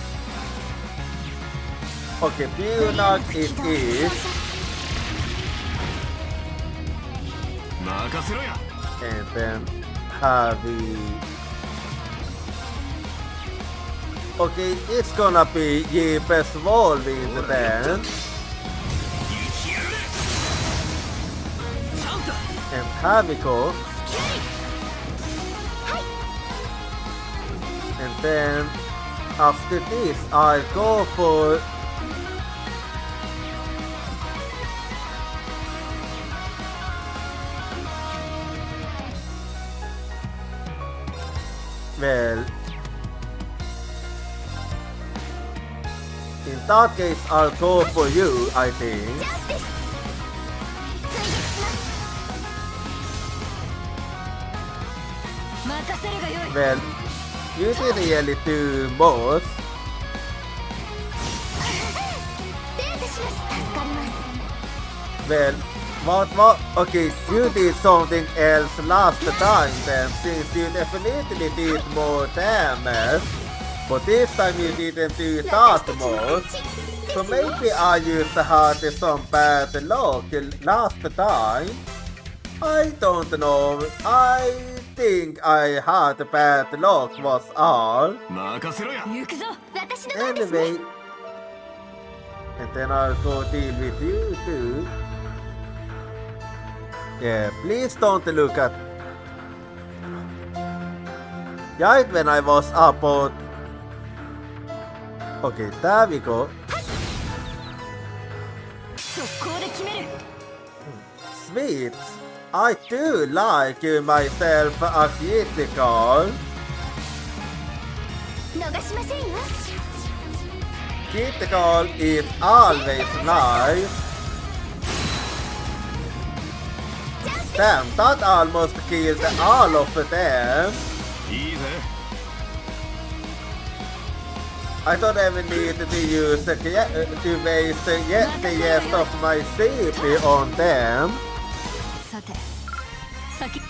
Okay, Bunak it is. 任せろや。 And then Harvey. Okay, it's gonna be Jeepers Whirlwind then. 生きやがれ。チャンスだ。 And Harvey go. And then after this, I go for. Well, in that case, I'll go for you, I think. チャンスです。追撃します。任せるがよい Well, you did really do most. 手当てします。助かります。 Well, what? Okay, you did something else last time then, since you definitely did more damage. But this time you didn't do that much. So So maybe I used to have some bad luck last time. I don't know. I think I had bad luck was all. 任せろや。行くぞ。私の番ですね。 Anyway, and then I'll go deal with you too. Yeah, please don't look at. Right when I was up on. Okay, there we go. 速攻で決める。Sweet. I do like myself a critical. 逃しませんよ。 Critical is always nice. Damn, that almost killed all of them. いいぜ。 I don't even need to use to waste the rest of my CP on them. さて、先。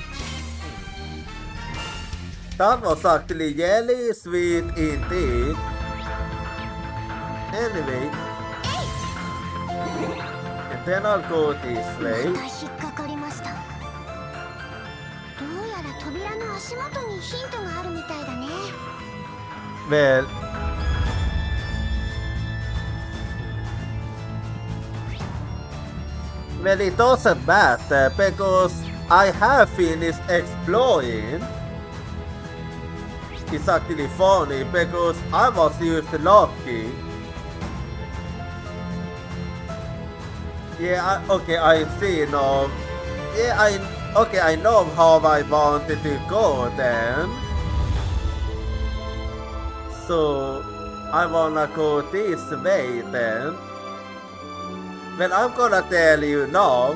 That was actually really sweet indeed. Anyway, and then I'll go this ま way. た引っかかりました。どうやら扉の足元にヒントがあるみたいだね。 Well, it doesn't matter because I have finished exploring. It's actually funny because I was used lucky. Yeah, okay, I see now. Yeah, I know how I wanted to go then. So, I wanna go this way then. Well, I'm gonna tell you now.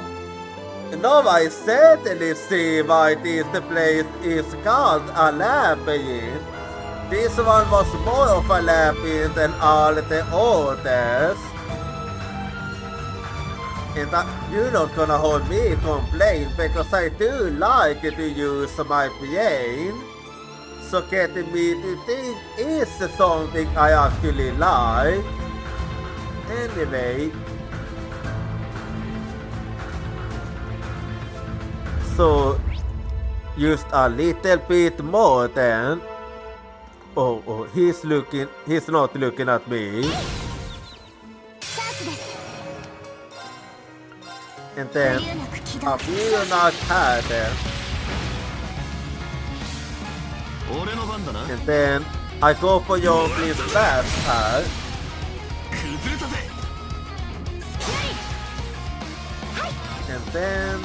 Now I certainly see why this place is called a labyrinth. This one was more of a labyrinth than all the others. And you're not gonna hold me complain because I do like to use my brain. So getting me to think is something I actually like. Anyway. So, just a little bit more then. Oh, he's not looking at me. チャンスです。 And then, 理由なく起動。 a few not had them. 俺の番だな。 And then, I go for your please fast part. 崩れたぜ。 And then,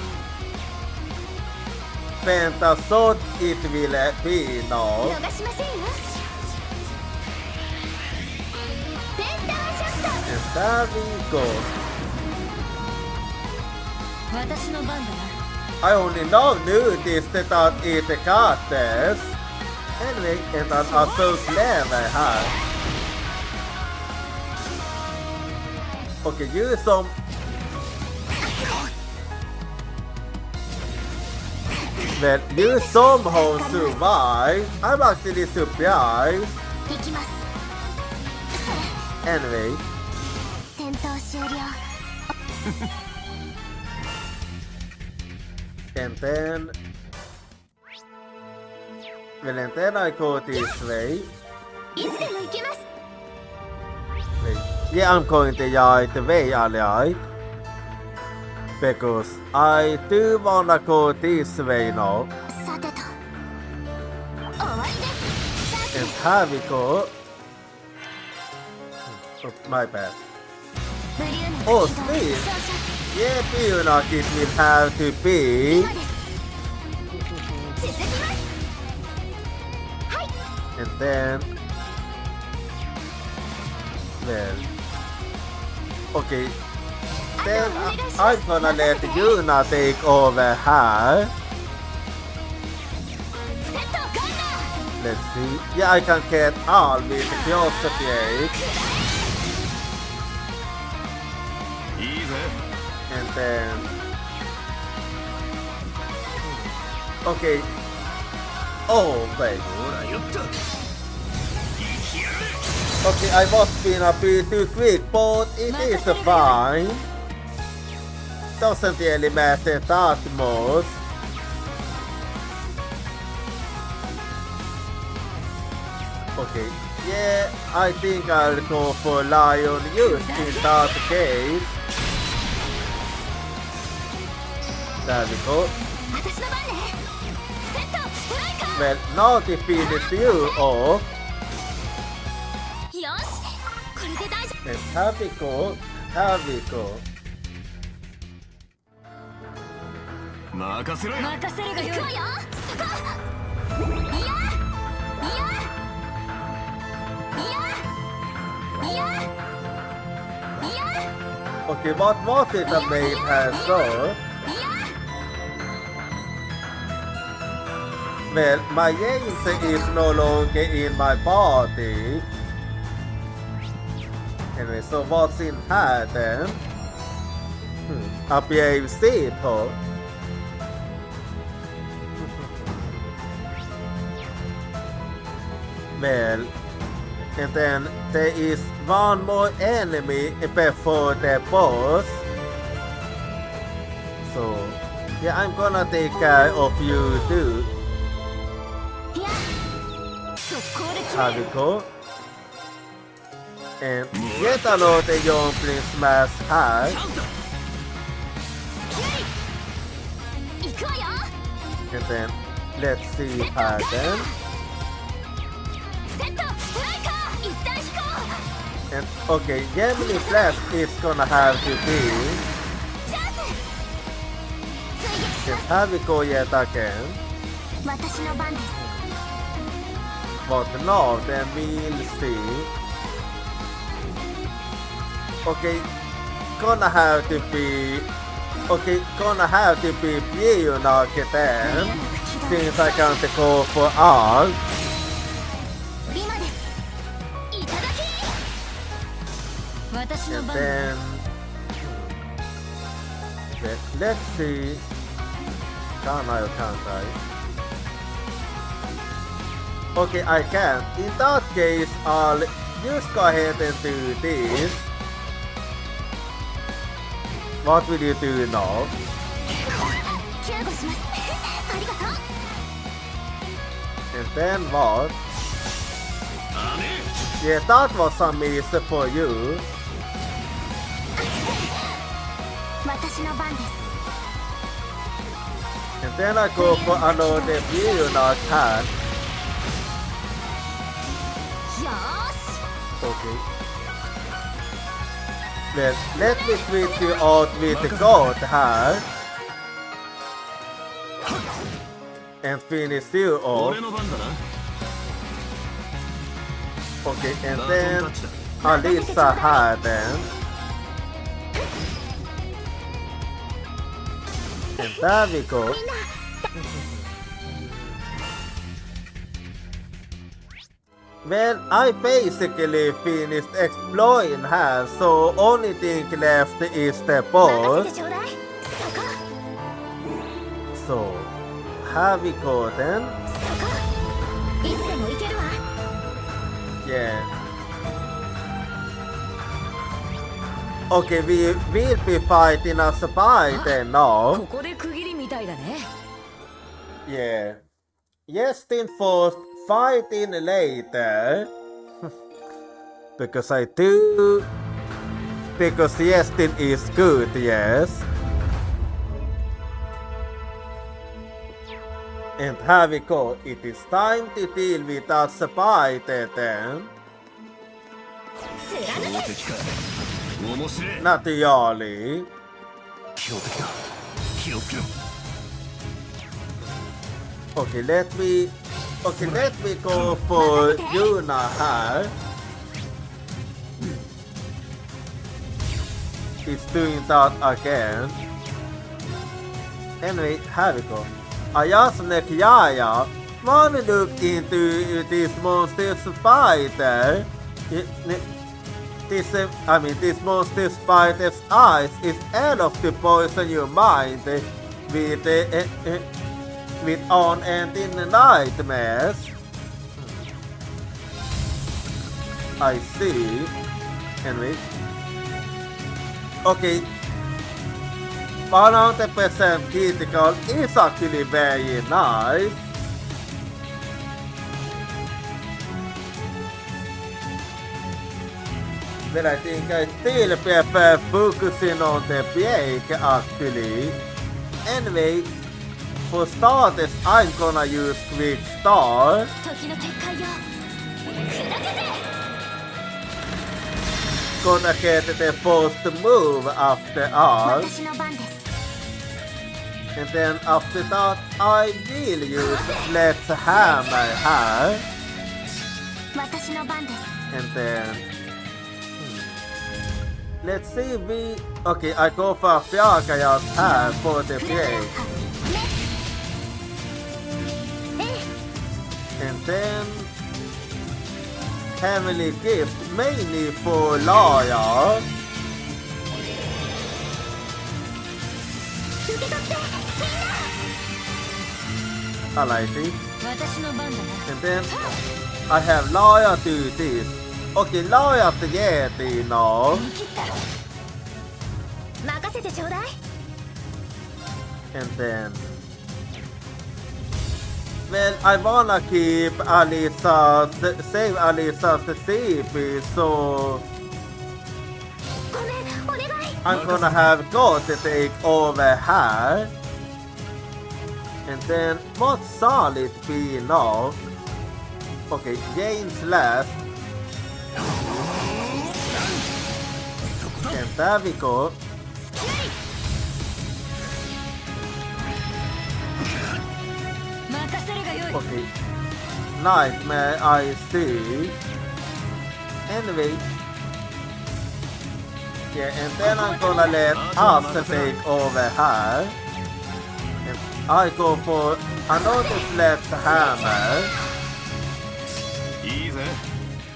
Pentasod it will be now. 逃しませんよ。ペンタワショット。 And there we go. 私の番だな。 I only now noticed that it got this. Anyway, and I'm so glad I had. Okay, use some. Well, you somehow survived. I'm actually surprised. 行きます。 Anyway, 戦闘終了。 and then. Well, and then I go this way. いつでも行けます。 Wait. Yeah, I'm going the right way, alright? Because I do wanna go this way now. さてと。終わりです。チャンスで And す。 here we go. Oh, my bad. 無理なく Oh, 起動。 sweet. 照射。 Yeah, Pionakis will have to be. 今です。続きます。はい。 And then. Well. Okay. Then I'm gonna let Yuna take over her. セット完了。 Let's see. Yeah, I can get all with Curiosity. いいぜ。 And then. Okay. Oh, wait. ほらよっと。生きやれ。Okay, I was being a bit too quick, but it is fine. Doesn't really matter that much. Okay, yeah, I think I'll go for Lion Youth in that case. There we go. 私の番ね。セットストライカ Well, now to finish you off. ー。よし、これで大丈 And here we go. Here we go. 任せろよ。任せるがよい。夫。行くわよ。そこ。いや、いや、いや、いや、いや。 Okay, what was it that made her so? Well, my James is no longer in my body. Anyway, so what's in her then? A brave people. Well, and then there is one more enemy before the boss. So, yeah, I'm gonna take care of you too. いや、速攻で決 Here め we る。 go. And yet another young prince smash her. 行くわよ。 And then let's see her then. セットストライカー。一旦飛行。 And okay, Gemini Flash is gonna have to be. チャンス。追撃し And ます。 here we go yet again. 私の番です。 But now then we'll see. Okay, gonna have to be. Okay, gonna have to be Pionok then. Since I can't go for all. 今です。いただき。私の And 番。 then. Let's see. Can I or can't I? Okay, I can. In that case, I'll just go ahead and do this. What will you do now? 救護します。ありがとう。 And then what? Yeah, that was some miss for you. 私の番です。 And then I go for another view not hat. よーし。 Okay. Let me switch you out with the gold hat. And finish you off. 俺の番だな。 Okay, and バトン then タッチだ。 Alisa hat then. And there we go. Well, I basically finished exploring her, so only thing left is the 任 boss. せてちょうだい。そこ。 So, here we go then. そこ。いつでも行けるわ。 Yeah. Okay, we will be fighting a spy then こ now. こで区切りみたいだね。 Yeah. Yestin first, fighting later. Because I do. Because Yestin is good, yes. And here we go. It is time to deal with a spy then. 貫け。強敵か。面白い。 Not really. 強敵だ。気をつけろ。 Okay, let me go for Yuna here. It's doing that again. Anyway, here we go. Ayasnek Yaya, wanna look into this monster's spider? This monster spider's eyes is enough to poison your mind with unending nightmares. I see. Anyway. Okay. 100% critical is actually very nice. But I think I still prefer focusing on the break actually. Anyway, for starters, I'm gonna use quick start. 時の結界よ砕けて Gonna get the first move after all. 私の番です And then after that, I will use Let's Hammer her. 私の番です And then... Let's see we... Okay, I go for Fiagaya's hair for the クララ break. ハね And then... Heavenly Gift mainly for Laia. 受け取ってみんな I like it. 私の番だな And then I have Laia do this. Okay, Laia to get it now. 見切った任せてちょうだい And then... Well, I wanna keep Alisa's... Save Alisa's CP, so... ごめんお願い I'm gonna have God to take over her. And then, what shall it be now? Okay, James left. And there we go. 任せるがよい Okay. Nightmare I see. Anyway. Yeah, and then I'm gonna let us take over her. And I go for another left hammer. いいぜ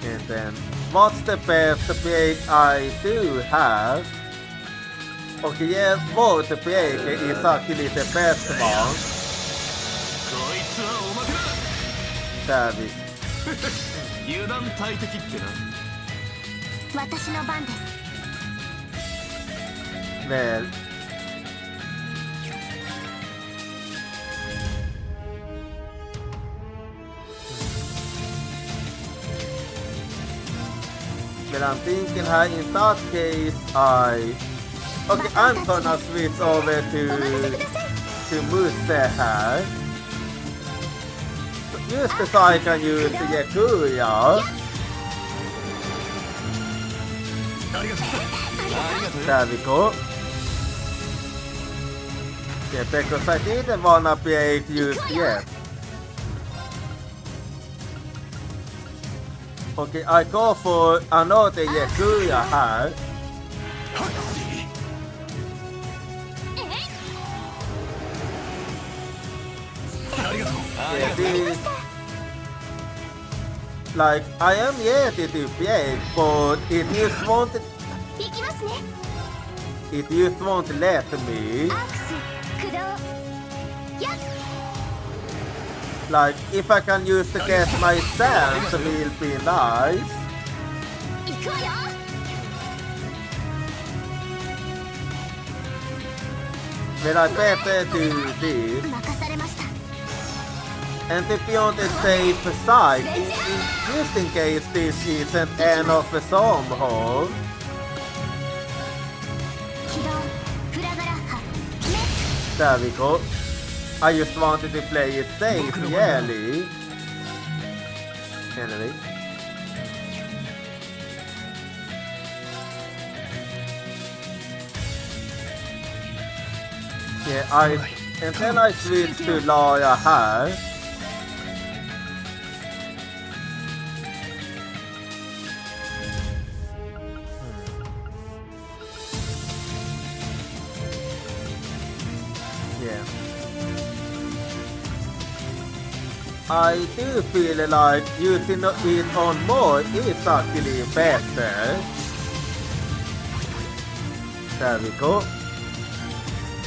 And then, what's the best break I do have? Okay, yeah, both break is actually the best one. こいつはおまけだ There we 油断大敵ってな私の番です Well, I'm thinking how in that case Okay, I'm gonna switch over to Muse her. Use the so I can use Yakuya. ありがとうありがとうよ There we go. Yeah, because I didn't wanna be used yet. Okay, I go for another Yakuya her. Yeah, this, like, I am ready to break, but it just won't, いきますね it just won't let me. アクス駆動やっ Like, if I can use to get my stance, will be nice. 行くわよ But I better do this. 任されました And to be on the safe side, just in case this isn't end of the somehow. 起動フラガラッハ There we go. I just wanted to play it safe, really. Anyway. Yeah, and then I switch to Laia her. Yeah. I do feel like using it on more is actually better. There we go.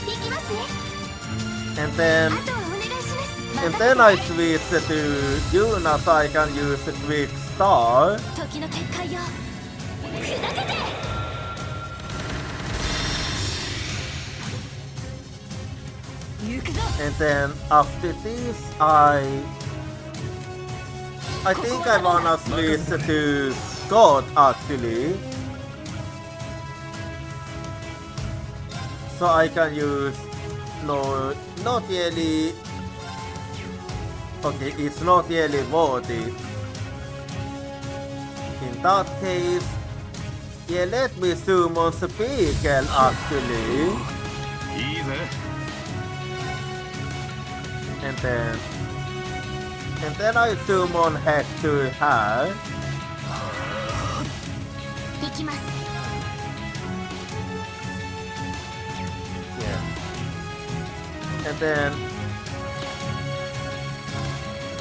行きますね And then あとはお願いします and then I switch to Yuna so I can use quick star. 時の結界よ砕けて 行くぞ And then after this, I think I wanna switch to God actually. So I can use no, not really. Okay, it's not really worth it. In that case, yeah, let me summon Speaker actually. いいぜ And then I summon Heck to her. 行きます Yeah.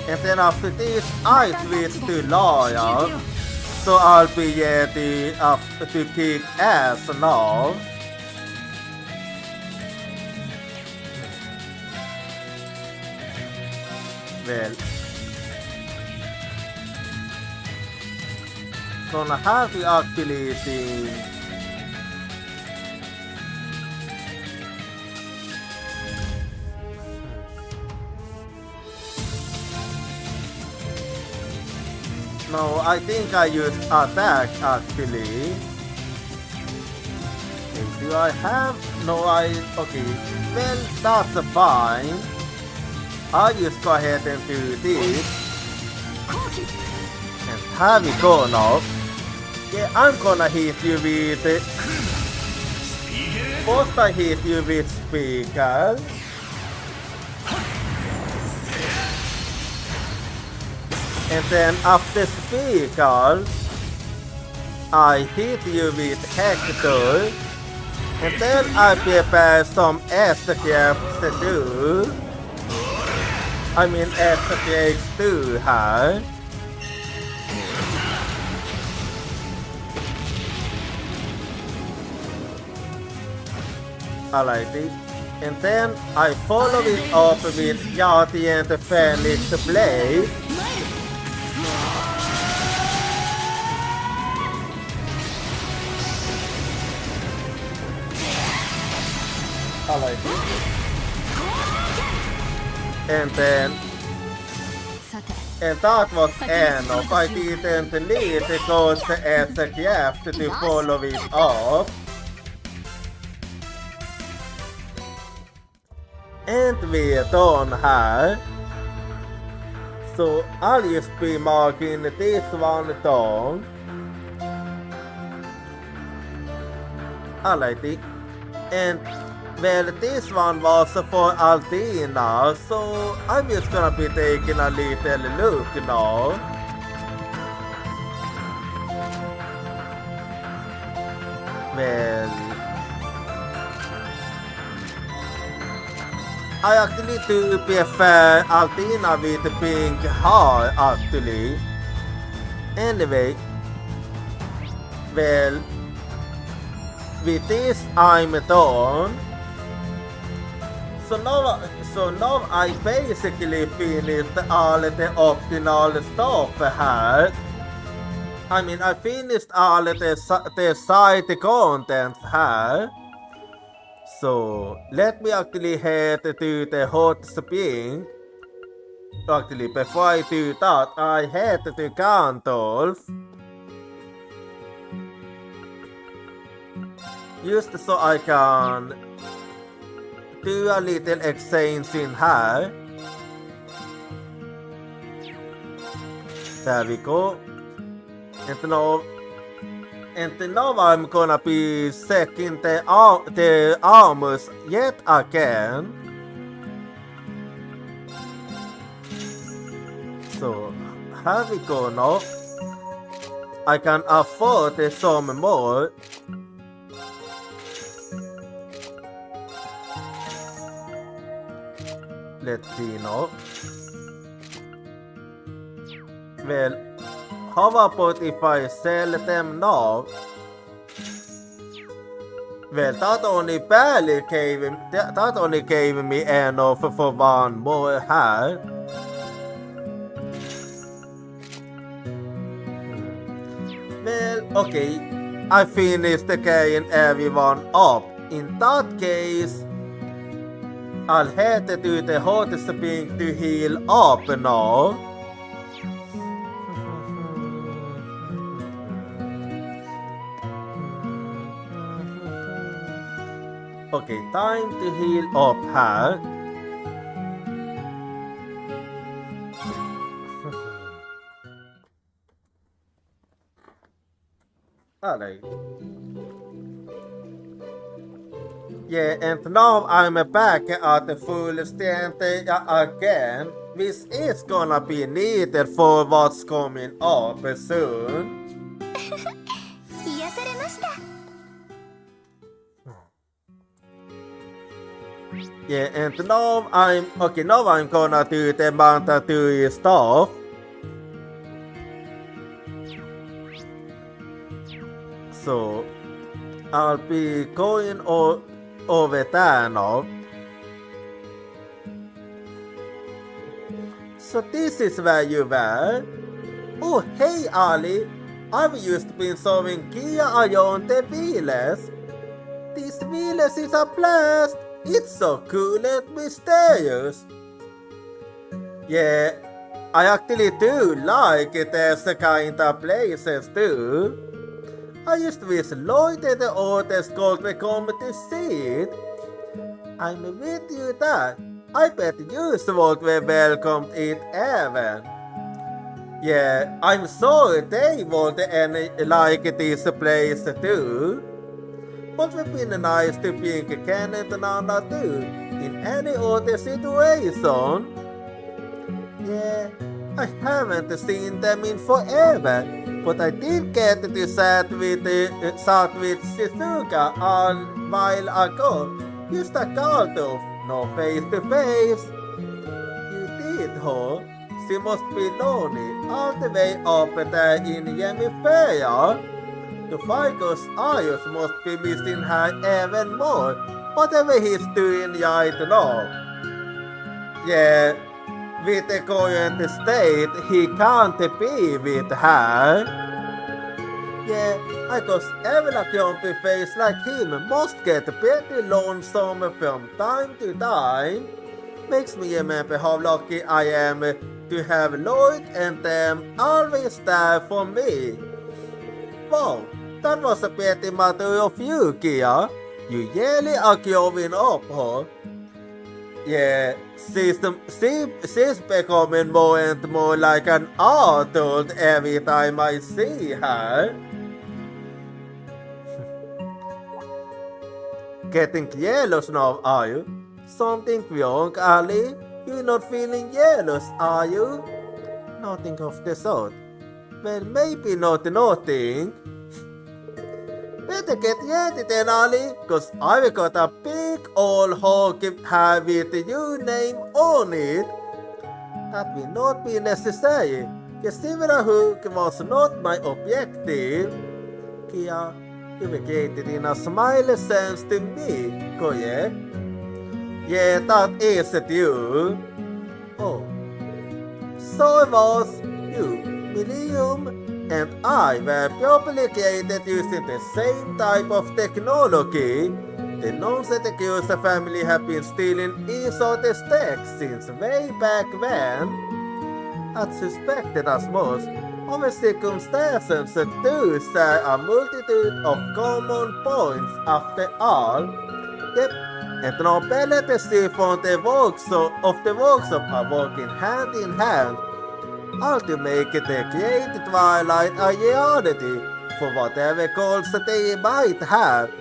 And then after this, I switch to loyal. So I'll be ready to pick as now. Well, gonna have to actually think. No, I think I used attack actually. Okay, do I have? No, okay. Well, that's fine. I'll just go ahead and do this. And have it go now. Yeah, I'm gonna hit you with. First, I hit you with speaker. And then after speaker, I hit you with Hector. And then I prepare some escapes to do. I mean escapes to her. Alrighty. And then I follow it up with LGBT-friendly blade. Alrighty. And then, さて and that was enough. I didn't need to go to SKF to follow it up. And we're done here. So I'll just be marking this one down. Alrighty. And well, this one was for Altina, so I'm just gonna be taking a little look now. Well, I actually do prefer Altina with pink hair actually. Anyway, well, with this I'm done. So now I basically finished all the optional stuff here. I mean, I finished all the side content here. So let me actually head to the hot spring. Actually, before I do that, I head to Gandalf. Just so I can do a little exchange in here. There we go. And now I'm gonna be checking the armors yet again. So here we go now. I can afford some more. Let's see now. Well, how about if I sell them now? Well, that only gave me enough for one more hat. Well, okay. I finished carrying everyone up. In that case, I'll head to the hot spring to heal up now. Okay, time to heal up her. Alright. Yeah, and now I'm back at the full strength again, which is gonna be needed for what's coming up soon. 癒されました。 Yeah, and now I'm gonna do the mandatory stuff. So I'll be going over there now. So this is where you were. Oh, hey Ali, I've just been sewing gear around the wheels. This wheels is a blast. It's so cool and mysterious. Yeah, I actually do like these kind of places too. I just wish Lloyd and the others could come to see it. I'm with you that. I bet you would be welcomed it even. Yeah, I'm sure they would like this place too. But it would be nice to pink can and Nana too, in any other situation. Yeah, I haven't seen them in forever, but I did get to sat with Shizuka a while ago. Just a call to, no face to face. You did, huh? She must be lonely all the way up there in Yemiferia. The Fico's eyes must be missing her even more, whatever he's doing right now. Yeah, with the current state, he can't be with her. Yeah, I guess every grumpy face like him must get pretty lonesome from time to time. Makes me remember how lucky I am to have Lloyd and them always there for me. Wow, that was a pretty matter of you, Kia. You really are growing up, huh? Yeah, she's becoming more and more like an adult every time I see her. Getting jealous now, are you? Something wrong, Ali? You're not feeling jealous, are you? Nothing of the sort. Well, maybe not nothing. Better get ready then, Ali, cause I've got a big old hog hat with your name on it. That will not be necessary. The silver hook was not my objective. Kia, you were created in a smiley sense to me, correct? Yeah, that is it, you. Oh. So it was you, Millennium, and I were properly created using the same type of technology. The non-Setakusa family have been stealing each other's tech since way back when. I'd suspected as much. Our circumstances do share a multitude of common points after all. Yep, and the nobility from the workshop are working hand in hand. All to make the creative twilight a reality for whatever goals they might have.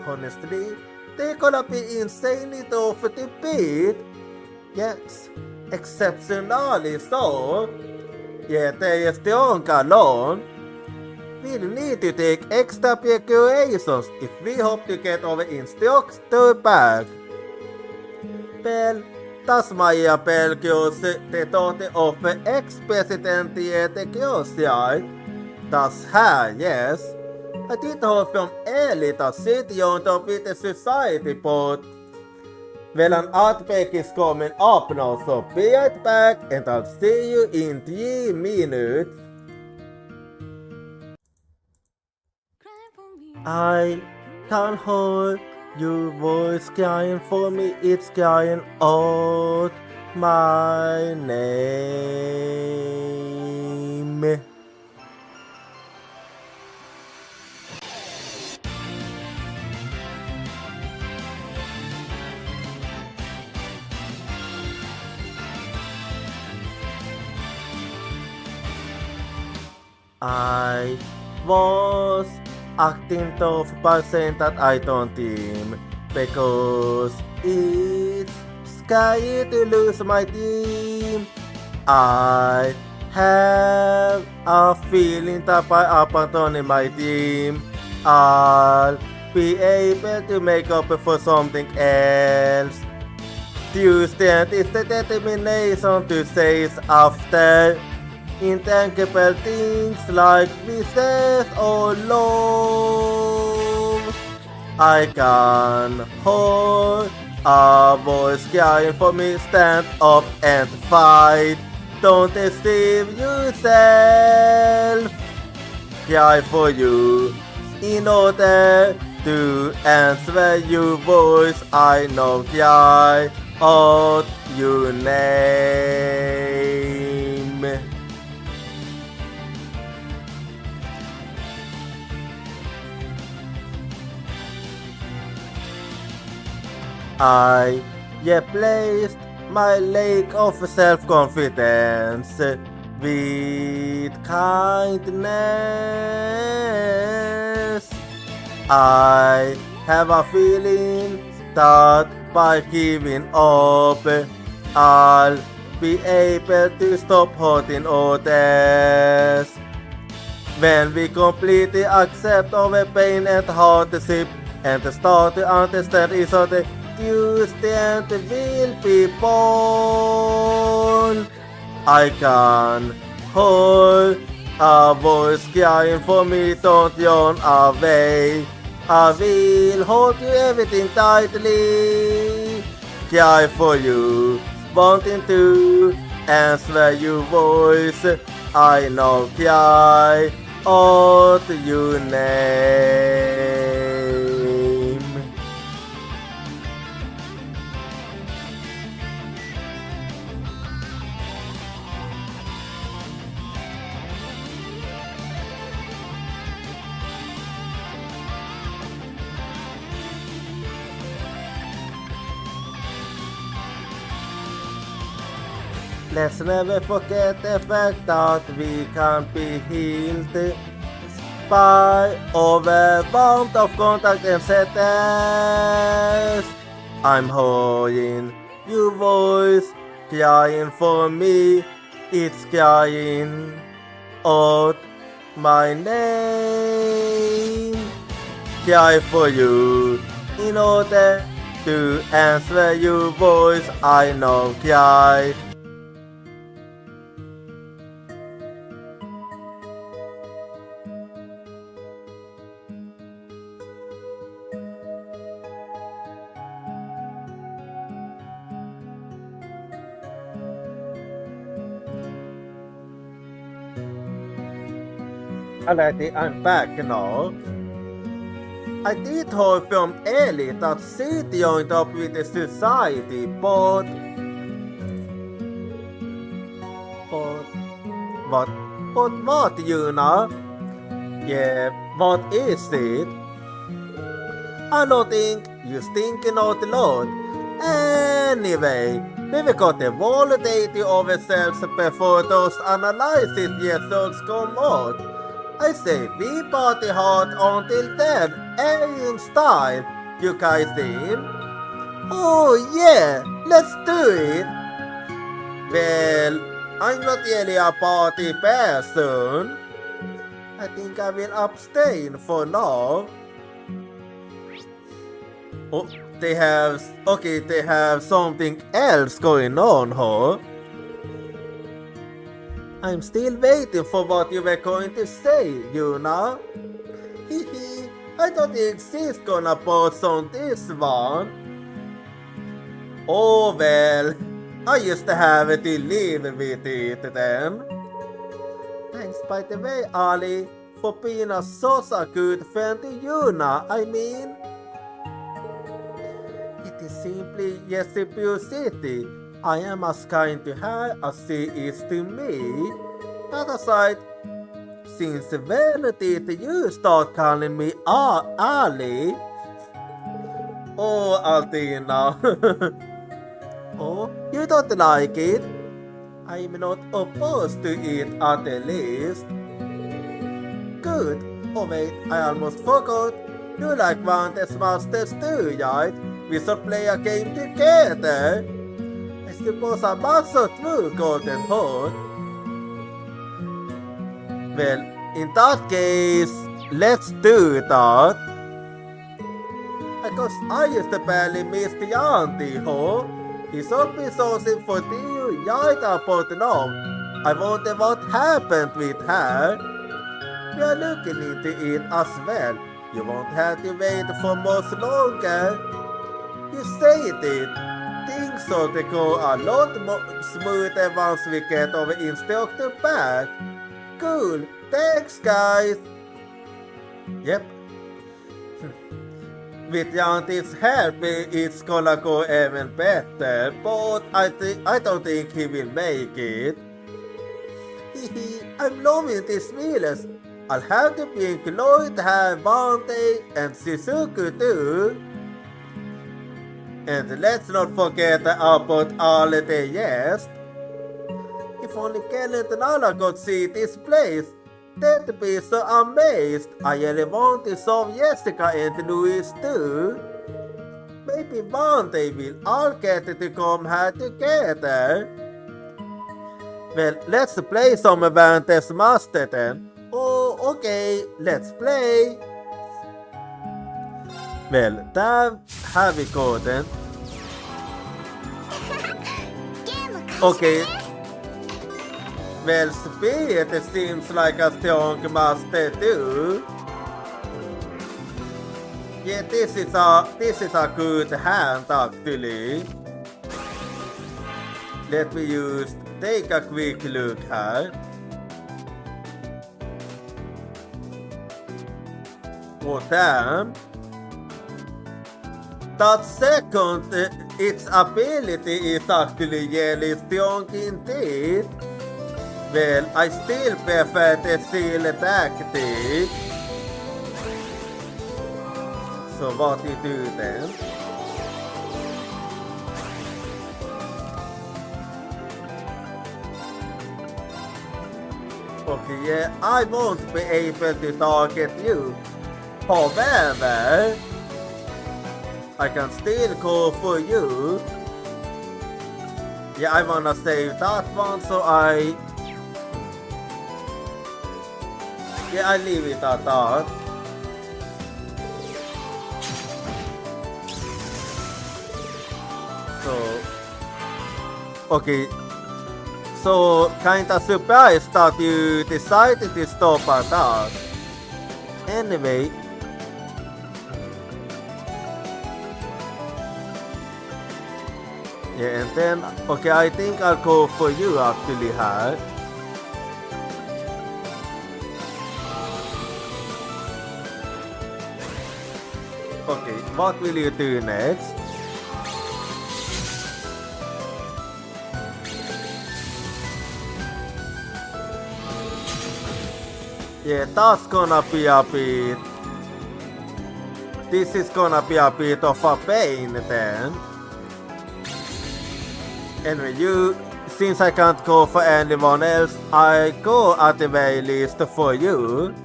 Honestly, they're gonna be insanely tough to beat. Yes, exceptionally so. Yeah, they are strong alone. We'll need to take extra precautions if we hope to get our instructor back. Well, that's my appeal, cause the daughter of ex-president the Crossy. That's her, yes. I did hope from early that city on top with the society, but well, an outbreak is coming up now, so be right back and I'll see you in 3 minutes. I can't hold your voice crying for me, it's crying out my name. I was acting tough by saying that I don't team because it's scary to lose my team. I have a feeling that by abandoning my team, I'll be able to make up for something else. Tuesday is the determination to chase after intangible things like business or love. I can hold a voice crying for me, stand up and fight. Don't deceive yourself. Cry for you in order to answer your voice. I know cry out your name. I replaced my lack of self-confidence with kindness. I have a feeling that by giving up, I'll be able to stop hurting others. When we completely accept our pain and hardship and start to understand each other, Tuesday will be born. I can hold a voice crying for me, don't run away. I will hold you everything tightly. Cry for you, wanting to answer your voice. I know cry out your name. Let's never forget the fact that we can be healed by overwhelmed of contact and sadness. I'm holding your voice, crying for me, it's crying out my name. Cry for you in order to answer your voice. I know cry. Alrighty, I'm back now. I did hear from Ellie that she joined up with the society, but what, you know? Yeah, what is it? I don't think you stinking out loud. Anyway, we've got to validate ourselves before those analysis results come out. I say we party hard until then, in style, you guys in? Oh yeah, let's do it! Well, I'm not really a party person. I think I will abstain for now. Oh, they have something else going on, huh? I'm still waiting for what you were going to say, you know? Hehe, I don't think she's gonna post on this one. Oh well, I used to have to live with it then. Thanks by the way, Ali, for being such a good friend to you now, I mean. It is simply yes, a pure city. I am as kind to her as she is to me. That aside, since when did you start calling me Ali? Oh, Altina. Oh, you don't like it? I'm not opposed to it at the least. Good. Oh wait, I almost forgot. You like Vantage Masters too, right? We should play a game together. I suppose I'm also through Golden Horn. Well, in that case, let's do that. Because I used to barely miss the auntie, huh? He should be sourcing for you right about now. I wonder what happened with her. We are looking into it as well. You won't have to wait for much longer. You said it. Things ought to go a lot more smoother once we get our instructor back. Cool. Thanks, guys. Yep. With Yanti's help, it's gonna go even better, but I don't think he will make it. I'm loving this meals. I'll have to be included to have Vante and Shizuku too. And let's not forget about all the guests. If only Kenneth and Anna could see this place, they'd be so amazed. I really want to solve Jessica and Louis too. Maybe one day we'll all get to come here together. Well, let's play some Vantage Master then. Oh, okay, let's play. Well, där har vi koden. Okay. Well, speed seems like a strong master too. Yeah, this is a good hand actually. Let me take a quick look here. Oh damn. That second, its ability is actually really strong indeed. Well, I still prefer the seal tactic. So what do you do then? Okay, yeah, I won't be able to target you. However, I can still go for you. Yeah, I wanna save that one, so I leave it at that. So, okay. So, kinda surprised that you decided to stop at that. Anyway. Yeah, and then, okay, I think I'll go for you actually, here. Okay, what will you do next? Yeah, that's gonna be a bit... This is gonna be a bit of a pain then. Anyway, since I can't go for anyone else, I go at the very least for you.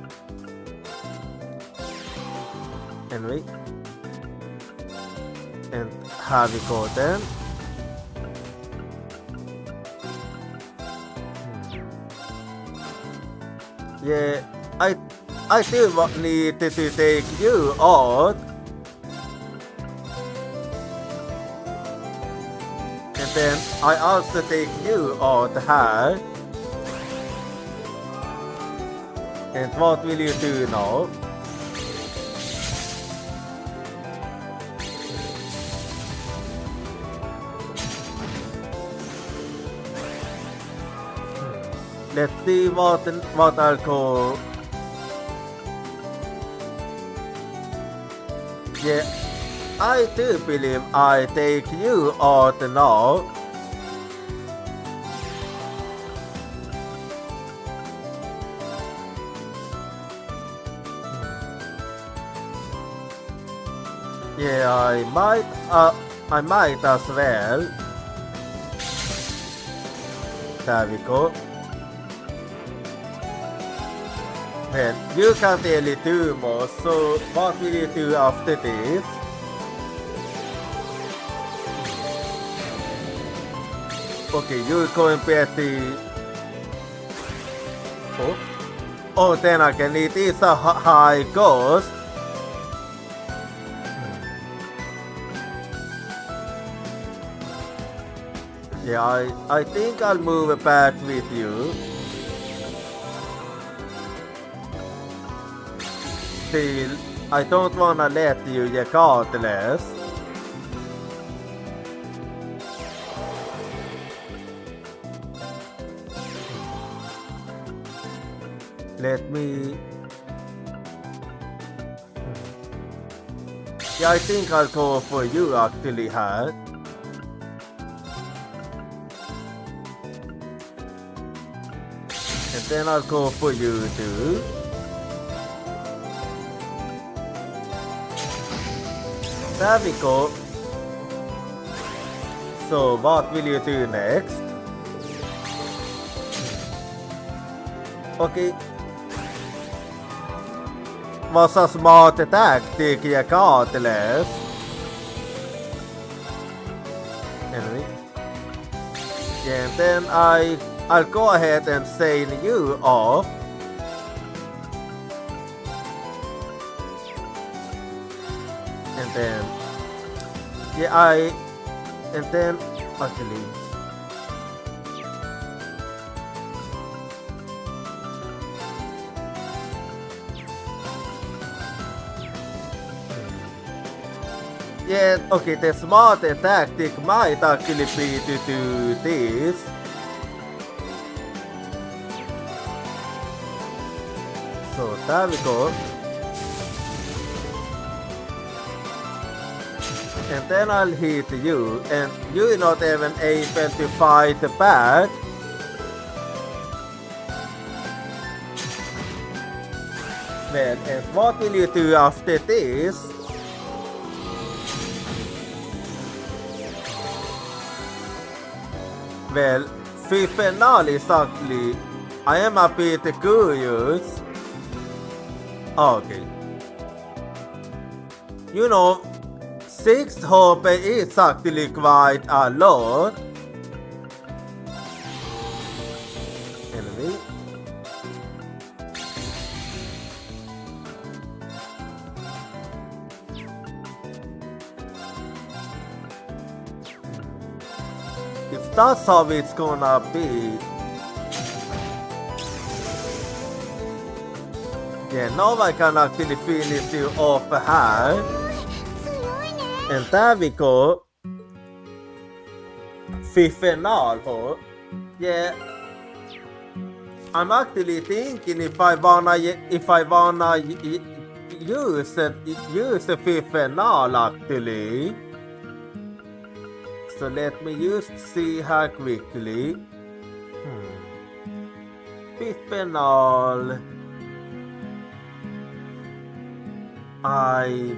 Anyway. And have we go then? Yeah, I still need to take you out. And then I also take you out here. And what will you do now? Let's see what I'll call Yeah, I do believe I take you out now. Yeah, I might as well. There we go. Well, you can't really do more, so what will you do after this? Okay, you're going back to... Oh, then again, it is a high ghost. Yeah, I think I'll move back with you. Still, I don't wanna let you regardless. Let me... Yeah, I think I'll go for you actually, Hat. And then I'll go for you too. There we go. So what will you do next? Okay. Was a smart tactic regardless. Anyway. Yeah, and then I'll go ahead and sign you off. And then, yeah, and then, actually, yeah, okay, the smart tactic might actually be to do this. So there we go. And then I'll hit you, and you're not even able to fight back. Well, and what will you do after this? Well, finale is actually, I am a bit curious. Okay. You know, 6 hope is actually quite a lot. Anyway. If that's how it's gonna be. Yeah, now I can actually finish you off here. And there we go. Final. Yeah. I'm actually thinking if I wanna use the fifth final actually. So let me just see how quickly. Fifth final. I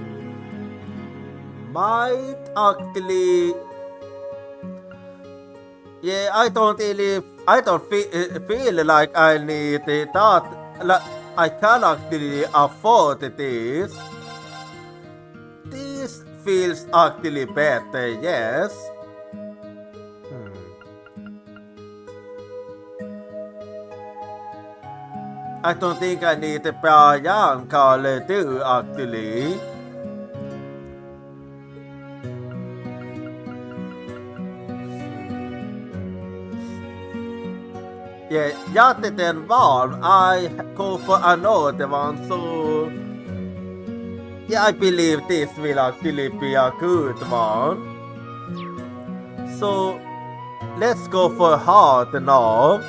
might actually, yeah, I don't feel like I need that. Like, I can actually afford this. This feels actually better, yes. I don't think I need a Brian color too, actually. Yeah, rather than one, I go for another one, so... Yeah, I believe this will actually be a good one. So, let's go for hard now.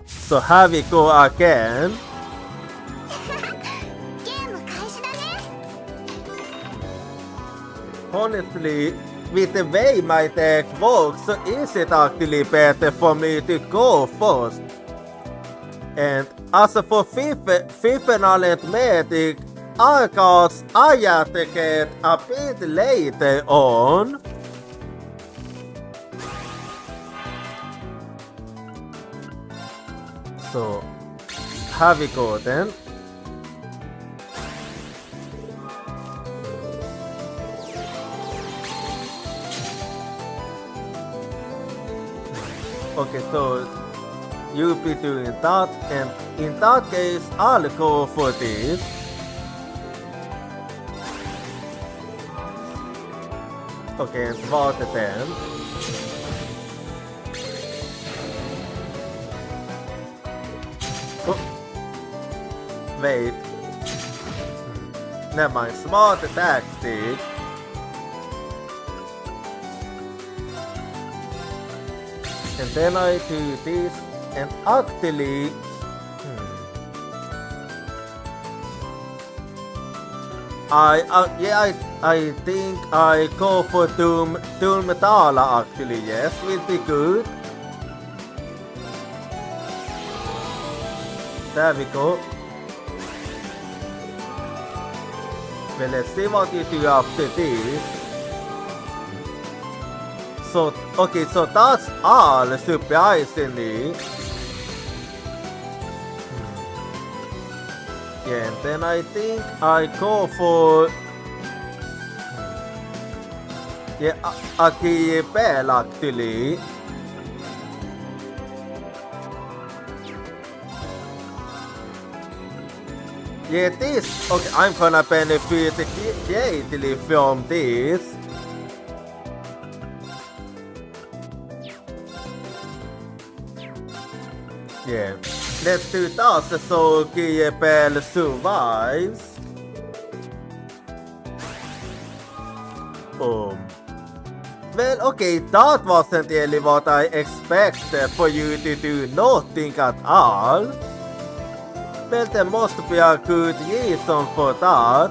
So here we go again. honestly, with the way my deck works, so is it actually better for me to go first? And alltså för Fiffenalent Medic, I cards I have to get a bit later on. So, här vi går den. Okay, so you'll be doing that, and in that case, I'll go for this. Okay, and what then? Oh. Wait. Never mind, smart tactic. And then I do this, and actually, I think I go for Doom Metala actually, yes, will be good. There we go. Well, let's see what you do after this. So, okay, so that's all surprisingly. Yeah, and then I think I go for a key bell actually. Yeah, this, okay, I'm gonna benefit greatly from this. Yeah, let's do that so Giebel survives. Well, okay, that wasn't really what I expected for you to do nothing at all. Well, there must be a good reason for that.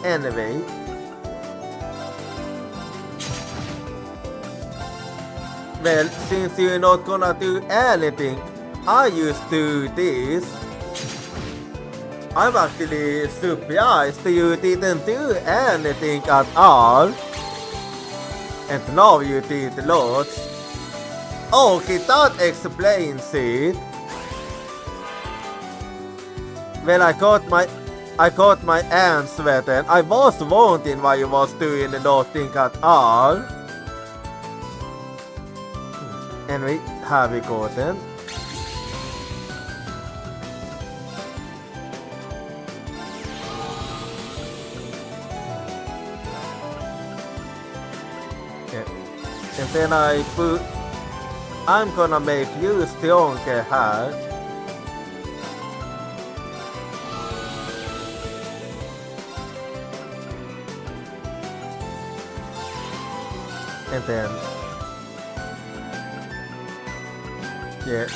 Anyway. Well, since you're not gonna do anything, I used to do this. I'm actually surprised you didn't do anything at all. And now you did lots. Okay, that explains it. Well, I got my answer then. I was wondering why you was doing nothing at all. Anyway, här vi går den. Yeah. And then I'm gonna make you stronger här. And then yeah,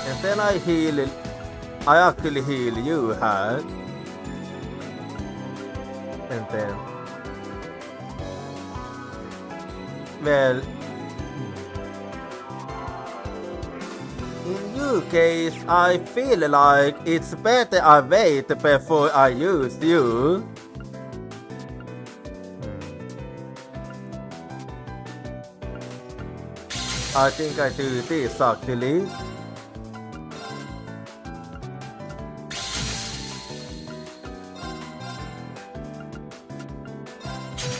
and then I actually heal you här. And then well, in your case, I feel like it's better I wait before I use you. I think I do this actually.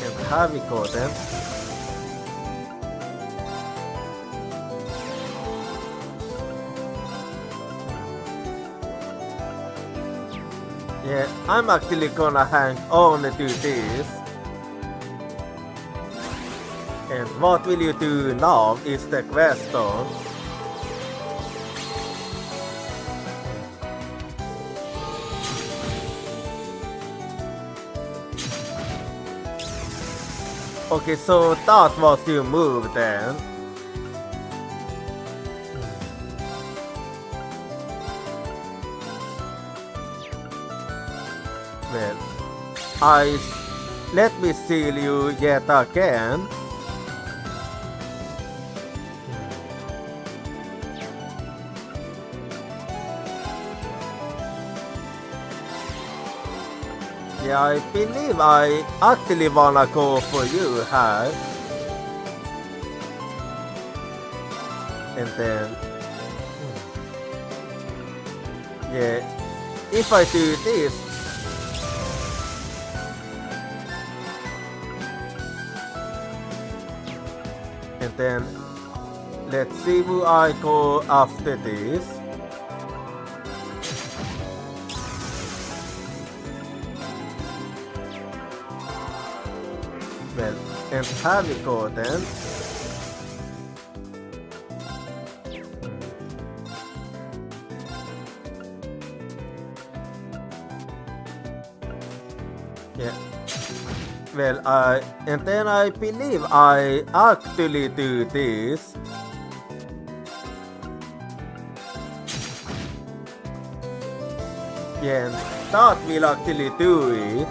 And have we got them? Yeah, I'm actually gonna hang on to this. And what will you do now is the question. Okay, so that was your move then. Well, let me seal you yet again. Yeah, I believe I actually wanna go for you here. And then yeah, if I do this, and then let's see who I go after this. Well, and here we go then. Yeah. Well, and then I believe I actually do this. Yeah, and that will actually do it.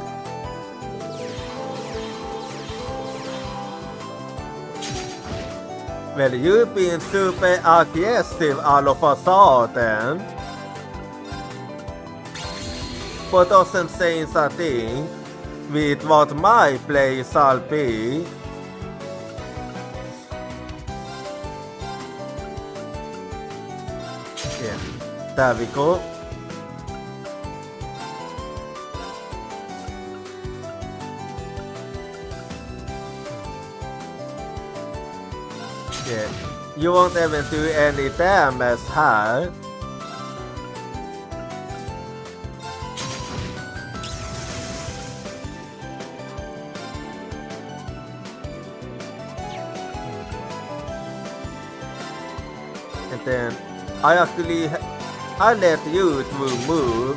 Well, you've been super aggressive all of a sudden. But doesn't say a thing with what my play shall be. Yeah, there we go. Yeah, you won't even do any damage here. And then I let you to move.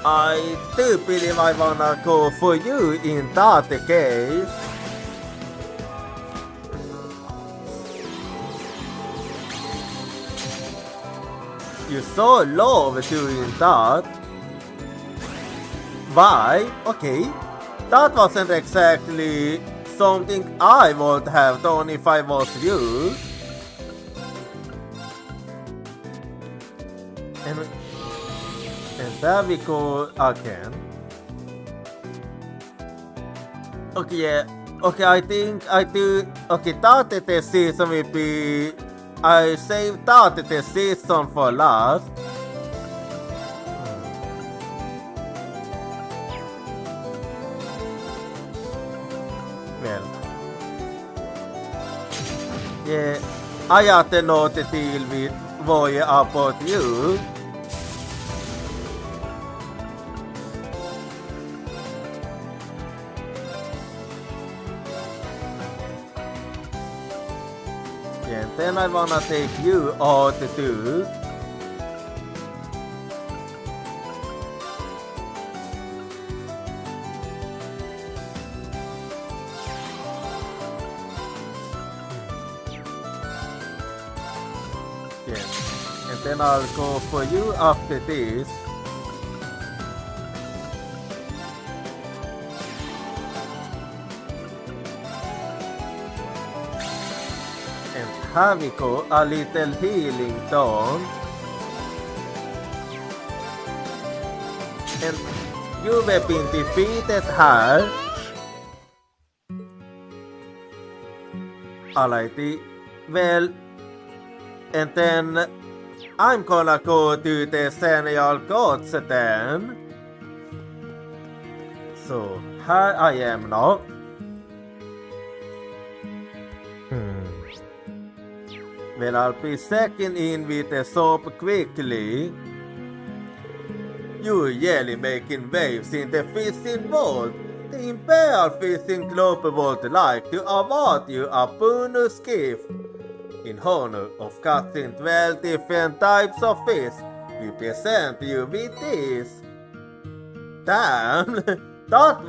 I do believe I wanna go for you in that case. You so love doing that. Why? Okay. That wasn't exactly something I would have done if I was you. And there we go again. Okay, yeah. Okay, I think I do. Okay, that decision will be. I saved that decision for last. Well, yeah, I have to not deal with worry about you. And then I wanna take you out too. Yeah. And then I'll go for you after this. Here we go, a little healing down. And you have been defeated here. Alrighty, well, and then I'm gonna go to the Senior Gods then. So, here I am now. Well, I'll be second in with the soap quickly. You really making waves in the fishing world. The Imperial Fishing Club would like to award you a bonus gift. In honor of catching 12 different types of fish, we present you with this. Damn, that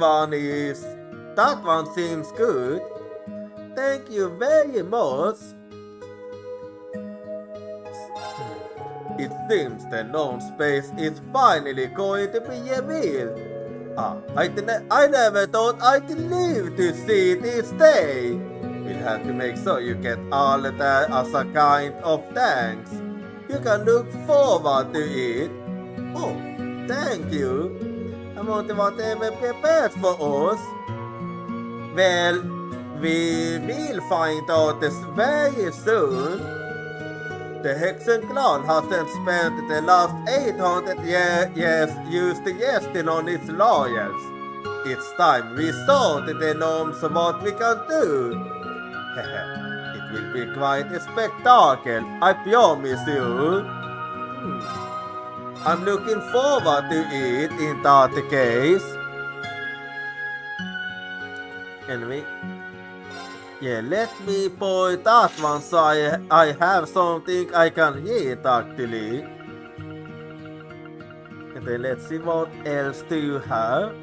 one seems good. Thank you very much. It seems the known space is finally going to be revealed. I never thought I'd live to see this day. We'll have to make sure you get all of that as a kind of thanks. You can look forward to it. Oh, thank you. I wonder whatever prepared for us. Well, we will find out this very soon. The Hexen clan hasn't spent the last 800 years using jesting on its lawyers. It's time we saw to the norms of what we can do. It will be quite a spectacle, I promise you. I'm looking forward to it in that case. Anyway, yeah, let me point that one so I have something I can read actually. And then let's see what else do you have.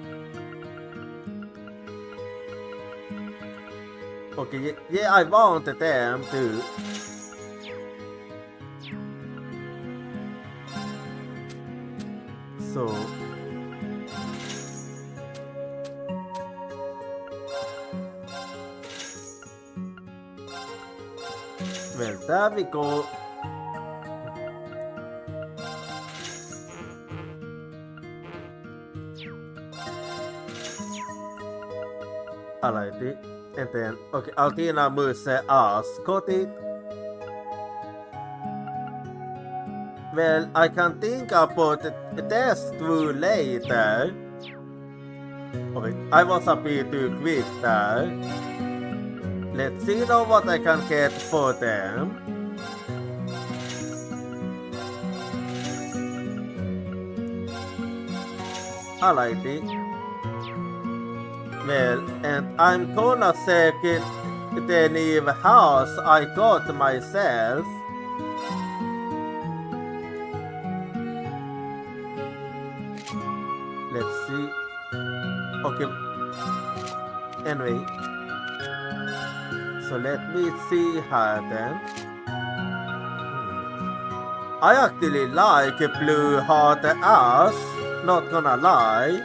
Okay, yeah, I wanted them to. So well, there we go. Alrighty. And then, okay, Altina Musse asks, got it? Well, I can think about the test through later. Okay, I was a bit too quick there. Let's see now what I can get for them. Alrighty. Well, and I'm gonna check it the new house I got myself. Let's see. Okay. Anyway. So let me see her then. I actually like blue heart ass, not gonna lie.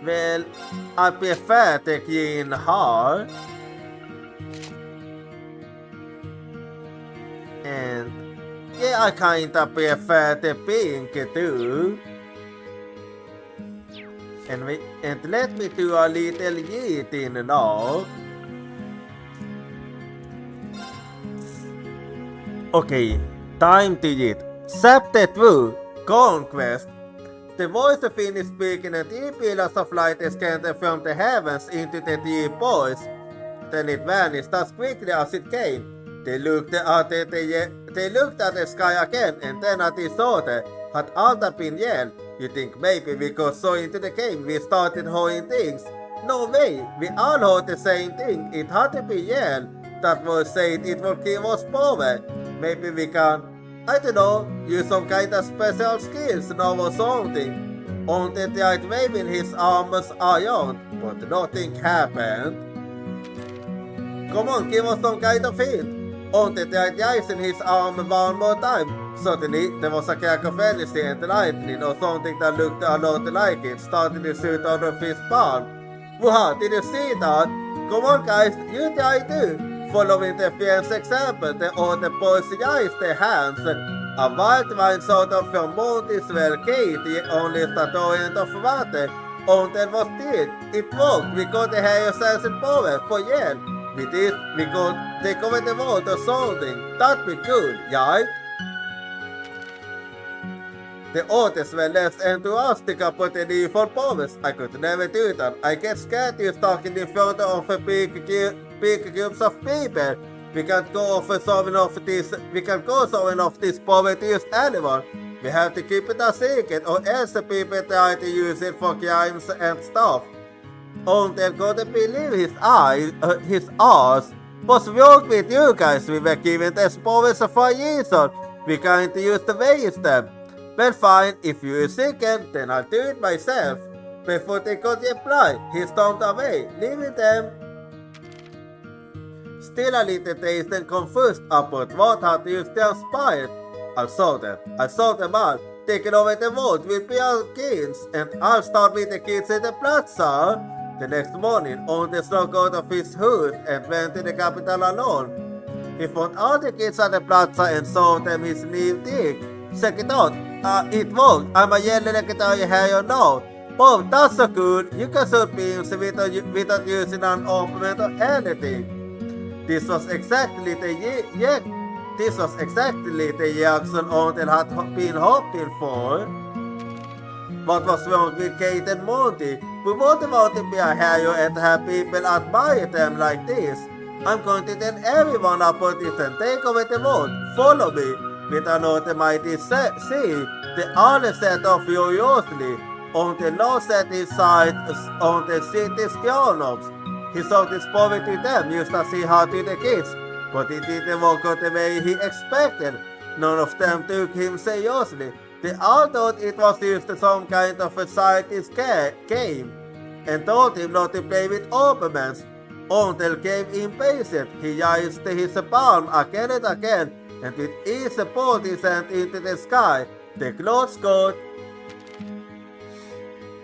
Well, I prefer the green heart. And yeah, I kinda prefer the pink too. And let me do a little eating now. Okay, time to eat. Chapter 2, Conquest. The voice of Finnish speaking and 3 pillars of light descended from the heavens into the 3 boys. Then it vanished as quickly as it came. They looked at the sky again and then at each other. Had all that been yelled? You think maybe because so into the game we started hearing things? No way, we all heard the same thing. It had to be yelled. That voice said it will give us power. Maybe we can, I don't know, use some kind of special skills now or something. Only tried waving his arms around, but nothing happened. Come on, give us some kind of hint. Only tried raising his arm one more time. Suddenly, there was a crack of energy and lightning or something that looked a lot like it starting to shoot out of his palm. Wow, did you see that? Come on guys, you try too. Following the friend's example, the other boys raised their hands. A white vine sort of from mountains were Katie, only a torrent of water. Only was still. It worked. We got the higher sense and power for yell. With this, we could take over the world or something. That'd be good, right? The others were less enthusiastic about the need for powers. I could never do that. I get scared you talking in front of a big groups of people. We can't go for solving of this. We can't go solving of this power to use anyone. We have to keep it a secret, or else the people try to use it for crimes and stuff. Only gonna believe his ass. What's wrong with you guys? We were given these powers for a reason. We can't use to waste them. Well fine, if you're second, then I'll do it myself. Before they could reply, he stormed away, leaving them still a little dazed and confused about what had used their spirit. I saw them all, taking over the world with their kids, and I'll start with the kids in the plaza. The next morning, Onte snuck out of his hood and went to the capital alone. He found all the kids at the plaza and saw them his new dig. Check it out. It worked. I'm a yellow legendary hair now. Oh, that's so good. You can shoot beams without using an ointment or anything. This was exactly the reaction Onte had been hoping for. What was wrong with Kate and Monty? We wouldn't want to be a hero and have people admire them like this. I'm going to tell everyone about this and take over the world. Follow me. With an automated sea, the other set off furiously. Onte now set his sight on the city's grown-ups. He thought his poverty to them used to see how to the kids, but it didn't work out the way he expected. None of them took him seriously. They all thought it was used to some kind of a scientist game, and told him not to play with ornaments. Until became impatient, he raised his palm again and again, and with ease pulled his hand into the sky. The clouds got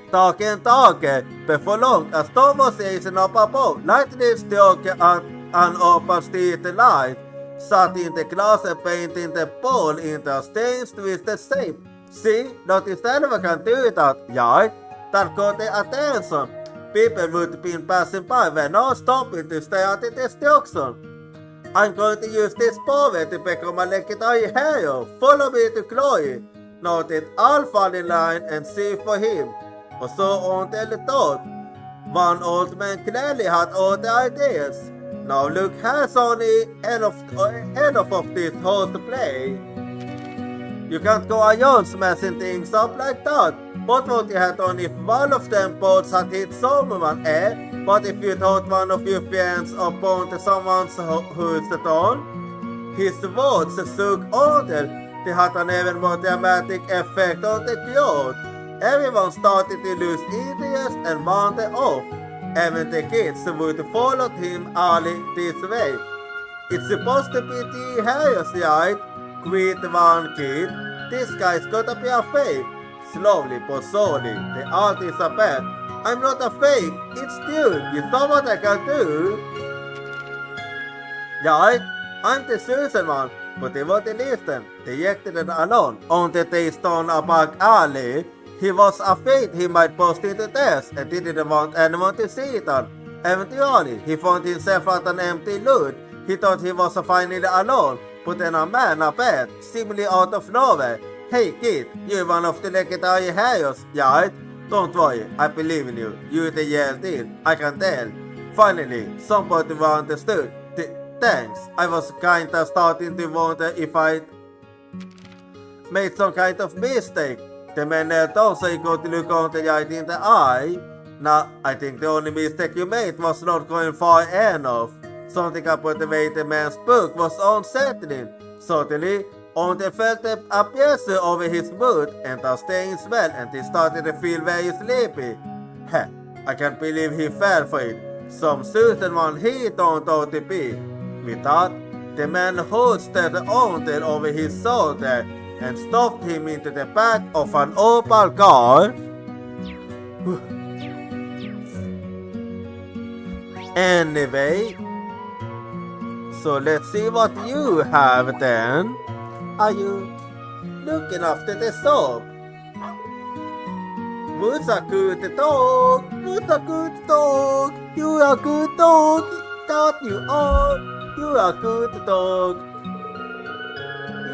darker and darker. Before long, a storm was rising up above. Lightning struck an open street light, sat in the clouds and painting the pole into a strange twisted shape. See, notice anyone can do that, right? That caught their attention. People would have been passing by were not stopping to stare at the destruction. I'm going to use this power to become a legendary hero. Follow me to Chloe. Noted all fall in line and see for him. Or so Onte thought. One old man clearly had all the ideas. Now look has on the end of this whole play. You can't go around smashing things up like that. What would you have done if one of them boats had hit someone, eh? What if you thought one of your friends upon someone's who's on? His words shook Odell. They had an even more dramatic effect on the crowd. Everyone started to lose interest and wander off. Even the kids would follow him early this way. It's supposed to be the heroes, right? Quit one kid. This guy's gotta be a fake. Slowly but surely, the art is a bad. I'm not a fake, it's true. You saw what I can do? Right? I'm the chosen one, but they wouldn't listen. They reacted alone. On the day stone a back alley, he was afraid he might burst into tears and didn't want anyone to see it all. Eventually, he found himself at an empty loot. He thought he was finally alone, but then a man appeared, seemingly out of nowhere. Hey kid, you're one of the legendary heroes, right? Don't worry, I believe in you. You're the real deal, I can tell. Finally, somebody understood. Thanks, I was kinda starting to wonder if I'd made some kind of mistake. The man knelt down so he could look Onte right in the eye. Now, I think the only mistake you made was not going far enough. Something about the way the man spoke was unsettling. Suddenly, Onte felt a pressure over his mood and a staying smell, and he started to feel very sleepy. Heh, I can't believe he fell for it. Some certain one he turned out to be. With that, the man hoisted Onte over his shoulder and stuffed him into the back of an Opal car. Anyway, so let's see what you have then. Are you looking after the shop? Who's a good dog? Who's a good dog? You're a good dog. That you are. You're a good dog.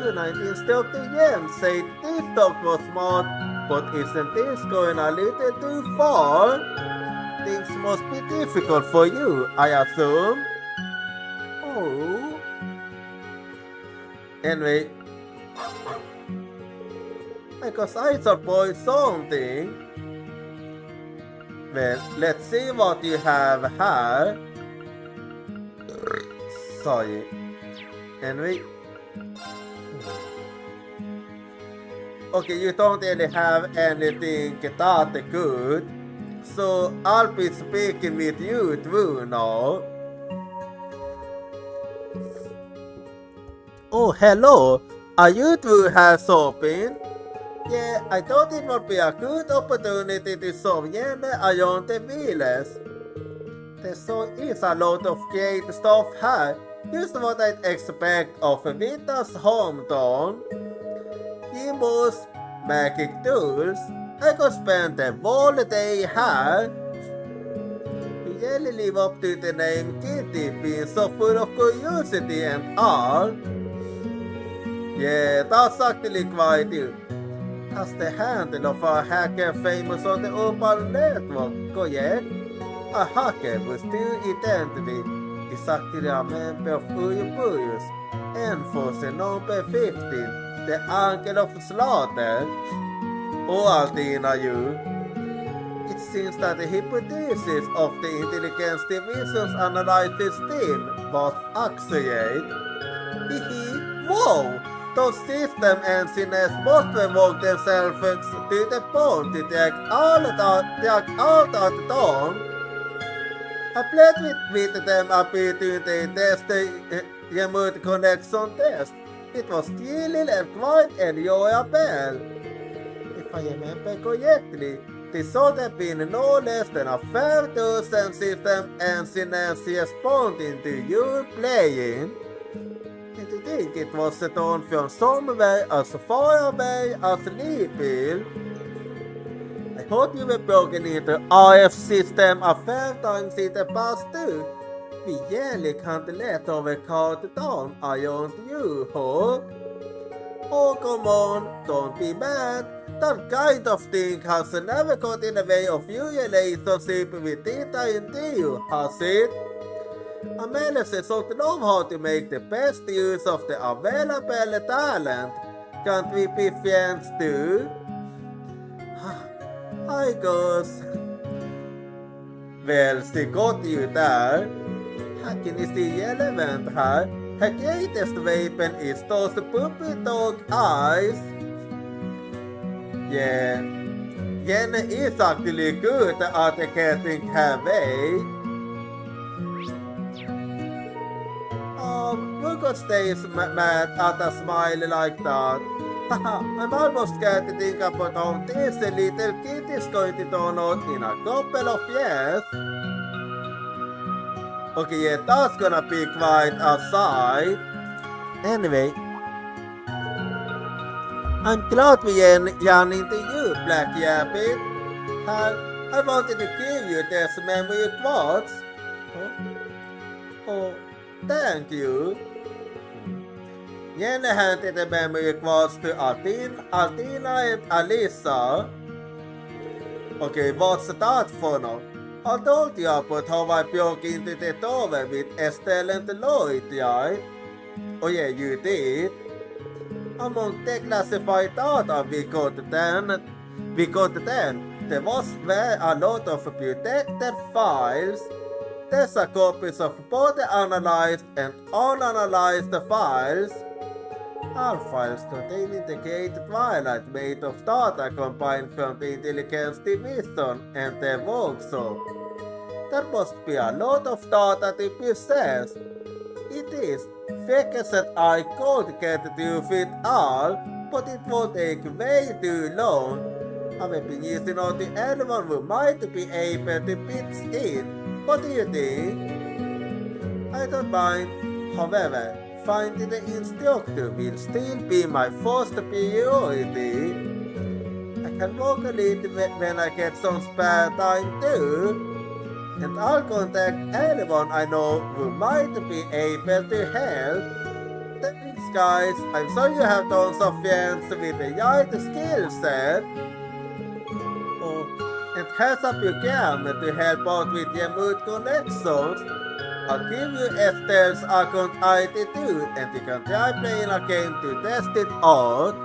You 19 stopped again. Said this dog was smart, but isn't this going a little too far? Things must be difficult for you, I assume. Oh. Anyway, because I suppose something. Well, let's see what you have here. Sorry. Anyway. Okay, you don't really have anything that good. So I'll be speaking with you too now. Oh, hello. Are you two here shopping? Yeah, I thought it would be a good opportunity to shop Jenny around the villas. There so is a lot of great stuff here. Just what I'd expect of a winter's hometown. Keyboards, magic tools. I could spend the whole day here. You really live up to the name Kitty, being so full of curiosity and all. Yeah, that's actually quite it. Has the handle of a hacker famous on the open network, correct? A hacker with two identity is actually a member of Ouroboros, and force number 15, the Uncle of Slaughter. Oh, Altina, you. It seems that the hypothesis of the intelligence division's analysis team was accurate. Whoa! Those system engineers must have worked themselves to the point to take all that done. I played with them a bit to the test the remote connection test. It was thrilling and quite enjoyable. If I remember correctly, there should have been no less than a 5,000 system engineers responding to you playing. And to think it was set on from somewhere as far away as Liverpool. I hope you were broken into RF system a fair times in the past too. We really can't let our card down around you, huh? Oh, come on, don't be mad. That kind of thing has never got in the way of your relationship with Tita and you, has it? Amelia should know how to make the best use of the available talent. Can't we be friends too? I guess. Well, she got you there. Hacking is irrelevant here. Her greatest weapon is those puppy dog eyes. Yeah, Jenny is actually good at getting her way. You could stay mad at a smile like that. I'm almost scared to think about how this little kid is going to turn out in a couple of years. Okay, yeah, that's gonna be quite a sight. Anyway, I'm glad we ran into you, Black Rabbit. I wanted to give you this memory quotes. Oh, thank you. Jenny handed the memory quotes to Altina and Alyssa. Okay, what's that for now? I told you about how I broke into the tower with Estelle and Lloyd, right? Oh yeah, you did. Among the classified data we got then, there were a lot of protected files. There's a copies of both the analyzed and unanalyzed files. All files containing the great twilight made of data combined from the intelligence division and the workshop. There must be a lot of data to possess. It is. Figures that I could get to fit all, but it will take way too long. I've been using out to anyone who might be able to pitch in. What do you think? I don't mind. However, finding the instructor will still be my first priority. I can work a little bit when I get some spare time too. And I'll contact anyone I know who might be able to help. Thanks guys, I'm sure you have tons of friends with the right skill set. Oh, and heads up your camera to help out with remote connections. I'll give you Estelle's account ID too, and you can try playing a game to test it out.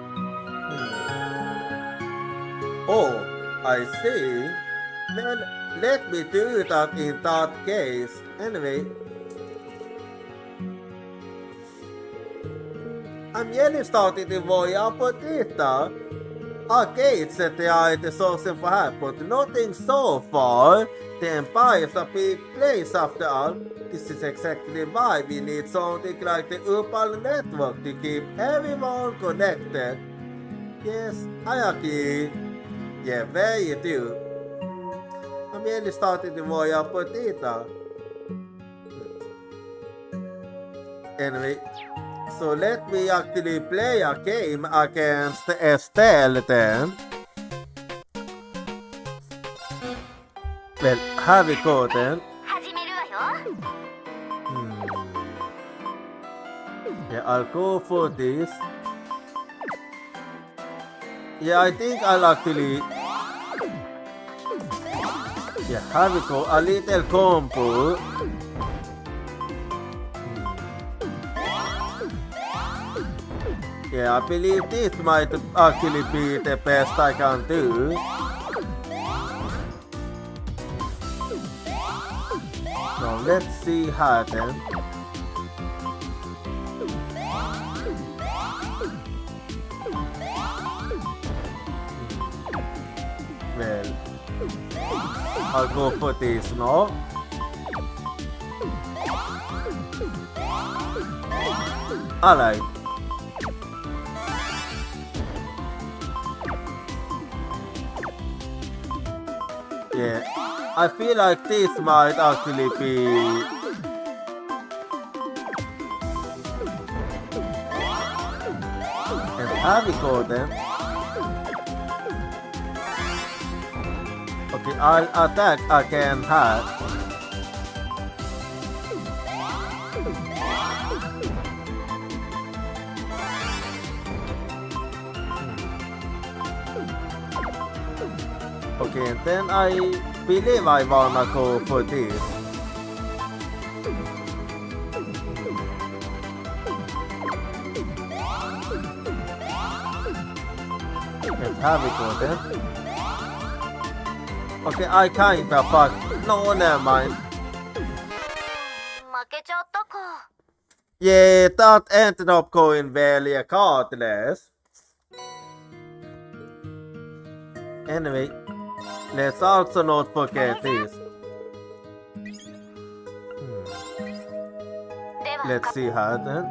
Oh, I see. Well, let me do that in that case. Anyway, I'm really starting to worry about Tita. arcades that they are the source for hype, but nothing so far. The Empire is a big place after all. This is exactly why we need something like the Urban Network to keep everyone connected. Yes, I agree. Yeah, very do. I'm really starting to worry about it. Anyway, so let me actually play a game against Estelle then. Well, here we go then. 始めるわよ。 Yeah, I'll go for this. Yeah, I think I'll actually... Yeah, here we go. A little combo. Yeah, I believe this might actually be the best I can do. Now let's see how then. Well, I'll go for this now. Alright. Yeah, I feel like this might actually be... And here we go then. Okay, I'll attack again here. Okay, and then I believe I wanna go for this. And here we go then. Okay, I kinda fuck. No, never mind. 負けちゃったか。 Yeah, that ended up going very cardless. Anyway, let's also not forget this. では Let's see how then.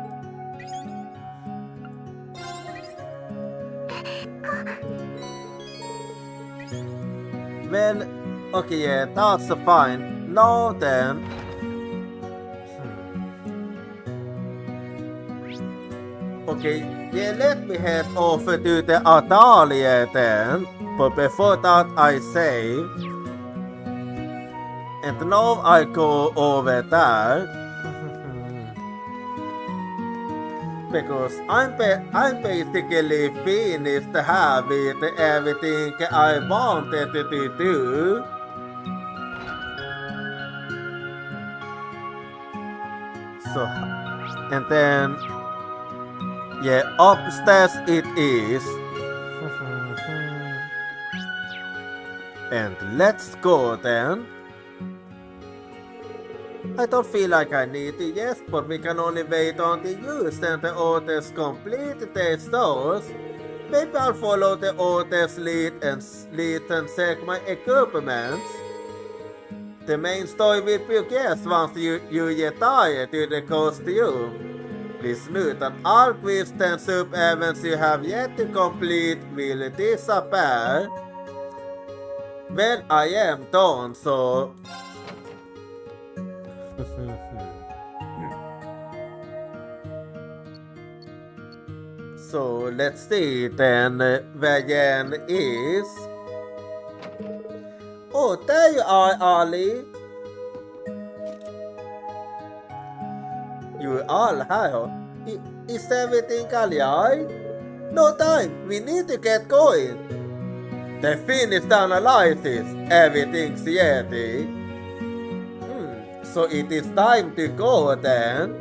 Well, okay, yeah, that's fine. Now then. Okay, yeah, let me head over to the atelier then. But before that, I save. And now I go over there. Because I'm basically finished having everything I wanted to do. So, and then, yeah, upstairs it is. And let's go then. I don't feel like I need it, yes, but we can only wait until you and the others complete their stores. Maybe I'll follow the others' lead and check my equipment. The main story will begin once you get tired to the costume. Please note that all quests and sub-events you have yet to complete will disappear when I am done, so... So let's see then where Yen is. Oh, there you are, Ali. You are here. Is everything alright? No time, we need to get going. They finished the analysis. Everything's ready. So it is time to go then.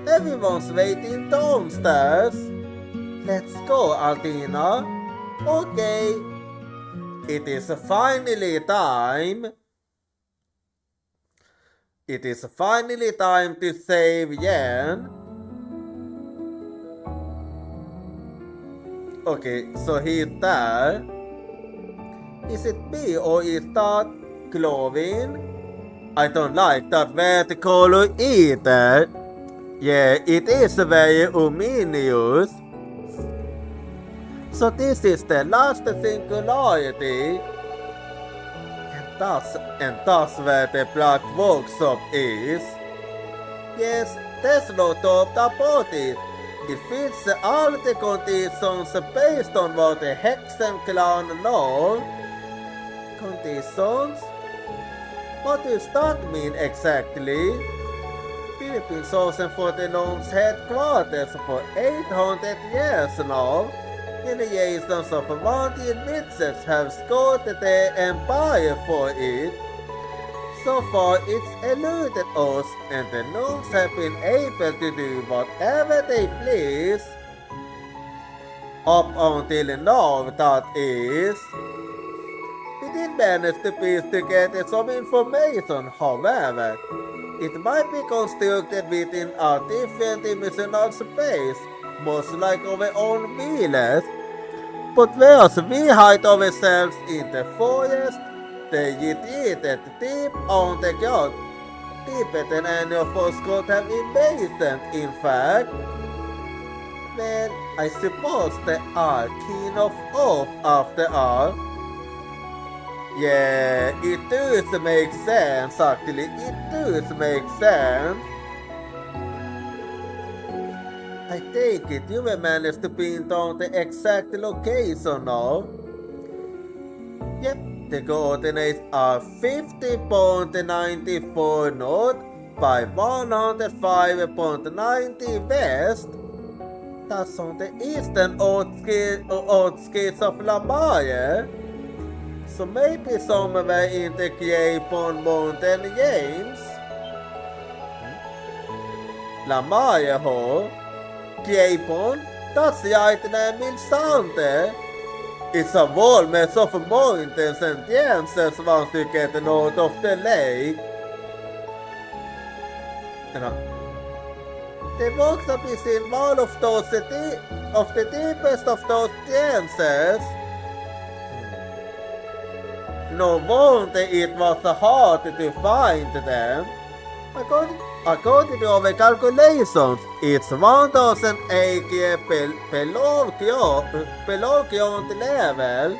Everyone's waiting downstairs. Let's go, Altina. Okay. It is finally time. It is finally time to save Yen. Okay, so he's there. Is it me or is that glowing? I don't like that red color either. Yeah, it is very ominous. So this is the last singularity. And that's where the black workshop is. Yes, there's no doubt about it. It fits all the conditions based on what the Hexen clan know. Conditions? What does that mean exactly? We've been chosen for the gnomes' headquarters for 800 years now. Generations of wanted witches have scoured the empire for it. So far it's eluded us and the gnomes have been able to do whatever they please. Up until now, that is. We did manage to piece together some information, however. It might be constructed within a different dimensional space, most like our own village. But whereas we hide ourselves in the forest, they retreated deep on the ground, deeper than any of us could have imagined, in fact. Well, I suppose they are king of Earth after all. Yeah, it does make sense, actually, it does make sense. I take it you will manage to pin down the exact location now. Yep, the coordinates are 50.94 north by 105.90 west. That's on the eastern outskirts of Lamaya. So maybe somewhere in the Greypon mountain range. Lamaya ho? Greypon? That's right name in Sante. It's a wall mess of mountains and dances once you get north of the lake. The workshop is in one of those of the deepest of those dances. No wonder it was hard to find them. According to our calculations, it's 1,000 acres below ground level.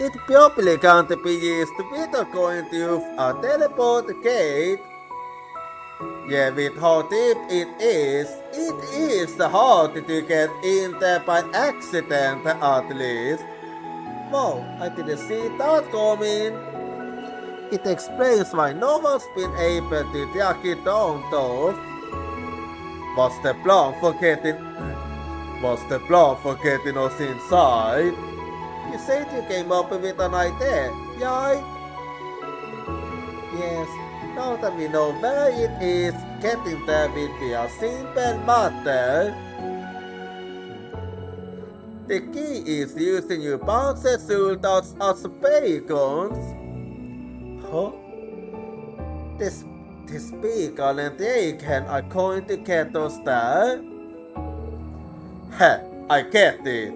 It probably can't be used without going through a teleport gate. Yeah, with how deep it is hard to get in there by accident at least. Wow, I didn't see that coming. It explains why no one's been able to track it down though. What's the plan for getting us inside? You said you came up with an idea, right? Yes, now that we know where it is, getting there will be a simple matter. The key is using your bouncy sultans as beacons. Huh? The speaker and the icon are going to get us there? Heh, I get it.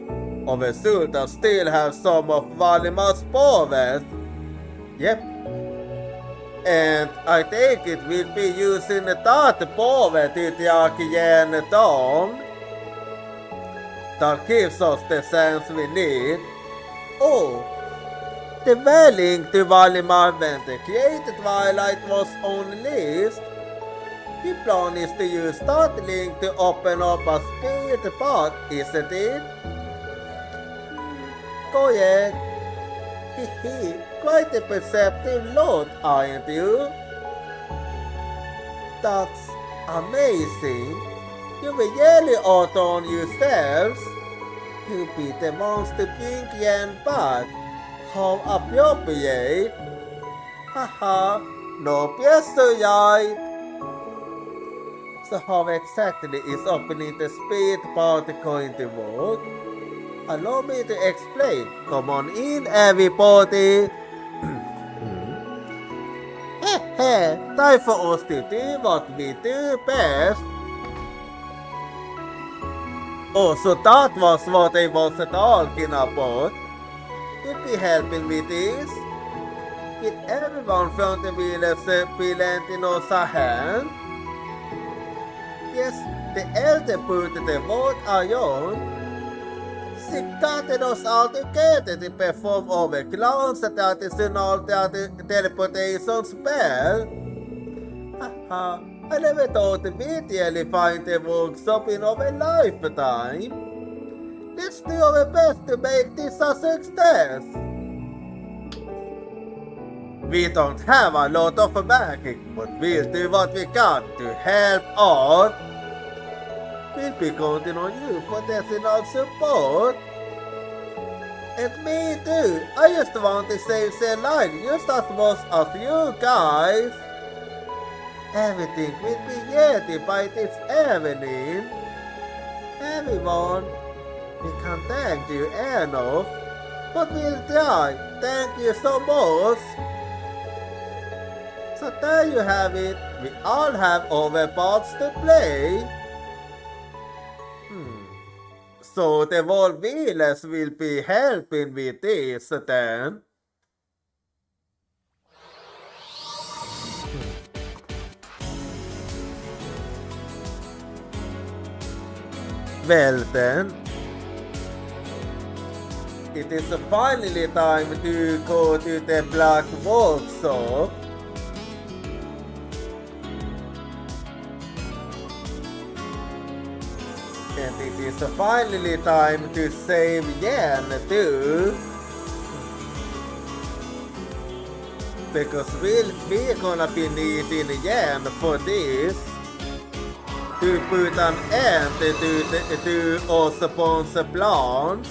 Our sultans still have some of Valimar's powers. Yep. And I think it will be using that power to track Yen down. That gives us the sense we need. Oh, the welling to Valimar when the created twilight was unleashed. The plan is to use that link to open up a spirit path, isn't it? Correct. Hehe, quite a perceptive load, aren't you? That's amazing. You will really out on yourselves. You beat the monster bring Yen back. How appropriate. Haha, no pressure, right? So how exactly is opening the spirit path going to work? Allow me to explain. Come on in, everybody. Time for us to do what we do best. Oh, so that was what I was talking about. You'd be helping with this? With everyone from the village plenty knows a hand? Yes, the elder put the vote on. She gathered us all together to perform over clowns at the artisanal teleportation spell. Haha, I never thought we'd really find the workshop in our lifetime. Let's do our best to make this a success. We don't have a lot of magic, but we'll do what we can to help out. We'll be counting on you for additional support. And me too. I just want to save their life just as much as you guys. Everything will be ready by this evening. Everyone, we can't thank you enough, but we'll try. Thank you so much. So there you have it. We all have our parts to play. So the whole village will be helping with this then. Well then, it is finally time to go to the Black Workshop. And it is finally time to save yen too. Because we're gonna be needing yen for this. To put an end to our sponsor plans.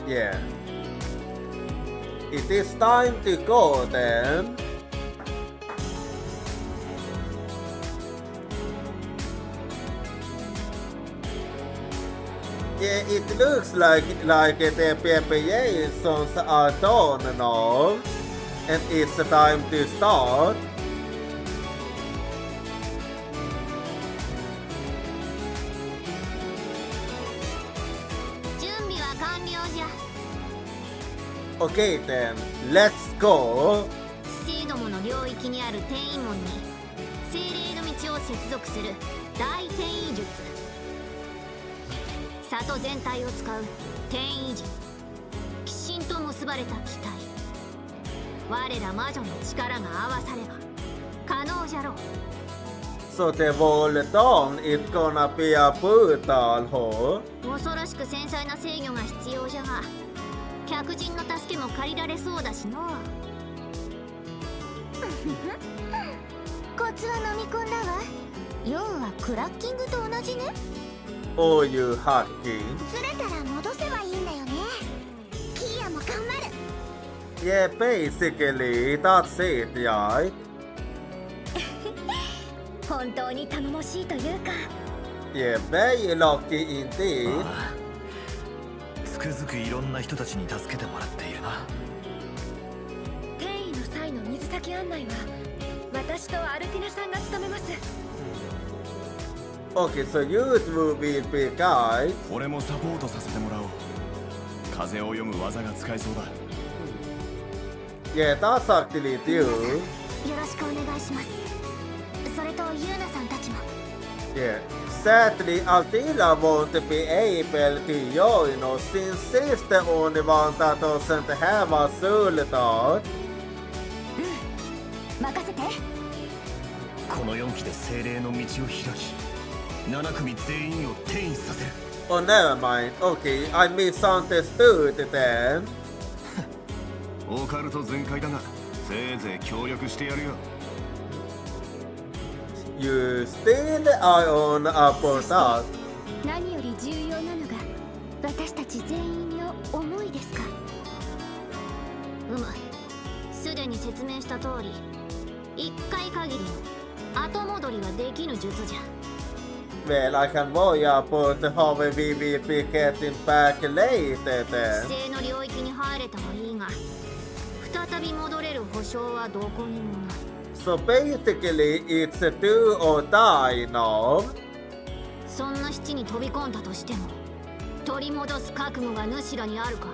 Yeah. It is time to go then. Yeah, it looks like the preparations are done now. And it's time to start. Okay then, let's go. シードモの領域にある転移門に精霊の道を接続する大転移術。里全体を使う転移時、鬼神と結ばれた機体。我ら魔女の力が合わされば可能じゃろう。So the whole town is gonna be a brutal hole. 恐ろしく繊細な制御が必要じゃが、客人の助けも借りられそうだしの。コツは飲み込んだわ。要はクラッキングと同じね。Oh, you hacking. 釣れたら戻せばいいんだよね。キーヤも頑張る。Yeah, basically, that's it, yeah. 本当に頼もしいというか。Yeah, very lucky indeed. つくづくいろんな人たちに助けてもらっているな。転移の際の水先案内は私とアルティナさんが務めます。Okay, so you two will be guys. 俺もサポートさせてもらおう。風を読む技が使えそうだ。Yeah, that's actually you. よろしくお願いします。それとユーナさんたちも。Yeah. Sadly, Altila won't be able to join us since she's the only one that doesn't have a sultan. 任せて。この4機で精霊の道を開き、7組全員を転移させる。Oh, never mind. Okay, I misunderstood then. オカルト全開だが、せいぜい協力してやるよ。You still are on a portal. 何より重要なのが私たち全員の思いですか。すでに説明した通り、一回限りの後戻りはできぬ術じゃ。Well, I can worry about how we will be getting back later then. 規制の領域先に入れたはいいが再び戻れる保証はどこにもない。 So basically, it's a do or die, no? そんな七に飛び込んだとしても取り戻す覚悟が主らにあるか。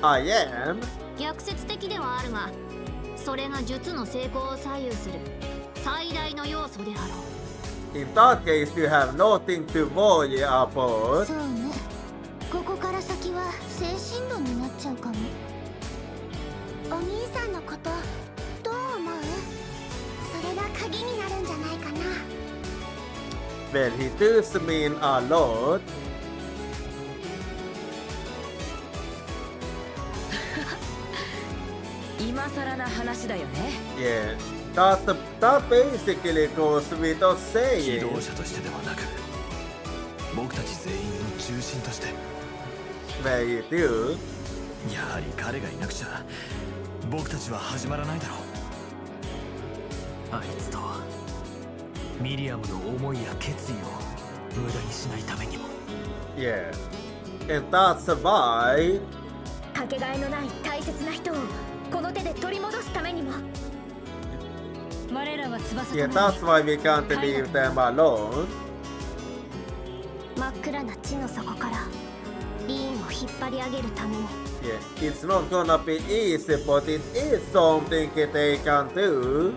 I am. 逆説的ではあるがそれが術の成功を左右する最大の要素であろう。 In that case, you have nothing to worry about. そうね。ここから先は精神論になっちゃうかも。お兄さんのことどう思う？それが鍵になるんじゃないかな。 Well, he does mean a lot. 今更な話だよね。 Yeah, that basically goes without 機 saying. 動者としてではなく僕たち全員の中心として Well, you do. やはり彼がいなくちゃ僕たちは始まらないだろう。あいつとミリアムの思いや決意を無駄にしないためにも。 Yeah, and that's why. かけがえのない大切な人をこの手で取り戻すためにも。我らは翼と Yeah, な that's why we can't leave them alone. 真っ暗な地の底からリーンを引っ張り上げるために Yeah, it's not gonna be easy, but it is something they can do.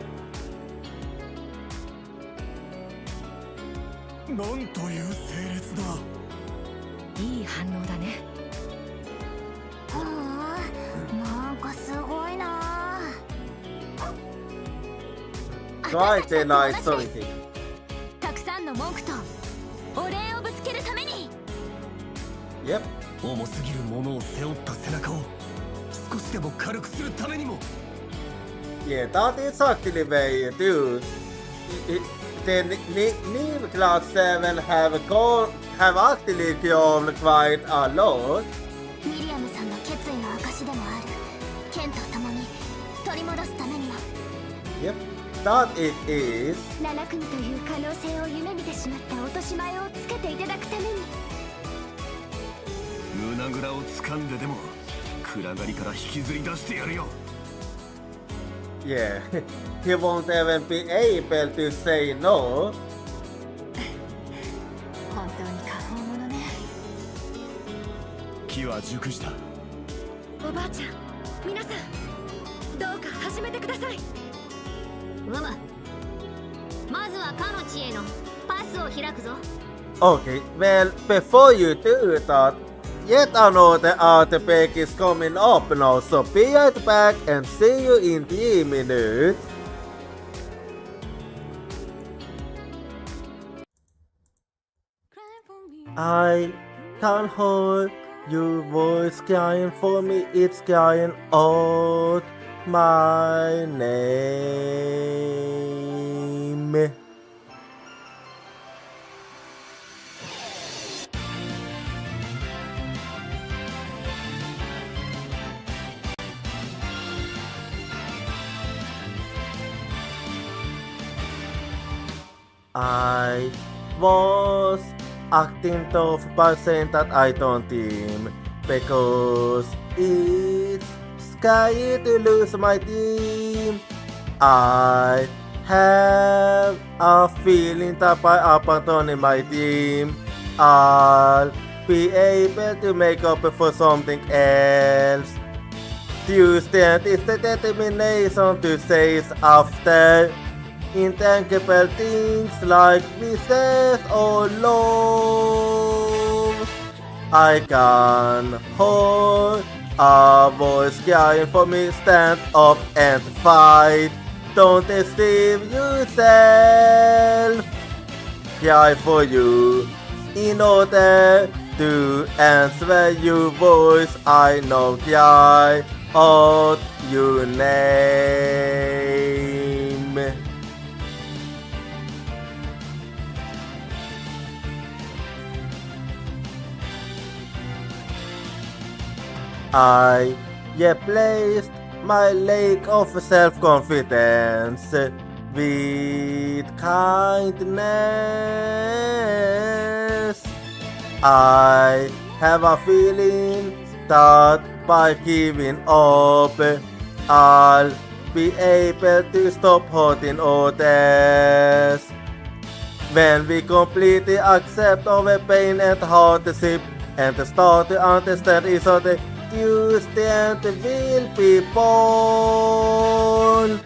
なんという整列だ。いい反応だね。なんかすごいな。 Try to like something. たくさんの文句とお礼をぶつけるために。 Yep. 重すぎるものを背負った背中を少しでも軽くするためにも。 Yeah, that is actually very you do. The Neve Class 7 have actually grown quite a lot. ミリアムさんの決意の証でもある剣と共に取り戻すためにも。 Yep, that it is. 七国という可能性を夢見てしまった落とし前をつけていただくために。胸ぐらを掴んででも暗がりから引きずり出してやるよ。 Yeah, he won't even be able to say no. 本当に過方者ね。機は熟した。おばあちゃん、皆さんどうか始めてください。うむ。まずはかの地へのパスを開くぞ。 Okay, well, before you do that, yet another artifact is coming up now, so be right back and see you in 3 minutes. I can't hold your voice crying for me, it's crying out my name. I was acting tough by saying that I don't team because it's scary to lose my team. I have a feeling that by abandoning my team, I'll be able to make up for something else. Tuesday is the determination to say after intangible things like business or love. I can hold a voice crying for me, stand up and fight. Don't deceive yourself. Cry for you in order to answer your voice. I know, cry out your name. I replaced my lack of self-confidence with kindness. I have a feeling that by giving up, I'll be able to stop hurting others. When we completely accept our pain and hardship and start to understand each other, you stand will be born.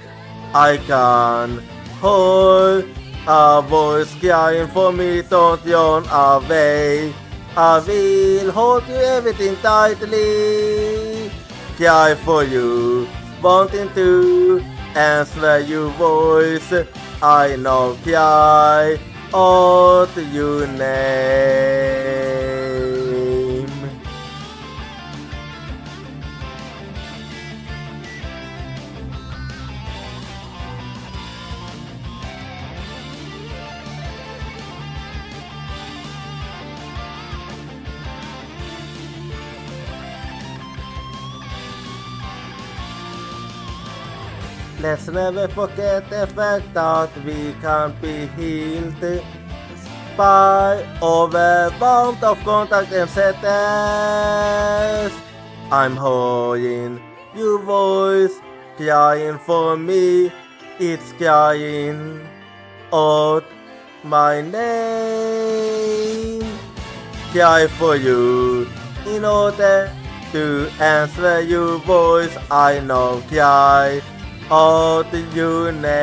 I can hold a voice crying for me, don't yawn away. I will hold you everything tightly, cry for you, wanting to answer your voice. I know cry out your name. Let's never forget the fact that we can be healed by overwhelmed of contact and sadness. I'm hearing your voice crying for me. It's crying out my name. Cry for you in order to answer your voice. I know cry out your name.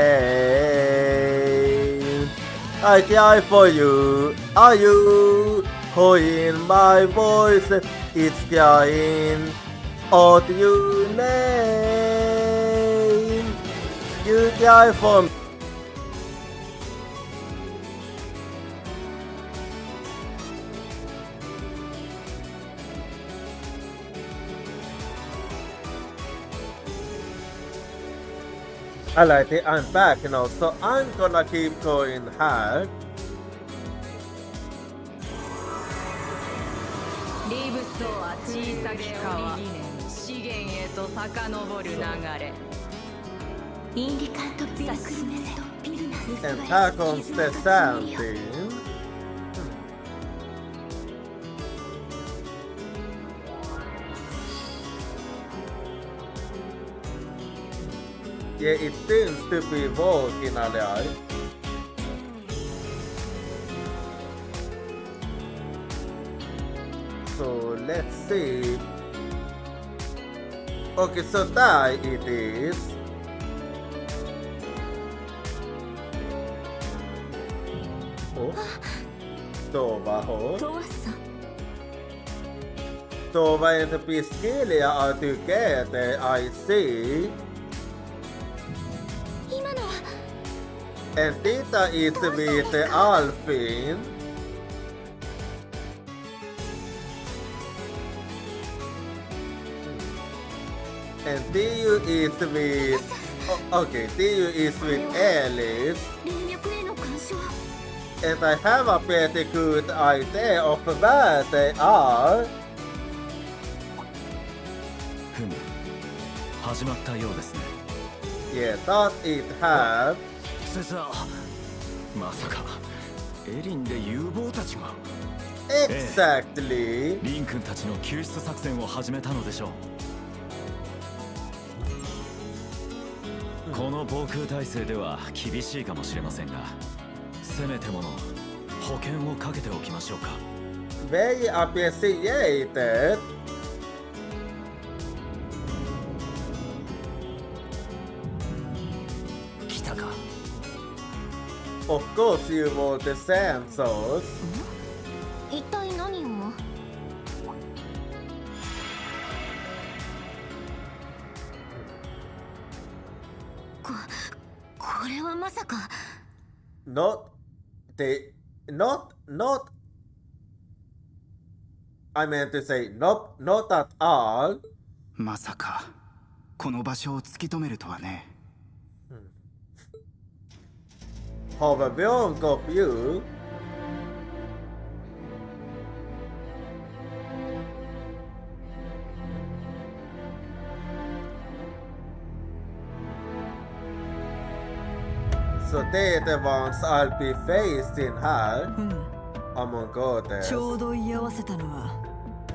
I cry for you. Are you hearing my voice? It's crying out your name. You cry for me. Alrighty, I'm back now, so I'm gonna keep going hard. リブソは小さき川資源へと遡る流れインディカントピラクルネスとピルナス And here comes the sound thing. Yeah, it seems to be working alright. So let's see. Okay, so there it is. Oh, Tova. トワさん Tova and Piscilia are together, I see. 今のは And Tita is with Alfin. And Tiu is with... Oh, okay, Tiu is with Alice. 霊脈への干渉 And I have a pretty good idea of where they are. ふむ始まったようですね。 Yeah, that it have. 先生まさかエリンで有望たちが Exactly. リン君たちの救出作戦を始めたのでしょう。この防空体制では厳しいかもしれませんが、せめてもの保険をかけておきましょうか。 Very appreciated. Of course you want the sensors. 一体何をこれはまさか Not I meant to say not at all. まさかこの場所を突き止めるとはね。How wrong of you. So they're the ones I'll be facing her among others. ちょうど居合わせたのは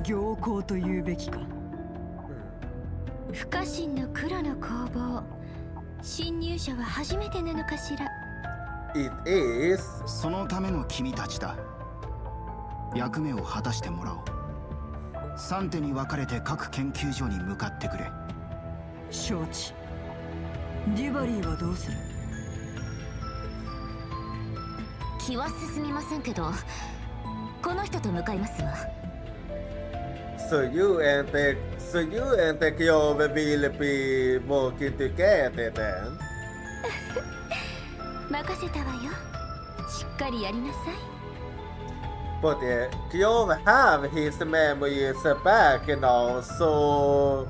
行幸と言うべきか。不可侵の黒の工房、侵入者は初めてなのかしら。 It is そのための君たちだ。役目を果たしてもらおう。3手に分かれて各研究所に向かってくれ。承知。デュバリーはどうする？気は進みませんけど、この人と向かいますわ。So you and the Kyo will be working together then? 任せたわよ。しっかりやりなさい。But Kyo have his memories back now, so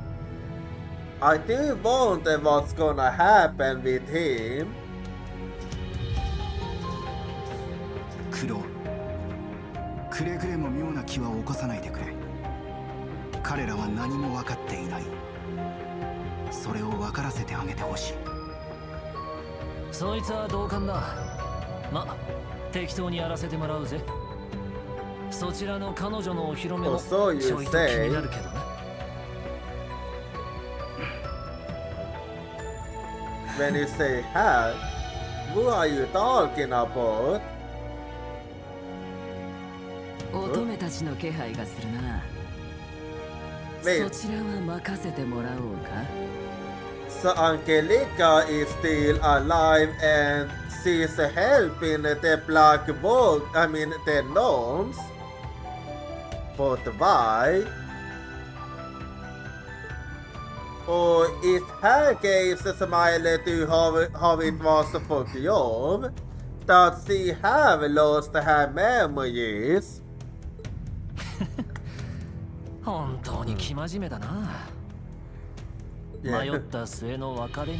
I do wonder what's gonna happen with him. クロ、くれぐれも妙な気は起こさないでくれ。彼らは何も分かっていない。それを分からせてあげてほしい。そいつは同感だ。ま、適当にやらせてもらうぜ。そちらの彼女のお披露目もちょいと気になるけどね。When you say hi, who are you talking about? 乙女たちの気配がするな。そちらは任せてもらおうか。So Angelica is still alive and she's helping the black book, the gnomes. But why? Och i här case smile to how it was for Guillaume that she have lost her memories. 本当に生真面目だな。迷った末の分かれ道。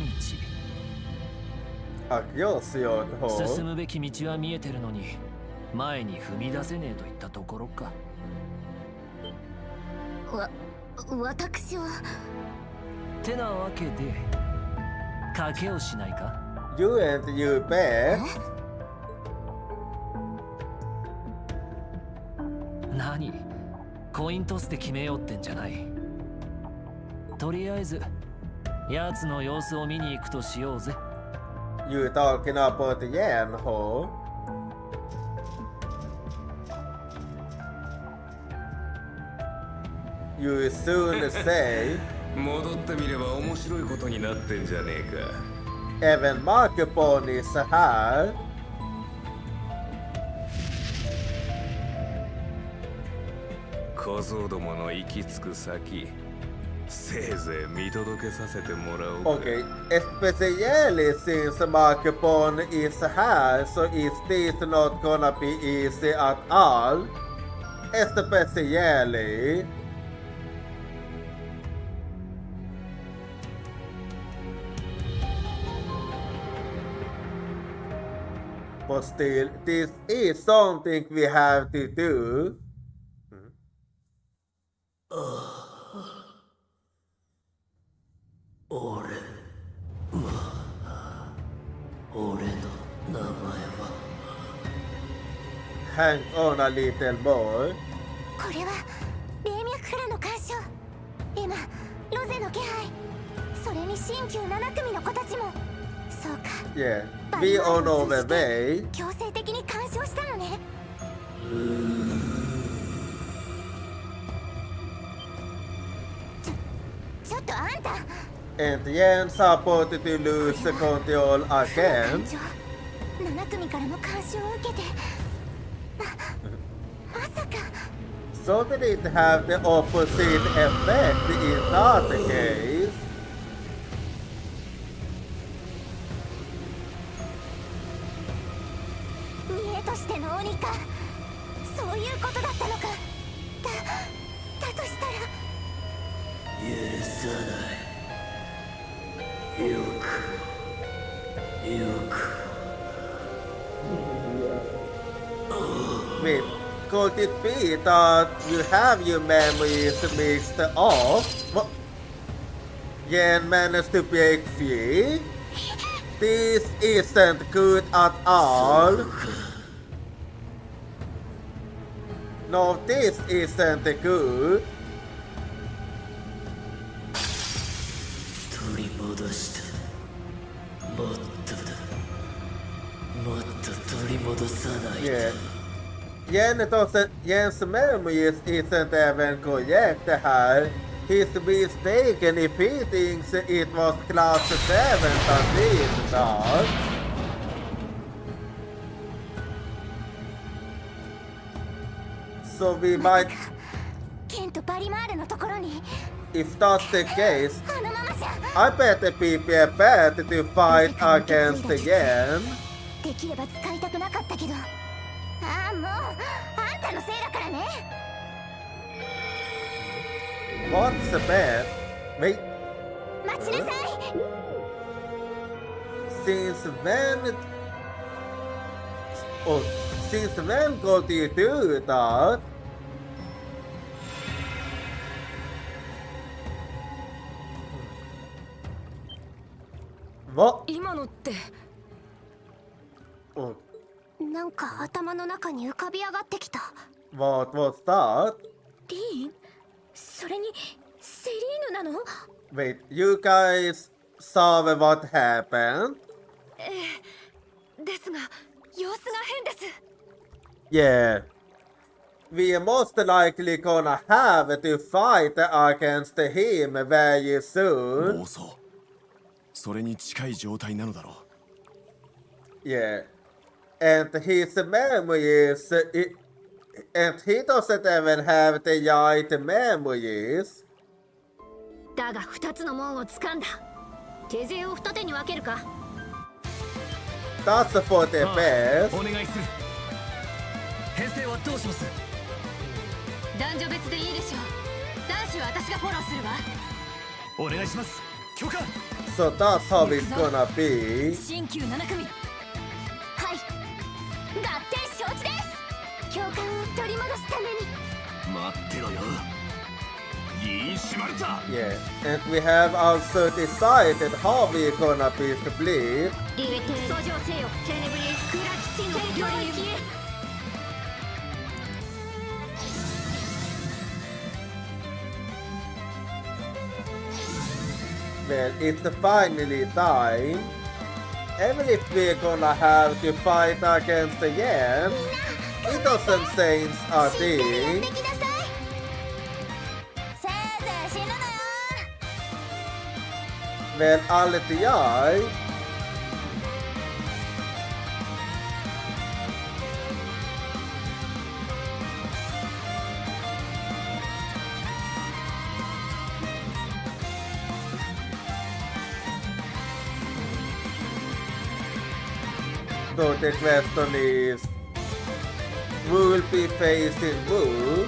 進むべき道は見えてるのに、前に踏み出せねえといったところか。私は。てなわけで、賭けをしないか？ You and you bet. 何？コイントスで決めようってんじゃない。とりあえず奴の様子を見に行くとしようぜ。You talking about the yen, ho? You soon say 戻ってみれば面白いことになってんじゃねえか。 Even Markupon is here. 小僧どもの行き着く先、せいぜい見届けさせてもらおうか。Okay, especially since Markupon is here, so is this not gonna be easy at all? Especially but still, this is something we have to do. 俺の名前は Hang on a little more. これは霊脈からの干渉。エマ、ロゼの気配。それに新旧7組の子たちも。そうか。Yeah, be on our way. 強制的に干渉したのね。ちょっとあんた。And Yen supported to lose control again. 7組からの干渉を受けて。まさか。So did it have the opposite effect in that case? 見栄としての鬼か。そういうことだったのか。だとしたら。許さない。よく Wait, could it be that you have your memories mixed off? What? Yen managed to break free? This isn't good at all. No, this isn't good. 取り戻したもっとだもっと取り戻さないと Yeah. Jens memories isn't even correct här. He's mistaken if he thinks it was class 7 that did that. So we might... ケンとバリマールのところに If that's the case, あのままじゃ I better be prepared to fight against Yen. できれば使いたくなかったけどああもうあんたのせいだからね What's the best? Wait, 待ちなさい since when... Oh, since when could you do that? What? 今のって Oh, なんか頭の中に浮かび上がってきた what was that? リーンそれにセリーヌなの Wait, you guys saw what happened? ですが様子が変です Yeah. We are most likely gonna have to fight against him very soon. 暴走それに近い状態なのだろう Yeah. And his memories... And he doesn't even have the right memories. だが2つの門を掴んだ手勢を二手に分けるか That's for the best. お願いする編成はどうします男女別でいいでしょう男子は私がフォローするわお願いします許可 So that's how it's gonna be. 新旧7組はい合点承知です教官を取り戻すために待ってろよいい縛れた Yeah. And we have also decided how we're gonna be split. リベテ相乗せよテネブリクラキチの領域 Well, it's finally time. Even if we're gonna have to fight against the Yen, it doesn't change a やって thing. きなさいせいぜい死ぬなよ Well, LTI. So the question is, who will be facing who?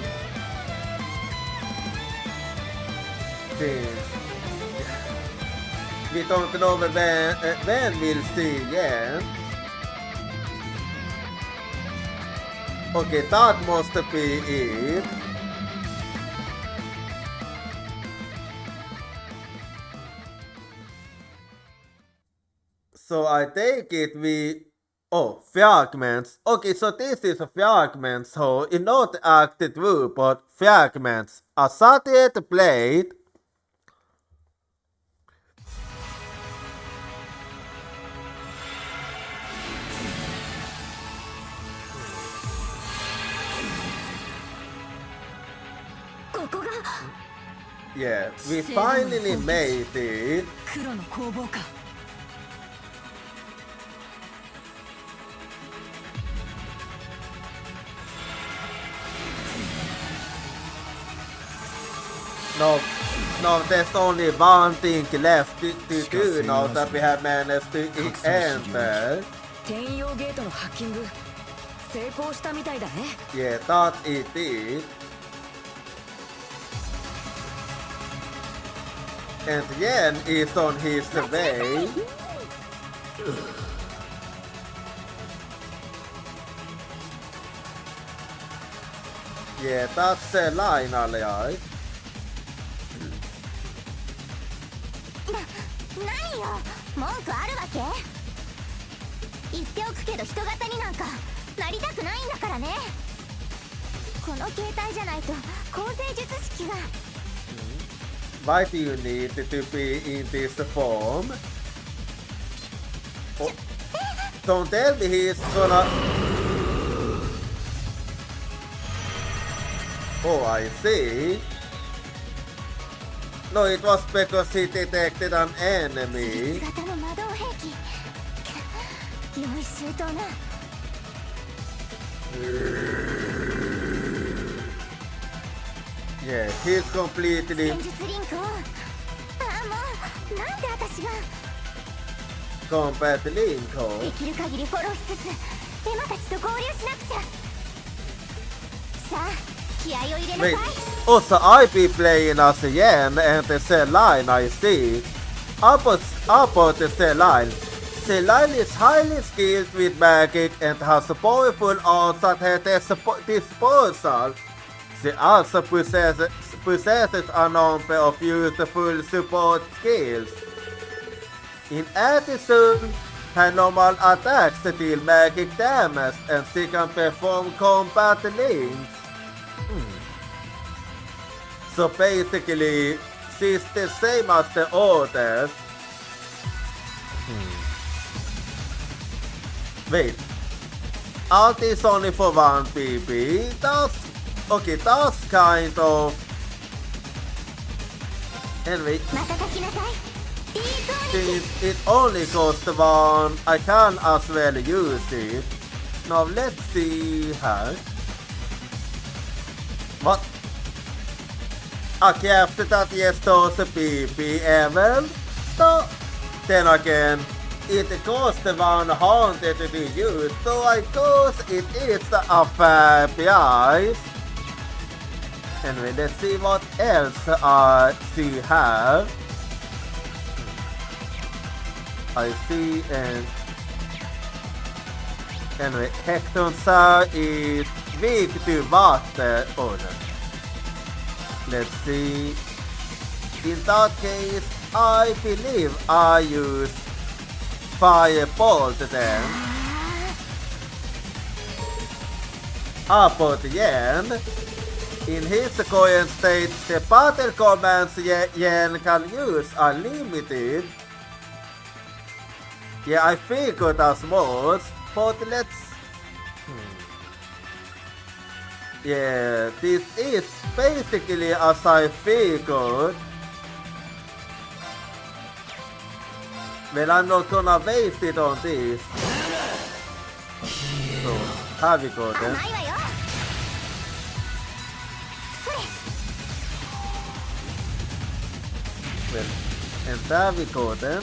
Since we don't know when we'll see Yen. Okay, that must be it. So I take it we... Oh, fragments. Okay, so this is a fragment, so it's not acted through, but fragments. A satellite blade. Yeah, we finally made it. 黒の攻防か No, there's only one thing left to do now that we have managed to enter. 転用ゲートのハッキング成功したみたいだね Yeah, that it is. And Yen is on his way. Yeah, that's the line, alright. 何よ文句あるわけ言っておくけど人型になんかなりたくないんだからねこの携帯じゃないと構成術式が Why do you need to be in this form? Oh, don't tell me he's gonna... Oh, I see. No, it was because he detected an enemy. 型の魔導兵器用意周到な Yeah, he's completely 戦術リンクオンああもうなんで私が combat で Lincoln. きる限りフォローしつつエマたちと合流しなくちゃさあ気合を入れなさい Wait, also I be playing as Yen and the cell line I see. About the cell line. Cell line is highly skilled with magic and has a powerful arms at her disposal. She also possesses a number of useful support skills. In addition, her normal attacks deal magic damage and she can perform combat links. So basically, she's the same as the others. Wait, aren't these only for one PP? That's kind of... Anyway, 瞬きなさいディープオニ since it only costs one, I can as well use it. Now let's see her. What? Okay, after that, yes, those PP ever. So, then again, it costs 100 to use, so I guess it is a fair price. Anyway, let's see what else I see here. I see and anyway, Hector Sir is weak to water. Oh no. Let's see. In that case, I believe I use Firebolt then. About Yen. In his current state, the battle commands Yen can use are limited. Yeah, I figured as much, but let's... Yeah, this is basically as I figured. Well, I'm not gonna waste it on this. So, have we got 甘 it? いわよそれ Well, and there we go then.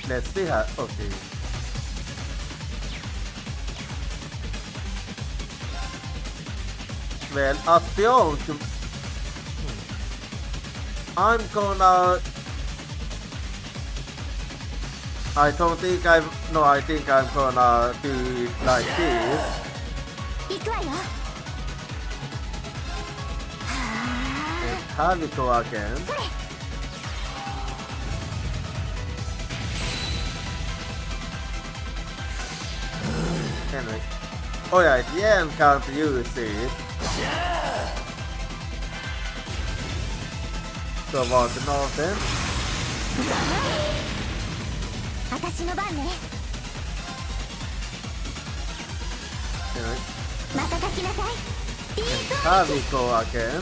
Let's see how. Okay. Well, as Pyong, I'm gonna. I don't think I'm. No, I think I'm gonna do it like this. 行くわよ And have it go again. それ Anyway. Oh yeah, Yen can't use it. So what now then? 私の番ね Anyway, 瞬きなさいディープ have it go again.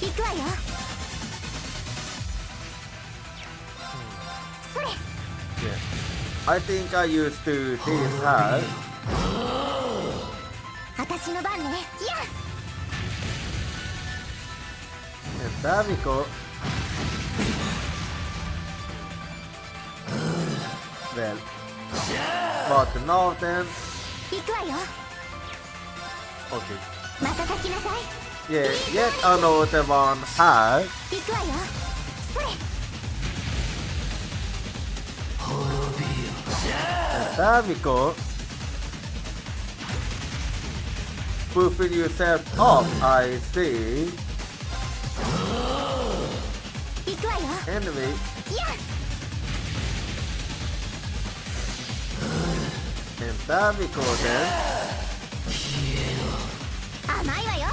行くわよそれ Yeah. I think I used to this her. 私の番ねいや And there we go. Well, what now then? 行くわよ Okay. 瞬きなさい Yeah, yet another one her. 行くわよそれ And there we go. Puffing yourself up, I see. 行くわよ Anyway, いや And there we go then. 甘いわよ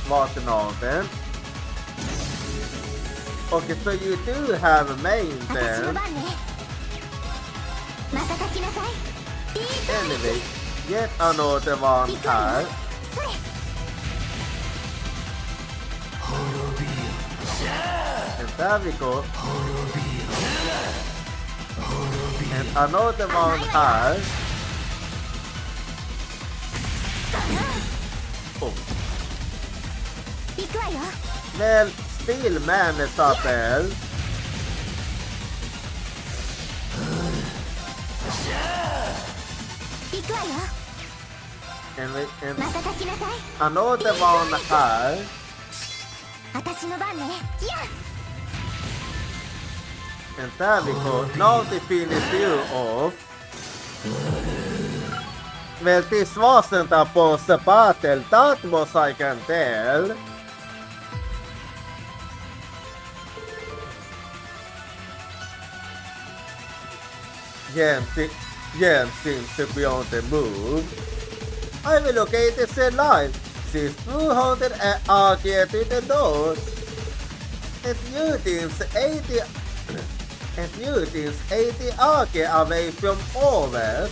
Walking on then. Okay, so you do have a main 私の then. 番ねまた書きなさい Anyway, yet another one 行くわ has. よそれ And there we go. And another one has. Oh. 行くわよ Well, still managed up well. 行くわよ And また書きなさい another one has. 私の番ねいや And there we go. Now to finish you off. Well, this wasn't a boss battle, that was I can tell. Yen seems to be on the move. I will locate the line. She's 200 RG to the north. And Newton's 80 RG away from overs.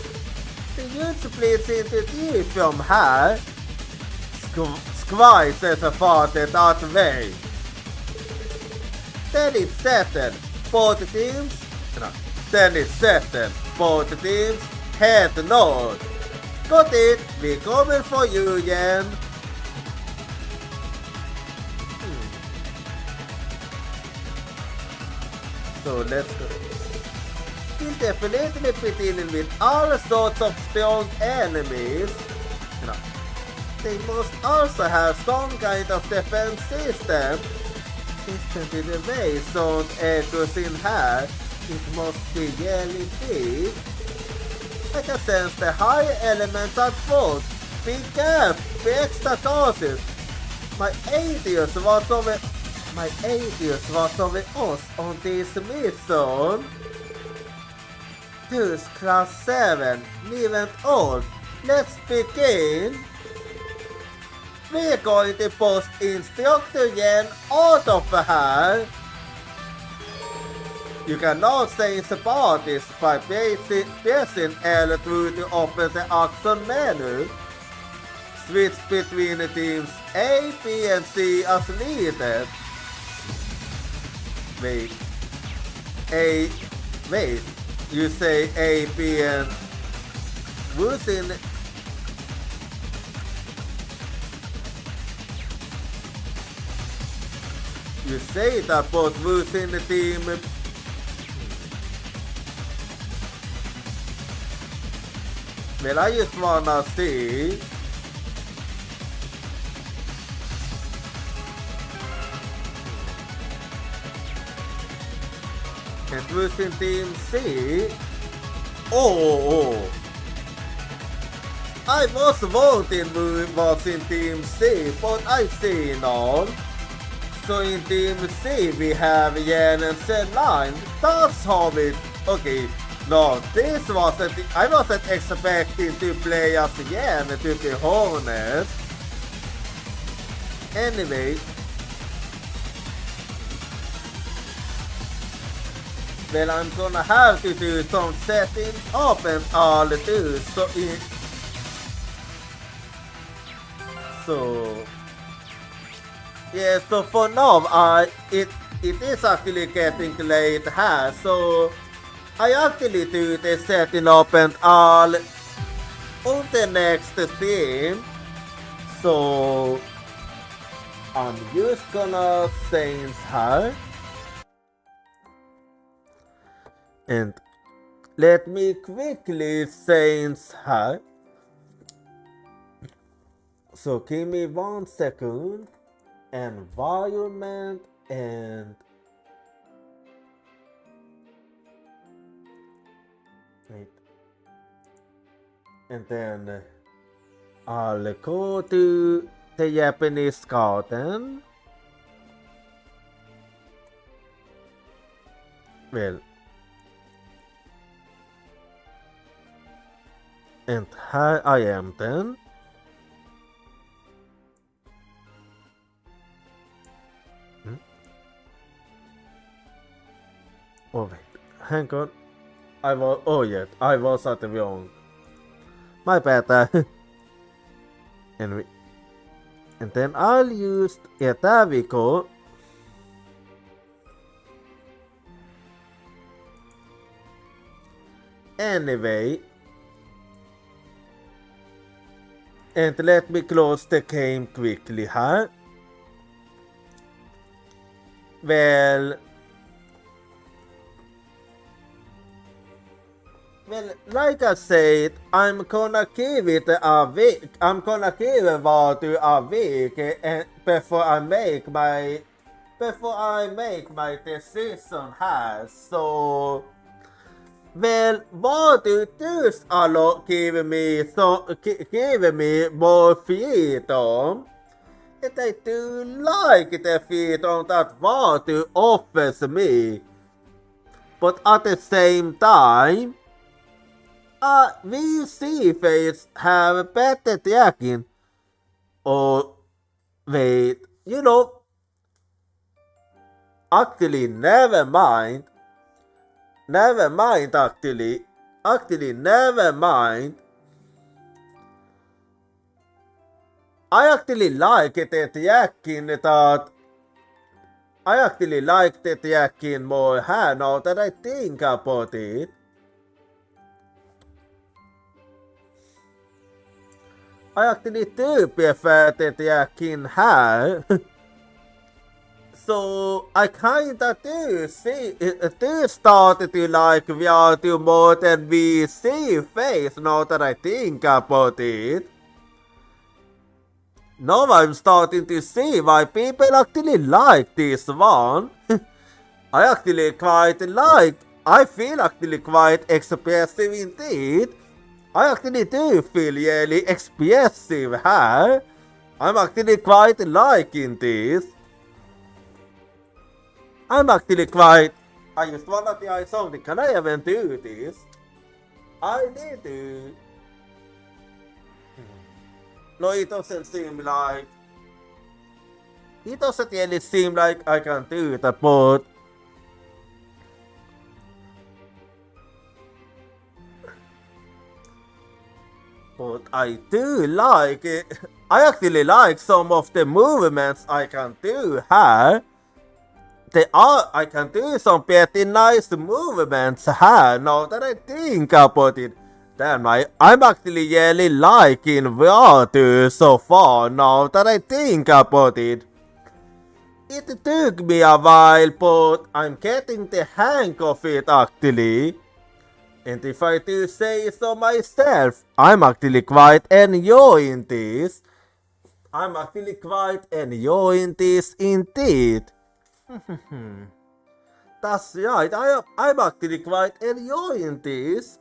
The unit splits into three from her. Squires is farther that way. Then it's settled. Both teams. No. Then it's settled. Both teams head north. Got it. We're coming for you, Yen. So let's go. We'll definitely be dealing with all sorts of strong enemies. No. They must also have some kind of defense system. Instantly the way sound echoes in her. It must be really big. I can sense the high elements at fault. Be careful, be extra cautious. My atheist was over us on this mission. Tools class 7, event all. Let's begin. We're going to post Instructor Yen out of her. You can now change the parties by pressing L through to open the action menu. Switch between the teams A, B, and C as needed. Wait, you say A, B, and who's in? You say that both who's in the team. Well, I just wanna see. And who's in team C? Oh! I was voting who was in team C, but I see none. So in team C we have Yen and Line. That's how it. Okay. No, this wasn't. I wasn't expecting to play as Yen, to be honest. Anyway. Well, I'm gonna have to do some setting up and all too. So yeah, so for now, it is actually getting late here, so I actually do the setting up and all on the next stream. So I'm just gonna change her. And let me quickly change her. So give me 1 second. Environment and wait. And then I'll go to the Japanese garden. Well, And here I am then. Oh wait, hang on. I was at the wrong. My bad. And then I'll use, yeah, there we go. Anyway, and let me close the game quickly here. Well, like I said, I'm gonna give it a week. I'm gonna give about a week before I make my decision here. So, well, what do this give me more freedom? And I do like the freedom that Warudo offers me, but at the same time, we see face have better tracking. Or wait, actually, never mind. Never mind, actually. Never mind. I actually like the tracking more here now that I think about it. I actually do prefer the tracking here. So I kinda do start to like Warudo more than we see face now that I think about it. Now I'm starting to see why people actually like this one. I feel actually quite expressive indeed. I actually do feel really expressive here. I'm actually quite liking this. I just wanna try something. Can I even do this? I need to. No, it doesn't really seem like I can do that, but I do like it. I actually like some of the movements I can do here. I can do some pretty nice movements here now that I think about it. Damn, I'm actually really liking Warudo so far now that I think about it. It took me a while, but I'm getting the hang of it actually. And if I do say so myself, I'm actually quite enjoying this. Indeed. That's right, I'm actually quite enjoying this.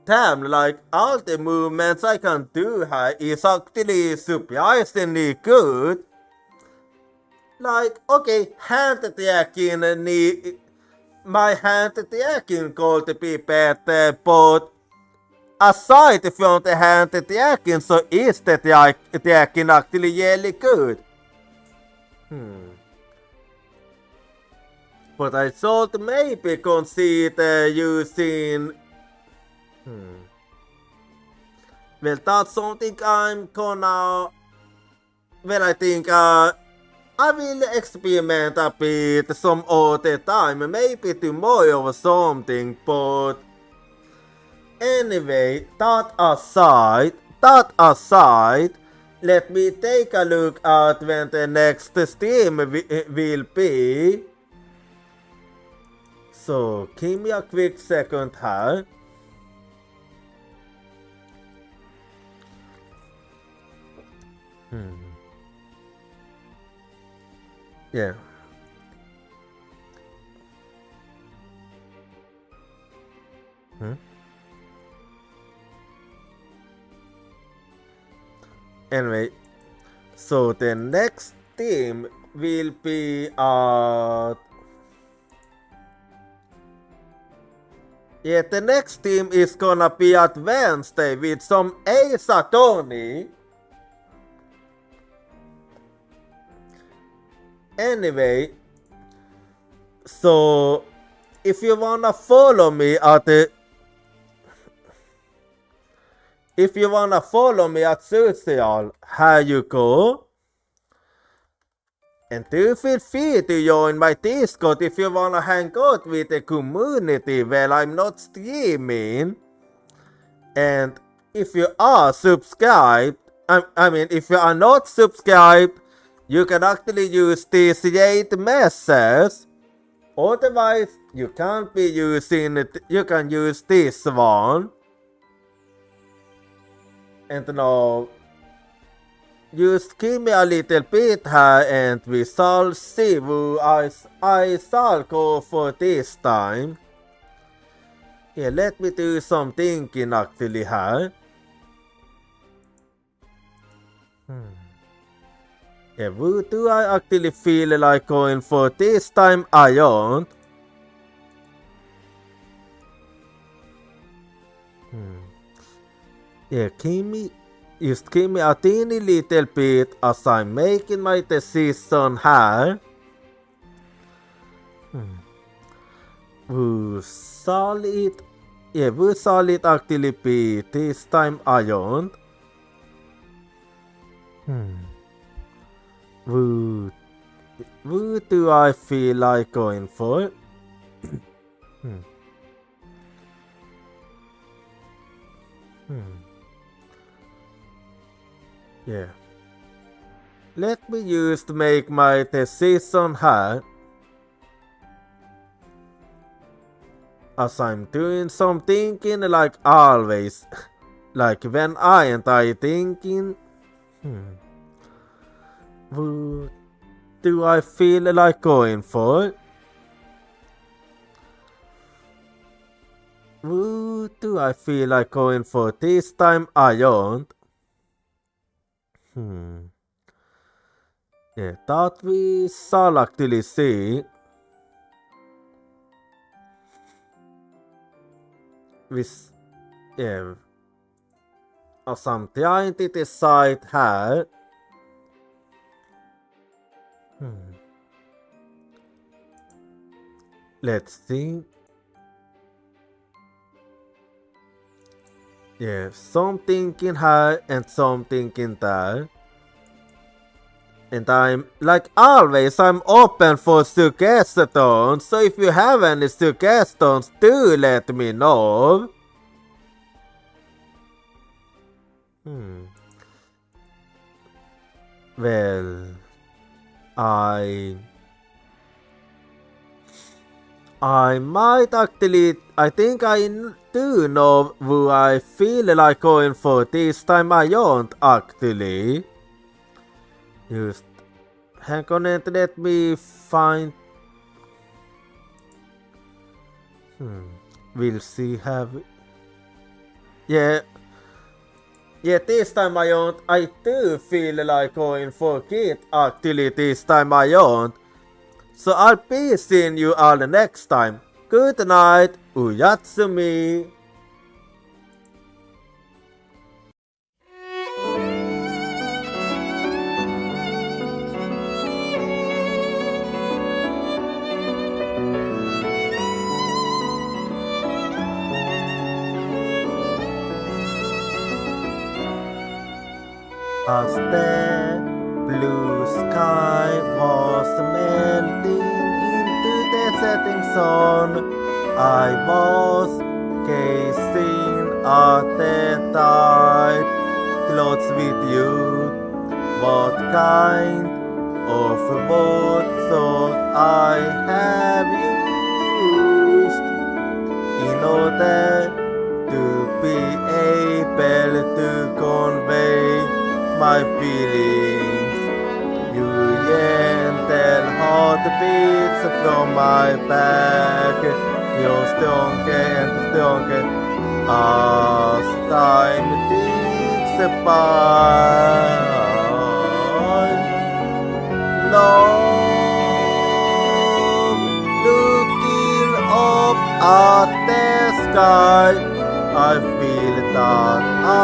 Damn, like all the movements I can do here is actually surprisingly good. Like, okay, hand tracking my hand tracking could be better, but aside from the hand tracking, so is the tracking actually really good? But I should maybe consider using. Well, that's something I'm gonna. Well, I think I will experiment a bit some other time, maybe tomorrow or something, but anyway, that aside, let me take a look at when the next stream will be. So, give me a quick second here. Yeah. Anyway, so the next team will be Yeah, the next team is gonna be at Wednesday with some Ace Attorney. Anyway, so if you wanna follow me at social, here you go. And do feel free to join my Discord if you wanna hang out with the community while I'm not streaming. And if you are subscribed, if you are not subscribed, you can actually use this 8 message. Otherwise, you can't be using it. You can use this one. And now, just give me a little bit here and we shall see who I shall go for this time. Yeah, let me do some thinking actually here. Yeah, who do I actually feel like going for this time? I don't. Yeah, just give me a teeny little bit as I'm making my decision here. Who shall it? Yeah, who shall it actually be this time? I don't. Who do I feel like going for? Yeah. Let me just make my decision here. As I'm doing some thinking like always. Like when I thinking. Who do I feel like going for? Who do I feel like going for this time? I don't. Yeah, that we shall actually see. Yeah. As I'm trying to decide here. Let's see. Yeah, some thinking here and some thinking there. And I'm, like always, I'm open for suggestions. So if you have any suggestions, do let me know. Well, I might actually, I think I do know who I feel like going for this time. I don't actually. Just hang on and let me find. We'll see. Yeah, this time I don't. I do feel like going for Kit actually this time I don't. So I'll be seeing you all next time. Good night, Uyatsumi. As the blue sky was melting into the setting sun, I was gazing at the tide clothes with you. What kind of words I have used in order to be able to convey my feelings? You gentle heartbeats from my back, you're stronger and stronger as time ticks by. Love, looking up at the sky. guy. I feel that